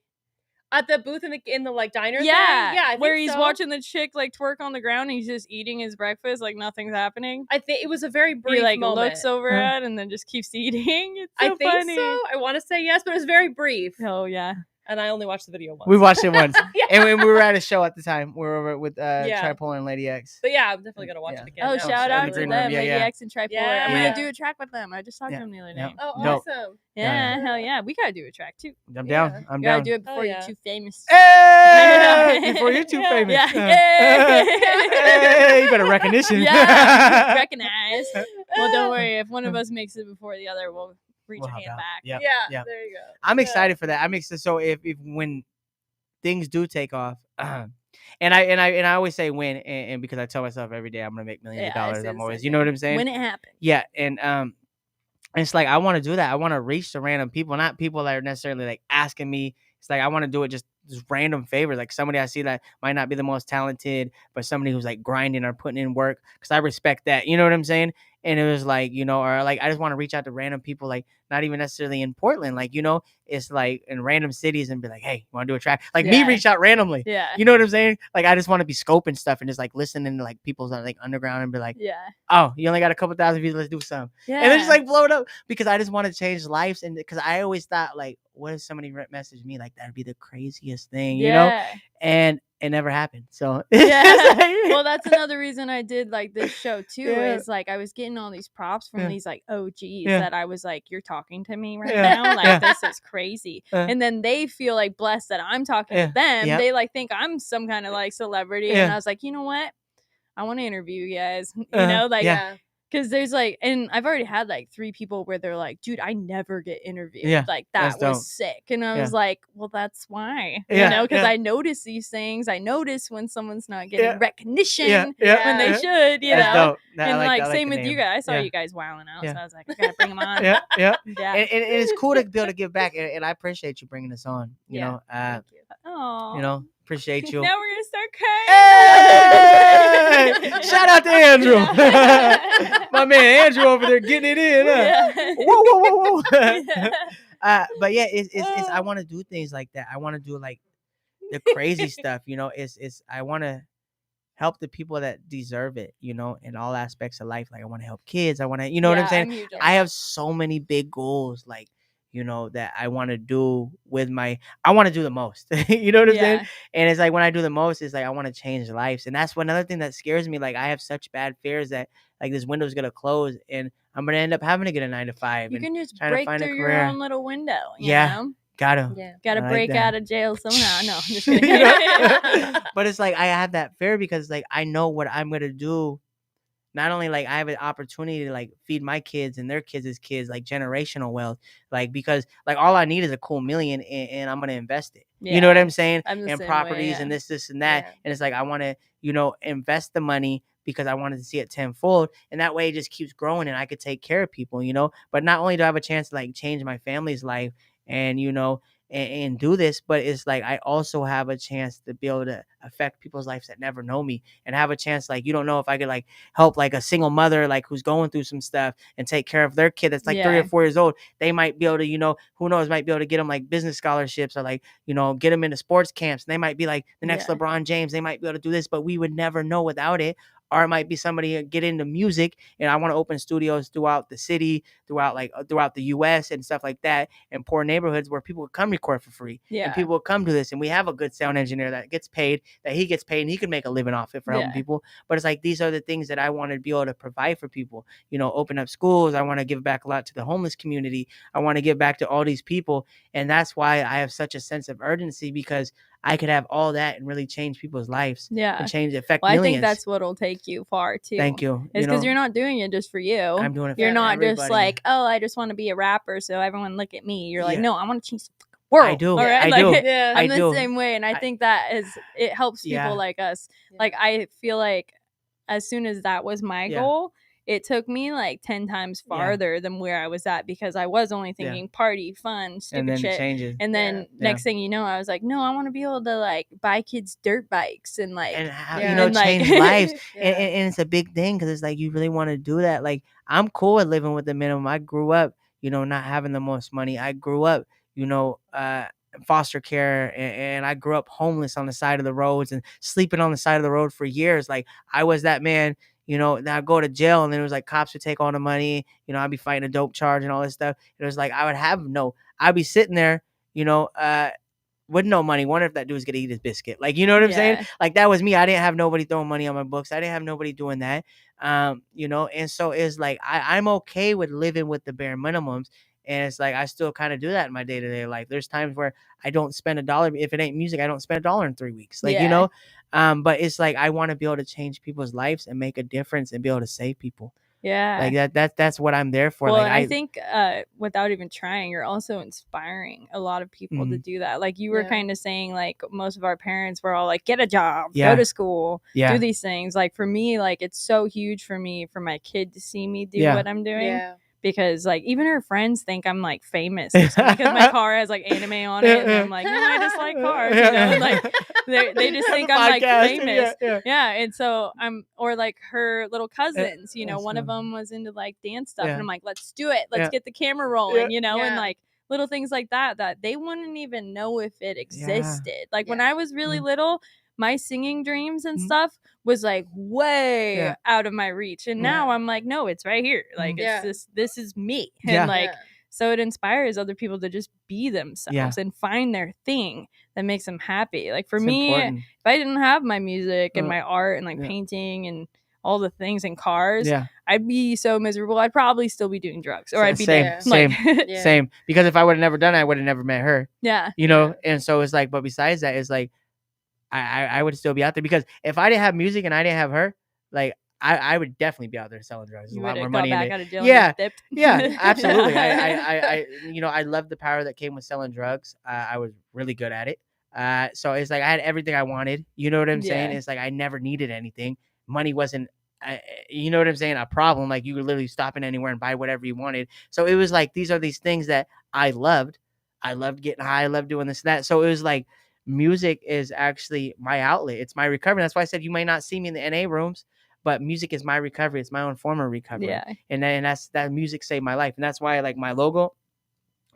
at the booth in the like diner? Yeah, thing? Yeah. I where think he's so. watching the chick like twerk on the ground, and he's just eating his breakfast like nothing's happening. I think it was a very brief He like moment. looks over at and then just keeps eating. It's so I think funny. so. I want to say yes, but it was very brief, Oh yeah. and I only watched the video once. We watched it once, Yeah. and when we were at a show at the time, we were over with Yeah. Tripolar and Lady X. But yeah, I'm definitely gonna watch Yeah. it again. Oh, now. shout in out the to green them, room. Yeah, Lady yeah. X and Tripolar. Yeah. I'm Yeah. gonna do a track with them. I just talked Yeah. to them the other Yeah. day. Oh, Dope. awesome. Yeah, hell yeah. We gotta do a track too. I'm Yeah. down. I'm We gotta down. do it before yeah. you're too famous. Hey! Before you're too Yeah, famous. yeah. Hey, you better recognition. Yeah, recognize. Well, don't worry. If one of us makes it before the other, we'll reach We'll a help hand out. back. Yeah. Yeah, Yeah. there you go. I'm Yeah. excited for that. I'm excited. So if when things do take off, and I always say when, and because I tell myself every day I'm gonna make millions of Yeah, I dollars. say I'm the always, same you know thing. what I'm saying? When it happens. Yeah, and it's like I want to do that. I want to reach the random people, not people that are necessarily like asking me. It's like I want to do it just random favors, like somebody I see that might not be the most talented, but somebody who's like grinding or putting in work, because I respect that. You know what I'm saying? And it was like, you know, or like I just want to reach out to random people, like not even necessarily in Portland, like, you know, it's like in random cities and be like, hey, you want to do a track? Like me Yeah. reach out randomly. Yeah. You know what I'm saying? Like I just want to be scoping stuff and just like listening to like people's like underground and be like, Yeah. oh, you only got a couple thousand views, let's do some. Yeah. And then just like blow it up, because I just want to change lives. And because I always thought like, what if somebody messaged me? Like that'd be the craziest thing, you know? Yeah. And it never happened. So Yeah. Well, that's another reason I did like this show too. Yeah. Is like I was getting all these props from Yeah. these like OGs Yeah. that I was like, you're talking to me right Yeah. now, like Yeah. this is crazy. And then they feel like blessed that I'm talking Yeah. to them. Yeah. They like think I'm some kind of like celebrity, and Yeah. I was like, you know what? I want to interview you guys. You Uh-huh. know, like Yeah. because there's like, and I've already had like 3 people where they're like, dude, I never get interviewed. Yeah, Like that's that was dope. sick. And I Yeah. was like, well, that's why. Yeah, You know, because yeah. I notice these things. I notice when someone's not getting Yeah. recognition Yeah, yeah, when they yeah. should, you That's know. dope. Nah, I And like, that. I same the with you name. guys. I saw Yeah. you guys wilding out. Yeah. So I was like, I gotta bring them on. Yeah, yeah. Yeah. And it's cool to be able to give back, and I appreciate you bringing this on. You Yeah. know, Thank you. Oh. you know, appreciate you. Now we're gonna start Hey! crying. Shout out to Andrew, Yeah. my man Andrew over there getting it in. Yeah. Whoa, whoa, whoa, whoa. Yeah. But yeah, it's I want to do things like that. I want to do like the crazy stuff. You know, it's I want to help the people that deserve it. You know, in all aspects of life. Like I want to help kids. I want to, you know what I'm Yeah, saying? huge on I that. have so many big goals, like, you know, that I want to do with I want to do the most. You know what I'm saying? Yeah. And it's like when I do the most, it's like I want to change lives. And that's another thing that scares me. Like I have such bad fears that like this window's gonna close and I'm gonna end up having to get a 9 to 5. You And can just trying to break find a through your career. own little window. You Yeah. know? gotta Yeah. Gotta I like break that. out of jail somehow. No, I'm just You kidding. know? But it's like I have that fear because like I know what I'm gonna do. not only like I have an opportunity to like feed my kids and their kids' kids, like generational wealth, like because like all I need is a cool million and I'm gonna invest it. You know what I'm saying? I'm the And same properties way, and this and that. Yeah. And it's like I want to, invest the money because I wanted to see it tenfold. And that way it just keeps growing and I could take care of people, But not only do I have a chance to like change my family's life and and do this, but it's like I also have a chance to be able to affect people's lives that never know me and have a chance, like, you don't know if I could like help like a single mother like who's going through some stuff and take care of their kid that's like 3 or 4 years old. They might be able to, who knows, might be able to get them like business scholarships or like, get them into sports camps, and they might be like the next LeBron James. They might be able to do this, but we would never know without it. Or it might be somebody get into music, and I want to open studios throughout the city, throughout the US and stuff like that, and poor neighborhoods where people would come record for free. And people would come to this, and we have a good sound engineer that gets paid, that he gets paid, and he can make a living off it for helping people. But it's like these are the things that I want to be able to provide for people. Open up schools. I want to give back a lot to the homeless community. I want to give back to all these people, and that's why I have such a sense of urgency, because I could have all that and really change people's lives. Yeah. And affect well, millions. I think that's what'll take you far too. Thank you. It's because you're not doing it just for you. I'm doing it for You're not everybody. just like, oh, I just want to be a rapper, so everyone look at me. You're like, Yeah. no, I want to change the world. I do. All right? I do. Yeah. I'm I the do. same way, and I think that it helps people Yeah. like us. Yeah. Like I feel like as soon as that was my Yeah. goal, it took me like 10 times farther than where I was at, because I was only thinking party, fun, stupid And then shit. it changes. And then next thing you know, I was like, no, I want to be able to like buy kids dirt bikes and like And how, Yeah. change lives. Yeah. And it's a big thing, because it's like you really want to do that. Like, I'm cool with living with the minimum. I grew up, not having the most money. I grew up, foster care, and I grew up homeless on the side of the roads and sleeping on the side of the road for years. Like, I was that man. Then I'd go to jail, and then it was like cops would take all the money. I'd be fighting a dope charge and all this stuff. It was like I'd be sitting there, with no money. Wonder if that dude's gonna eat his biscuit. Like, you know what I'm saying? Like, that was me. I didn't have nobody throwing money on my books. I didn't have nobody doing that. And so it's like I'm okay with living with the bare minimums. And it's like I still kind of do that in my day-to-day life. There's times where I don't spend $1. If it ain't music, I don't spend $1 in 3 weeks. Like, but it's like I want to be able to change people's lives and make a difference and be able to save people. Yeah. Like that's what I'm there for. Well, like I think without even trying, you're also inspiring a lot of people to do that. Like you were kind of saying, like most of our parents were all like, get a job, go to school, do these things. Like for me, like it's so huge for me, for my kid to see me do what I'm doing. Yeah. Because like even her friends think I'm like famous or something, because my car has like anime on it, and I'm like, no, I just like cars, like they just think I'm like famous, and so or like her little cousins, one of them was into like dance stuff, and I'm like, let's do it, let's get the camera rolling, and like little things like that they wouldn't even know if it existed. Like when I was really little, my singing dreams and stuff was like way out of my reach, and now I'm like, no, it's right here. Like it's this is me, and like so it inspires other people to just be themselves and find their thing that makes them happy. Like for It's me, important. if I didn't have my music and my art and like painting and all the things and cars, I'd be so miserable. I'd probably still be doing drugs, or I'd be dead. Same. Because if I would have never done it, I would have never met her. And so it's like, but besides that, it's like I would still be out there, because if I didn't have music and I didn't have her, like I would definitely be out there selling drugs. There's a lot more money in it. Out of jail Absolutely. I love the power that came with selling drugs. I was really good at it. So it's like I had everything I wanted. You know what I'm saying? It's like I never needed anything. Money wasn't, you know what I'm saying, a problem. Like you could literally stop in anywhere and buy whatever you wanted. So it was like these are these things that I loved. I loved getting high. I loved doing this and that. So it was like music is actually my outlet. It's my recovery. That's why I said you may not see me in the NA rooms, but music is my recovery. It's my own form of recovery. And that music saved my life. And that's why like my logo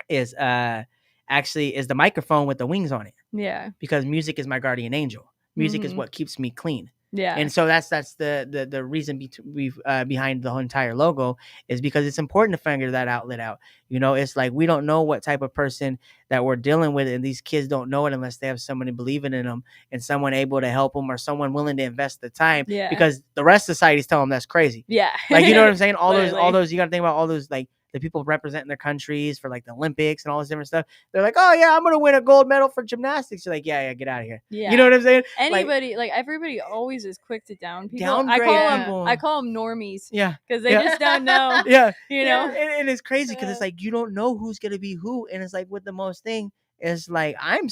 is actually is the microphone with the wings on it. Because music is my guardian angel. Music is what keeps me clean. And so that's the reason behind the whole entire logo, is because it's important to figure that outlet out. It's like we don't know what type of person that we're dealing with, and these kids don't know it unless they have somebody believing in them and someone able to help them, or someone willing to invest the time. Because the rest of society's telling them that's crazy. Like, you know what I'm saying? All those you got to think about all those like the people representing their countries for like the Olympics and all this different stuff. They're like, oh yeah, I'm gonna win a gold medal for gymnastics. You're like, yeah, get out of here. Yeah. You know what I'm saying? Anybody, like everybody always is quick to down people. Downgrade people. I call them normies. Yeah. Because they just don't know. Yeah. You know? And it's crazy because it's like you don't know who's gonna be who. And it's like with the most thing, it's like I'm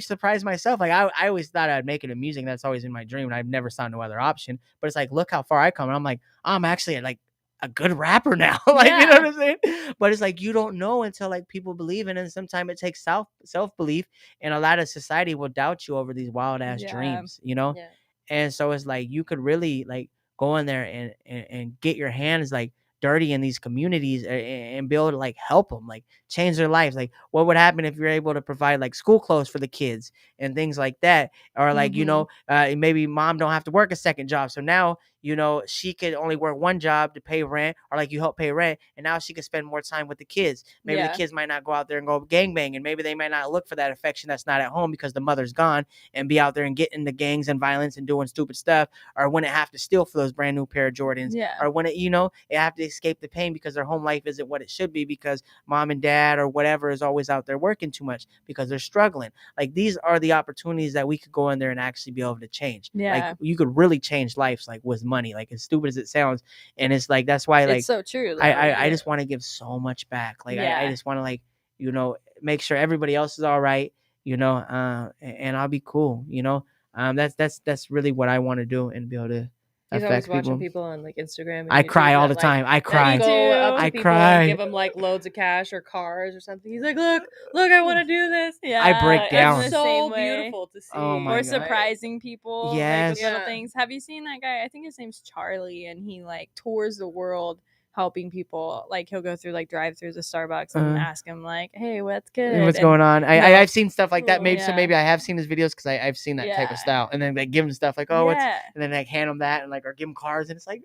surprised myself. Like I always thought I'd make it in music. That's always in my dream, and I've never saw no other option. But it's like, look how far I come. And I'm like, I'm actually like a good rapper now. Like, you know what I'm saying? But it's like you don't know until like people believe in it. And sometimes it takes self-belief, and a lot of society will doubt you over these wild ass dreams, you know? Yeah. And so it's like you could really like go in there and get your hands like dirty in these communities and be able to like help them, like change their lives. Like what would happen if you're able to provide like school clothes for the kids and things like that, or like you know maybe mom don't have to work a second job, so now you know she could only work one job to pay rent, or like you help pay rent, and now she can spend more time with the kids. Maybe the kids might not go out there and go gangbang, and maybe they might not look for that affection that's not at home because the mother's gone, and be out there and get into gangs and violence and doing stupid stuff, or when it have to steal for those brand new pair of Jordans, or when it, you know, it have to escape the pain because their home life isn't what it should be because mom and dad or whatever is always out there working too much because they're struggling. Like these are the opportunities that we could go in there and actually be able to change. Like you could really change lives like with money, like as stupid as it sounds. And it's like that's why like it's so true. I just want to give so much back. Like I just want to like, you know, make sure everybody else is all right, you know, and I'll be cool, you know. That's really what I want to do and be able to affect people. Watching people on like Instagram. And I cry all the like, time. I cry. Go up to I people cry. and give them like loads of cash or cars or something. He's like, look, I want to do this. Yeah, I break down. It's so beautiful to see. Oh my God. Surprising people. Yes. Like, with little things. Have you seen that guy? I think his name's Charlie, and he like tours the world helping people. Like he'll go through like drive-throughs of Starbucks and ask him like, hey, what's good? What's going on? I've seen stuff like that. Maybe Yeah. so maybe I have seen his videos because I've seen that type of style. And then they give him stuff like, oh, what's, and then like hand him that and like or give him cars, and it's like,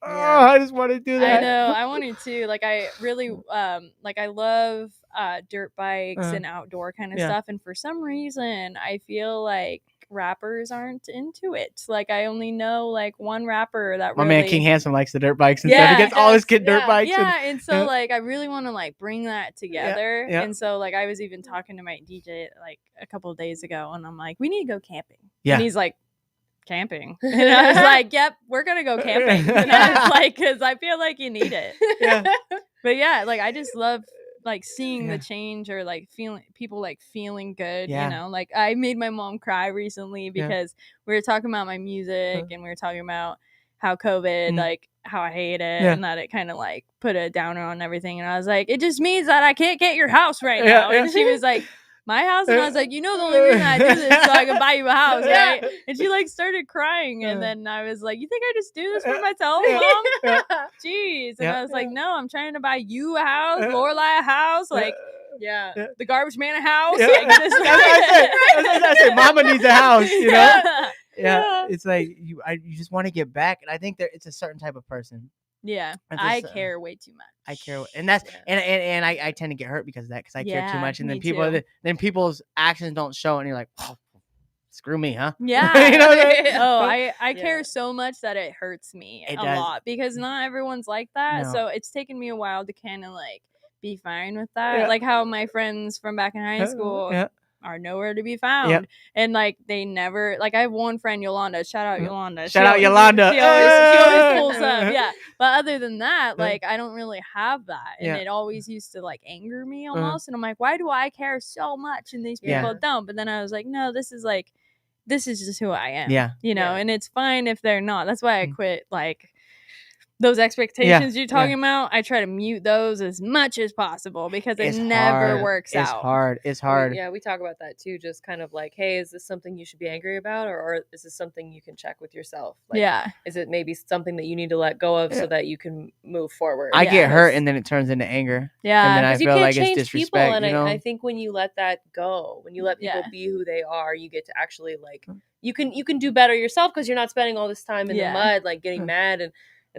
oh, I just want to do that. I know, I wanted to. Like I really like I love dirt bikes and outdoor kind of stuff, and for some reason I feel like rappers aren't into it. Like I only know like one rapper that my really... man King Handsome likes the dirt bikes and stuff. He gets all his kid dirt bikes. And so like I really want to like bring that together. And so like I was even talking to my DJ like a couple of days ago, and I'm like, we need to go camping. And he's like, camping? And I was like, yep, we're gonna go camping. And I was like, because I feel like you need it. But yeah, like I just love like seeing the change, or like feeling people like feeling good, you know. Like I made my mom cry recently because we were talking about my music and we were talking about how COVID like how I hate it and that it kind of like put a downer on everything, and I was like, it just means that I can't get your house right now. And she was like, my house? And I was like, you know, the only reason I do this is so I can buy you a house, right? And she like started crying, and then I was like, you think I just do this for myself, Mom? Jeez. And I was like, no, I'm trying to buy you a house, Lorelai a house, like the garbage man a house. Like, That's what I said. Mama needs a house, you know? It's like you just want to get back, and I think that it's a certain type of person. I care way too much. I care, and that's and I tend to get hurt because of that, because I care too much, and then people's actions don't show, and you're like, oh, screw me, huh? You know I care so much that it hurts me a lot, because not everyone's like that. So it's taken me a while to kind of like be fine with that. Like how my friends from back in high school are nowhere to be found, and like they never, like I have one friend, Yolanda, shout out Yolanda, she always pulls up, but other than that, like I don't really have that, and it always used to like anger me almost, and I'm like, why do I care so much and these people don't? But then I was like, no, this is just who I am, you know, and it's fine if they're not. That's why I quit like those expectations you're talking about. I try to mute those as much as possible, because it never works out. It's hard. Yeah, we talk about that too. Just kind of like, hey, is this something you should be angry about, or is this something you can check with yourself? Like, is it maybe something that you need to let go of so that you can move forward? I get hurt, and then it turns into anger. And then I feel like it's disrespect. People, and you know? I think when you let that go, when you let people be who they are, you get to actually like you can do better yourself, because you're not spending all this time in the mud, like getting mad and.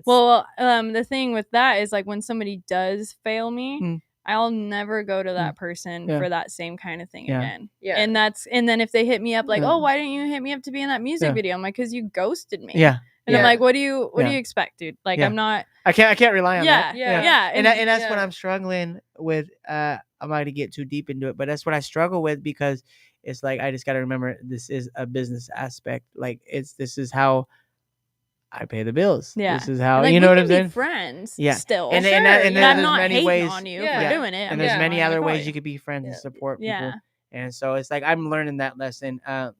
The thing with that is like when somebody does fail me, I'll never go to that person for that same kind of thing again. And then if they hit me up like, oh, why didn't you hit me up to be in that music video? I'm like, because you ghosted me. And I'm like, what do you expect, dude? Like, I'm not. I can't rely on that. Yeah. And that's what I'm struggling with. I'm not going to get too deep into it, but that's what I struggle with, because it's like, I just got to remember, this is a business aspect. Like, this is how I pay the bills. Yeah. This is how, like, you know what I'm we can saying? be friends. Yeah. Still. And I'm there's not many hating ways on you Yeah. for doing it. And there's many other ways you could. could be friends and support people. Yeah. And so it's like, I'm learning that lesson. But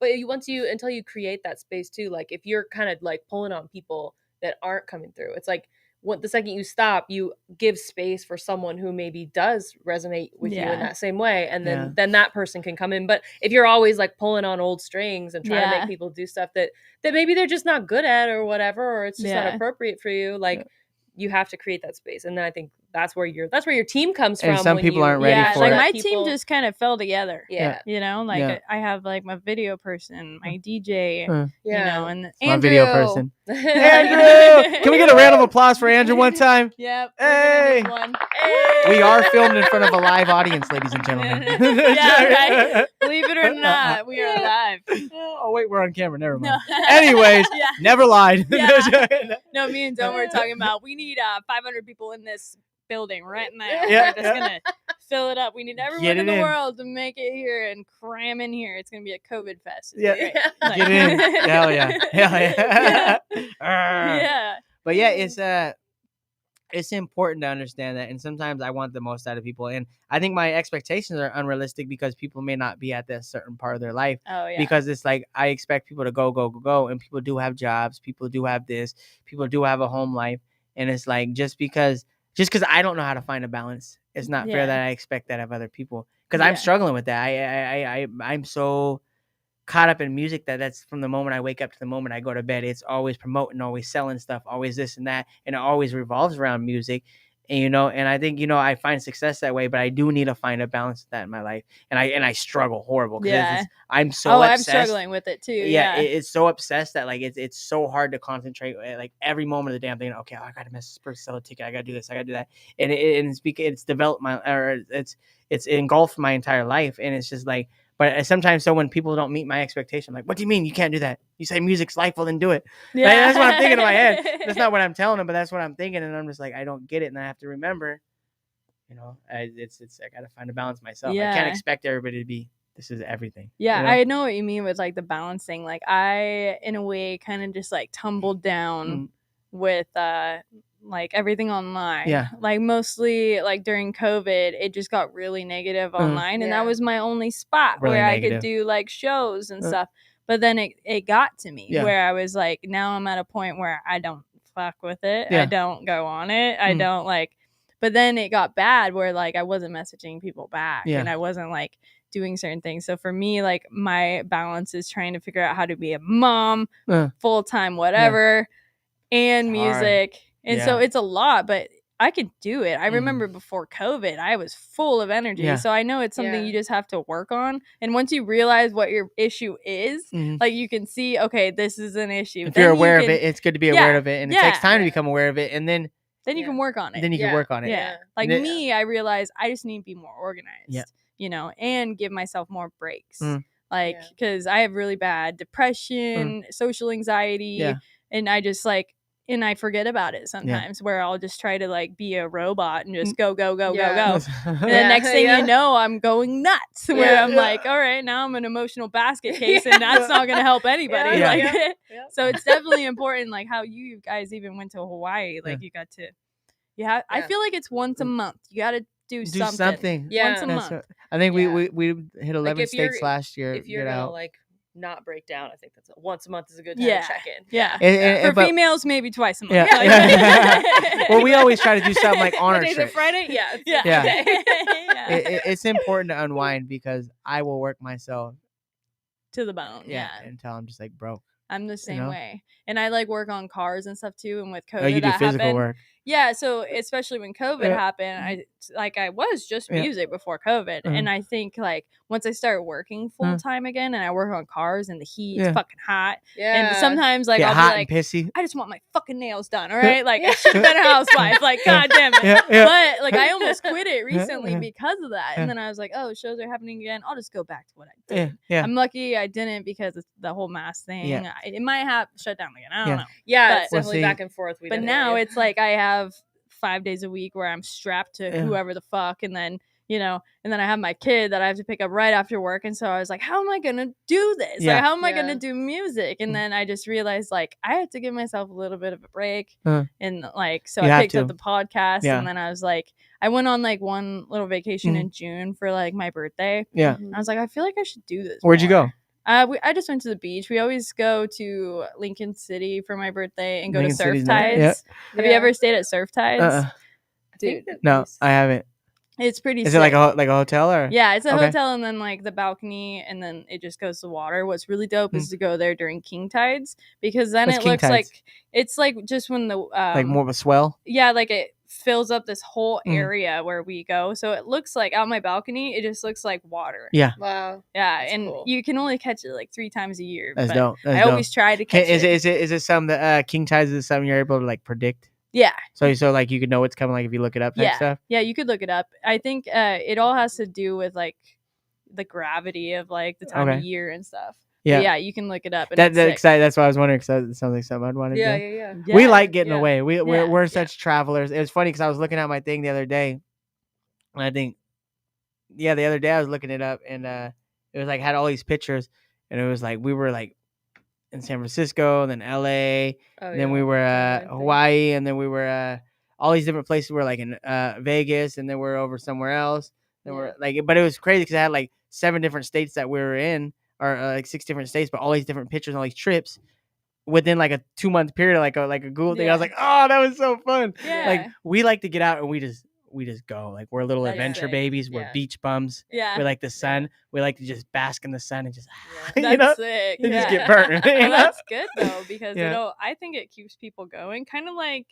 until you create that space too, like if you're kind of like pulling on people that aren't coming through, it's like the second you stop, you give space for someone who maybe does resonate with you in that same way, and then that person can come in. But if you're always like pulling on old strings and trying to make people do stuff that maybe they're just not good at or whatever, or it's just not appropriate for you, like you have to create that space. And then I think that's where your team comes from. And some people aren't ready for like it. my team just kind of fell together. You know, like I have like my video person, my DJ, you know, and my Andrew. video person. Andrew, can we get a round of applause for Andrew one time? Yep. Hey. We are filmed in front of a live audience, ladies and gentlemen. Right. Believe it or not, we are live. Oh wait, we're on camera. Never mind. No. Anyways, never lied. No, me and Dom were talking about, we need 500 people in this building right now. Yeah. We're just gonna fill it up. We need everyone in the world to make it here and cram in here. It's gonna be a COVID fest. Get in. Hell yeah. Yeah. But yeah, it's important to understand that, and sometimes I want the most out of people, and I think my expectations are unrealistic because people may not be at that certain part of their life. Because it's like, I expect people to go, and people do have jobs, people do have this, people do have a home life, and it's like, just because I don't know how to find a balance, it's not fair that I expect that of other people, because I'm struggling with that. I'm so caught up in music that's from the moment I wake up to the moment I go to bed. It's always promoting, always selling stuff, always this and that, and it always revolves around music. And and I think I find success that way, but I do need to find a balance of that in my life, and I struggle horrible because I'm so obsessed. I'm struggling with it too. It's so obsessed that like it's so hard to concentrate, like every moment of the damn thing. Okay, I gotta message this person, sell a ticket, I gotta do this, I gotta do that, and it's developed it's engulfed my entire life, and it's just like. But sometimes, when people don't meet my expectation, I'm like, what do you mean you can't do that? You say music's life, well, then do it. Yeah. Like, that's what I'm thinking in my head. That's not what I'm telling them, but that's what I'm thinking. And I'm just like, I don't get it. And I have to remember, I got to find a balance myself. I can't expect everybody to be, this is everything. Yeah, I know what you mean with like the balancing. Like I, in a way, kind of just like tumbled down with like everything online. Yeah. Like mostly like during COVID, it just got really negative online. And that was my only spot really where negative. I could do like shows and stuff. But then it got to me where I was like, now I'm at a point where I don't fuck with it. I don't go on it. I don't like, but then it got bad where like I wasn't messaging people back and I wasn't like doing certain things. So for me, like my balance is trying to figure out how to be a mom, full-time, whatever, and music. And so it's a lot, but I could do it. I remember before COVID, I was full of energy. Yeah. So I know it's something you just have to work on. And once you realize what your issue is, like you can see, okay, this is an issue. If you're aware of it, it's good to be aware of it. And it takes time to become aware of it. And then you can work on it. Then you can work on it. Yeah. Like me, I realized I just need to be more organized, and give myself more breaks. Like, because I have really bad depression, social anxiety, and I just like, and I forget about it sometimes where I'll just try to like be a robot and just go. And the next thing you know, I'm going nuts where I'm like, all right, now I'm an emotional basket case and that's not going to help anybody. So it's definitely important, like how you guys even went to Hawaii. Like you got to, I feel like it's once a month. You got to do something. Once a month. I think we hit 11 states last year. If you're going to like not break down, I think that's once a month is a good time to check in. For females, maybe twice a month. Well, we always try to do something like on our trip. Friday, it's important to unwind because I will work myself to the bone. Until I'm just like broke. I'm the same way, and I like work on cars and stuff too. And with COVID, you do physical work. Yeah, so especially when COVID happened, like I was just music before COVID. And I think like once I start working full time again and I work on cars and the heat's fucking hot. And sometimes like I'll hot be like, and pissy. I just want my fucking nails done. All right. Like I should have been a housewife. Like, God damn it. But like I almost quit it recently because of that. And then I was like, oh, shows are happening again. I'll just go back to what I did. I'm lucky I didn't because of the whole mask thing. It might have shut down again. I don't know. Yeah, it's definitely back and forth. But now it's like I have 5 days a week where I'm strapped to whoever the fuck, and then and then I have my kid that I have to pick up right after work, and so I was like, how am I gonna do this? Like, how am I gonna do music? And then I just realized like I had to give myself a little bit of a break, and like so I picked up the podcast, and then I was like, I went on like one little vacation in June for like my birthday. And I was like, I feel like I should do this. Where'd you go? I just went to the beach. We always go to Lincoln City for my birthday and go to Surf Tides. Have you ever stayed at Surf Tides? Dude, no, I haven't. It's pretty. Is it like a hotel or? Yeah, it's a hotel, and then like the balcony, and then it just goes to water. What's really dope is to go there during king tides, because then it looks like it's like just when the like more of a swell. Yeah, like it fills up this whole area where we go, so it looks like out my balcony, it just looks like water. Yeah. Wow. Yeah, that's and cool. You can only catch it like 3 times a year. That's dope. I always try to catch it. Is it some that king tides is something you're able to like predict? Yeah. So like you could know what's coming, like if you look it up and stuff. Yeah, you could look it up. I think it all has to do with like the gravity of like the time of year and stuff. Yeah, but yeah, you can look it up. And that's exciting. That's why I was wondering, because it sounds like something I'd want to do. Yeah. We like getting away. We're such travelers. It was funny because I was looking at my thing the other day, and I think, the other day I was looking it up, and it was like had all these pictures, and it was like we were like in San Francisco, and then LA, and then we were Hawaii, and then we were all these different places. We're like in Vegas, and then we're over somewhere else. Then we're like, but it was crazy because I had like 7 different states that we were in, or like 6 different states, but all these different pictures, all these trips within like a 2-month period, like a Google thing. I was like, oh, that was so fun. Yeah. Like we like to get out and we just go. Like we're little adventure babies. We're beach bums. Yeah. We like the sun. We like to just bask in the sun and just that's sick. And just get burnt. That's good though, because I think it keeps people going. Kind of like,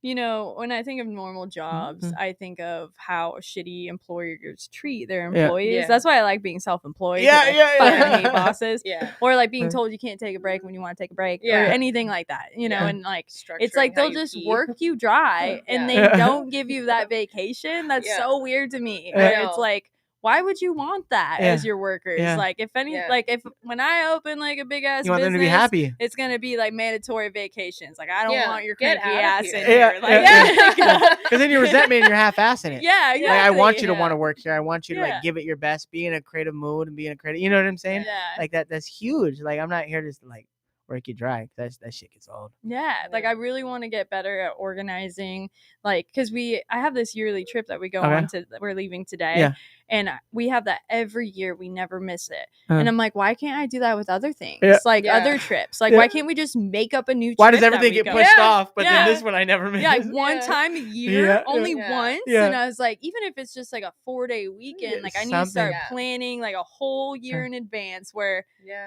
when I think of normal jobs, I think of how shitty employers treat their employees. Yeah. That's why I like being self-employed. I hate bosses. Or like being told you can't take a break when you want to take a break, or anything like that. And like it's like they'll just work you dry, and they don't give you that vacation. That's so weird to me. It's like, why would you want that as your workers? Like if if when I open like a big ass you want business, them to be happy. It's gonna be like mandatory vacations. Like I don't want your cranky ass in here. Because then you resent me and you're half-assing it. Yeah, exactly. Like, I want you to want to work here. I want you to like give it your best, be in a creative mood, and be in a creative. You know what I'm saying? Yeah. Like that's huge. Like I'm not here to like work you dry. That shit gets old. Yeah, like I really want to get better at organizing. Like, because I have this yearly trip that we go on to. We're leaving today, and we have that every year. We never miss it. And I'm like, why can't I do that with other things? Like other trips. Like, why can't we just make up a new trip? Why does everything get pushed off? But then this one I never miss. Yeah, like one time a year, only once. And I was like, even if it's just like a 4-day weekend, like I need to start planning like a whole year in advance. Where,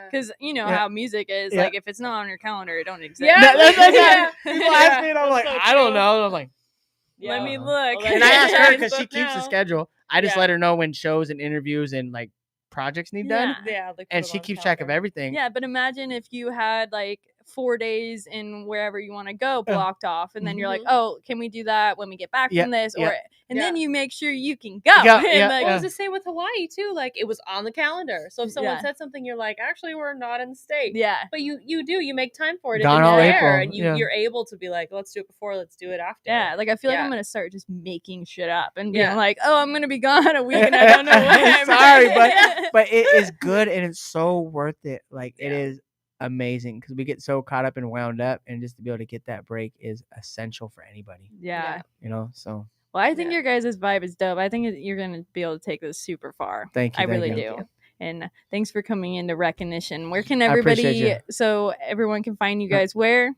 because how music is. Like, if it's not on your calendar, it don't exist. People ask me, and I'm like, I don't know. And I'm like, let me look. And I asked her because she keeps the schedule. I just let her know when shows and interviews and like projects need done. Yeah, and she keeps track of everything. Yeah, but imagine if you had like 4 days in wherever you want to go blocked off, and then you're like, oh, can we do that when we get back from this? Or and then you make sure you can go. It was the same with Hawaii too. Like it was on the calendar. So if someone said something, you're like, actually, we're not in the state. Yeah. But you make time for it. Gone and all you're April. there, and you're able to be like, let's do it before, let's do it after. Yeah. Like I feel like I'm gonna start just making shit up and being like, oh, I'm gonna be gone a week and I don't know when. Sorry, but it is good and it's so worth it. Like it is amazing because we get so caught up and wound up, and just to be able to get that break is essential for anybody. So well, I think your guys' vibe is dope. I think you're gonna be able to take this super far. Thank you. I really do. And thanks for coming into Rekkanition. Where can everybody, so everyone can find you guys? Where?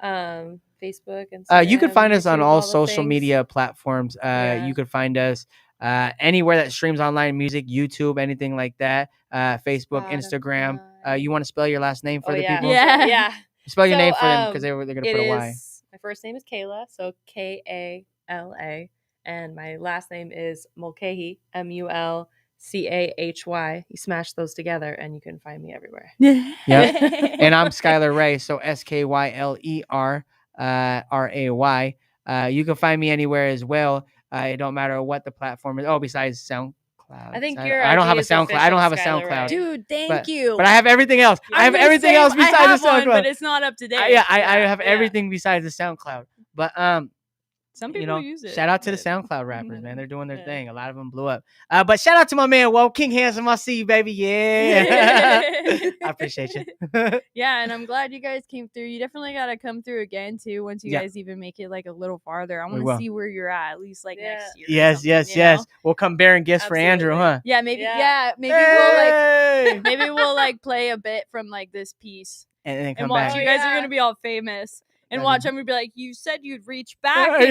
Facebook, Instagram, you can find us on YouTube, all the social things. media platforms. You can find us anywhere that streams online music, YouTube, anything like that. Facebook, Instagram. You want to spell your last name for the people? Yeah. Spell your name for them because they're gonna put a Y. My first name is Kala, so Kala, And my last name is Mulcahy, Mulcahy. You smash those together and you can find me everywhere. Yeah. And I'm Skyler Ray, so SKYLER RAY. You can find me anywhere as well. It don't matter what the platform is. Oh, besides SoundCloud. I think I don't have a SoundCloud. I don't have a SoundCloud. Dude, thank you. But I have everything else. I have everything else besides the SoundCloud. But it's not up to date. I have everything besides the SoundCloud. But some people use it. Shout out to the SoundCloud rappers, man. They're doing their thing. A lot of them blew up. But shout out to my man, King Handsome. I see you, baby. Yeah. I appreciate you. Yeah, and I'm glad you guys came through. You definitely got to come through again, too, once you guys even make it like a little farther. I want to see where you're at least like next year. Yes. We'll come bearing gifts for Andrew, huh? Yeah, maybe. Yeah, maybe we'll like play a bit from like this piece. And then come watch back. You guys are going to be all famous. And watch, I'm gonna be like, you said you'd reach back. Still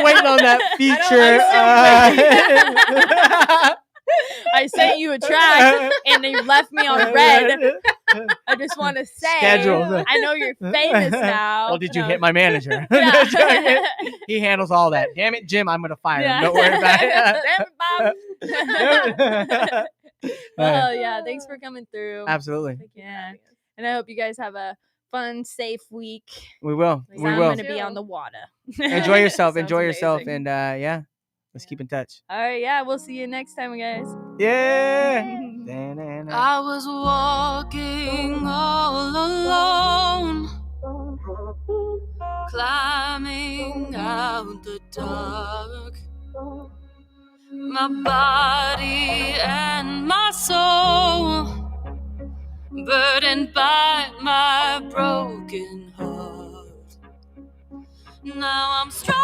waiting on that feature. I sent you a track and you left me on red. I just want to say, schedule. I know you're famous now. Well, did you hit my manager? He handles all that. Damn it, Jim, I'm gonna fire him. Don't worry about it. Damn it, Bob. Well, yeah, thanks for coming through. Absolutely. Yeah, and I hope you guys have a fun, safe week. We will. I'm gonna be on the water. Enjoy yourself. Sounds yourself, amazing. and let's keep in touch. All right, yeah, we'll see you next time, guys. Yeah. I was walking all alone, climbing out the dark. My body and my soul burdened by my broken heart. Now I'm strong.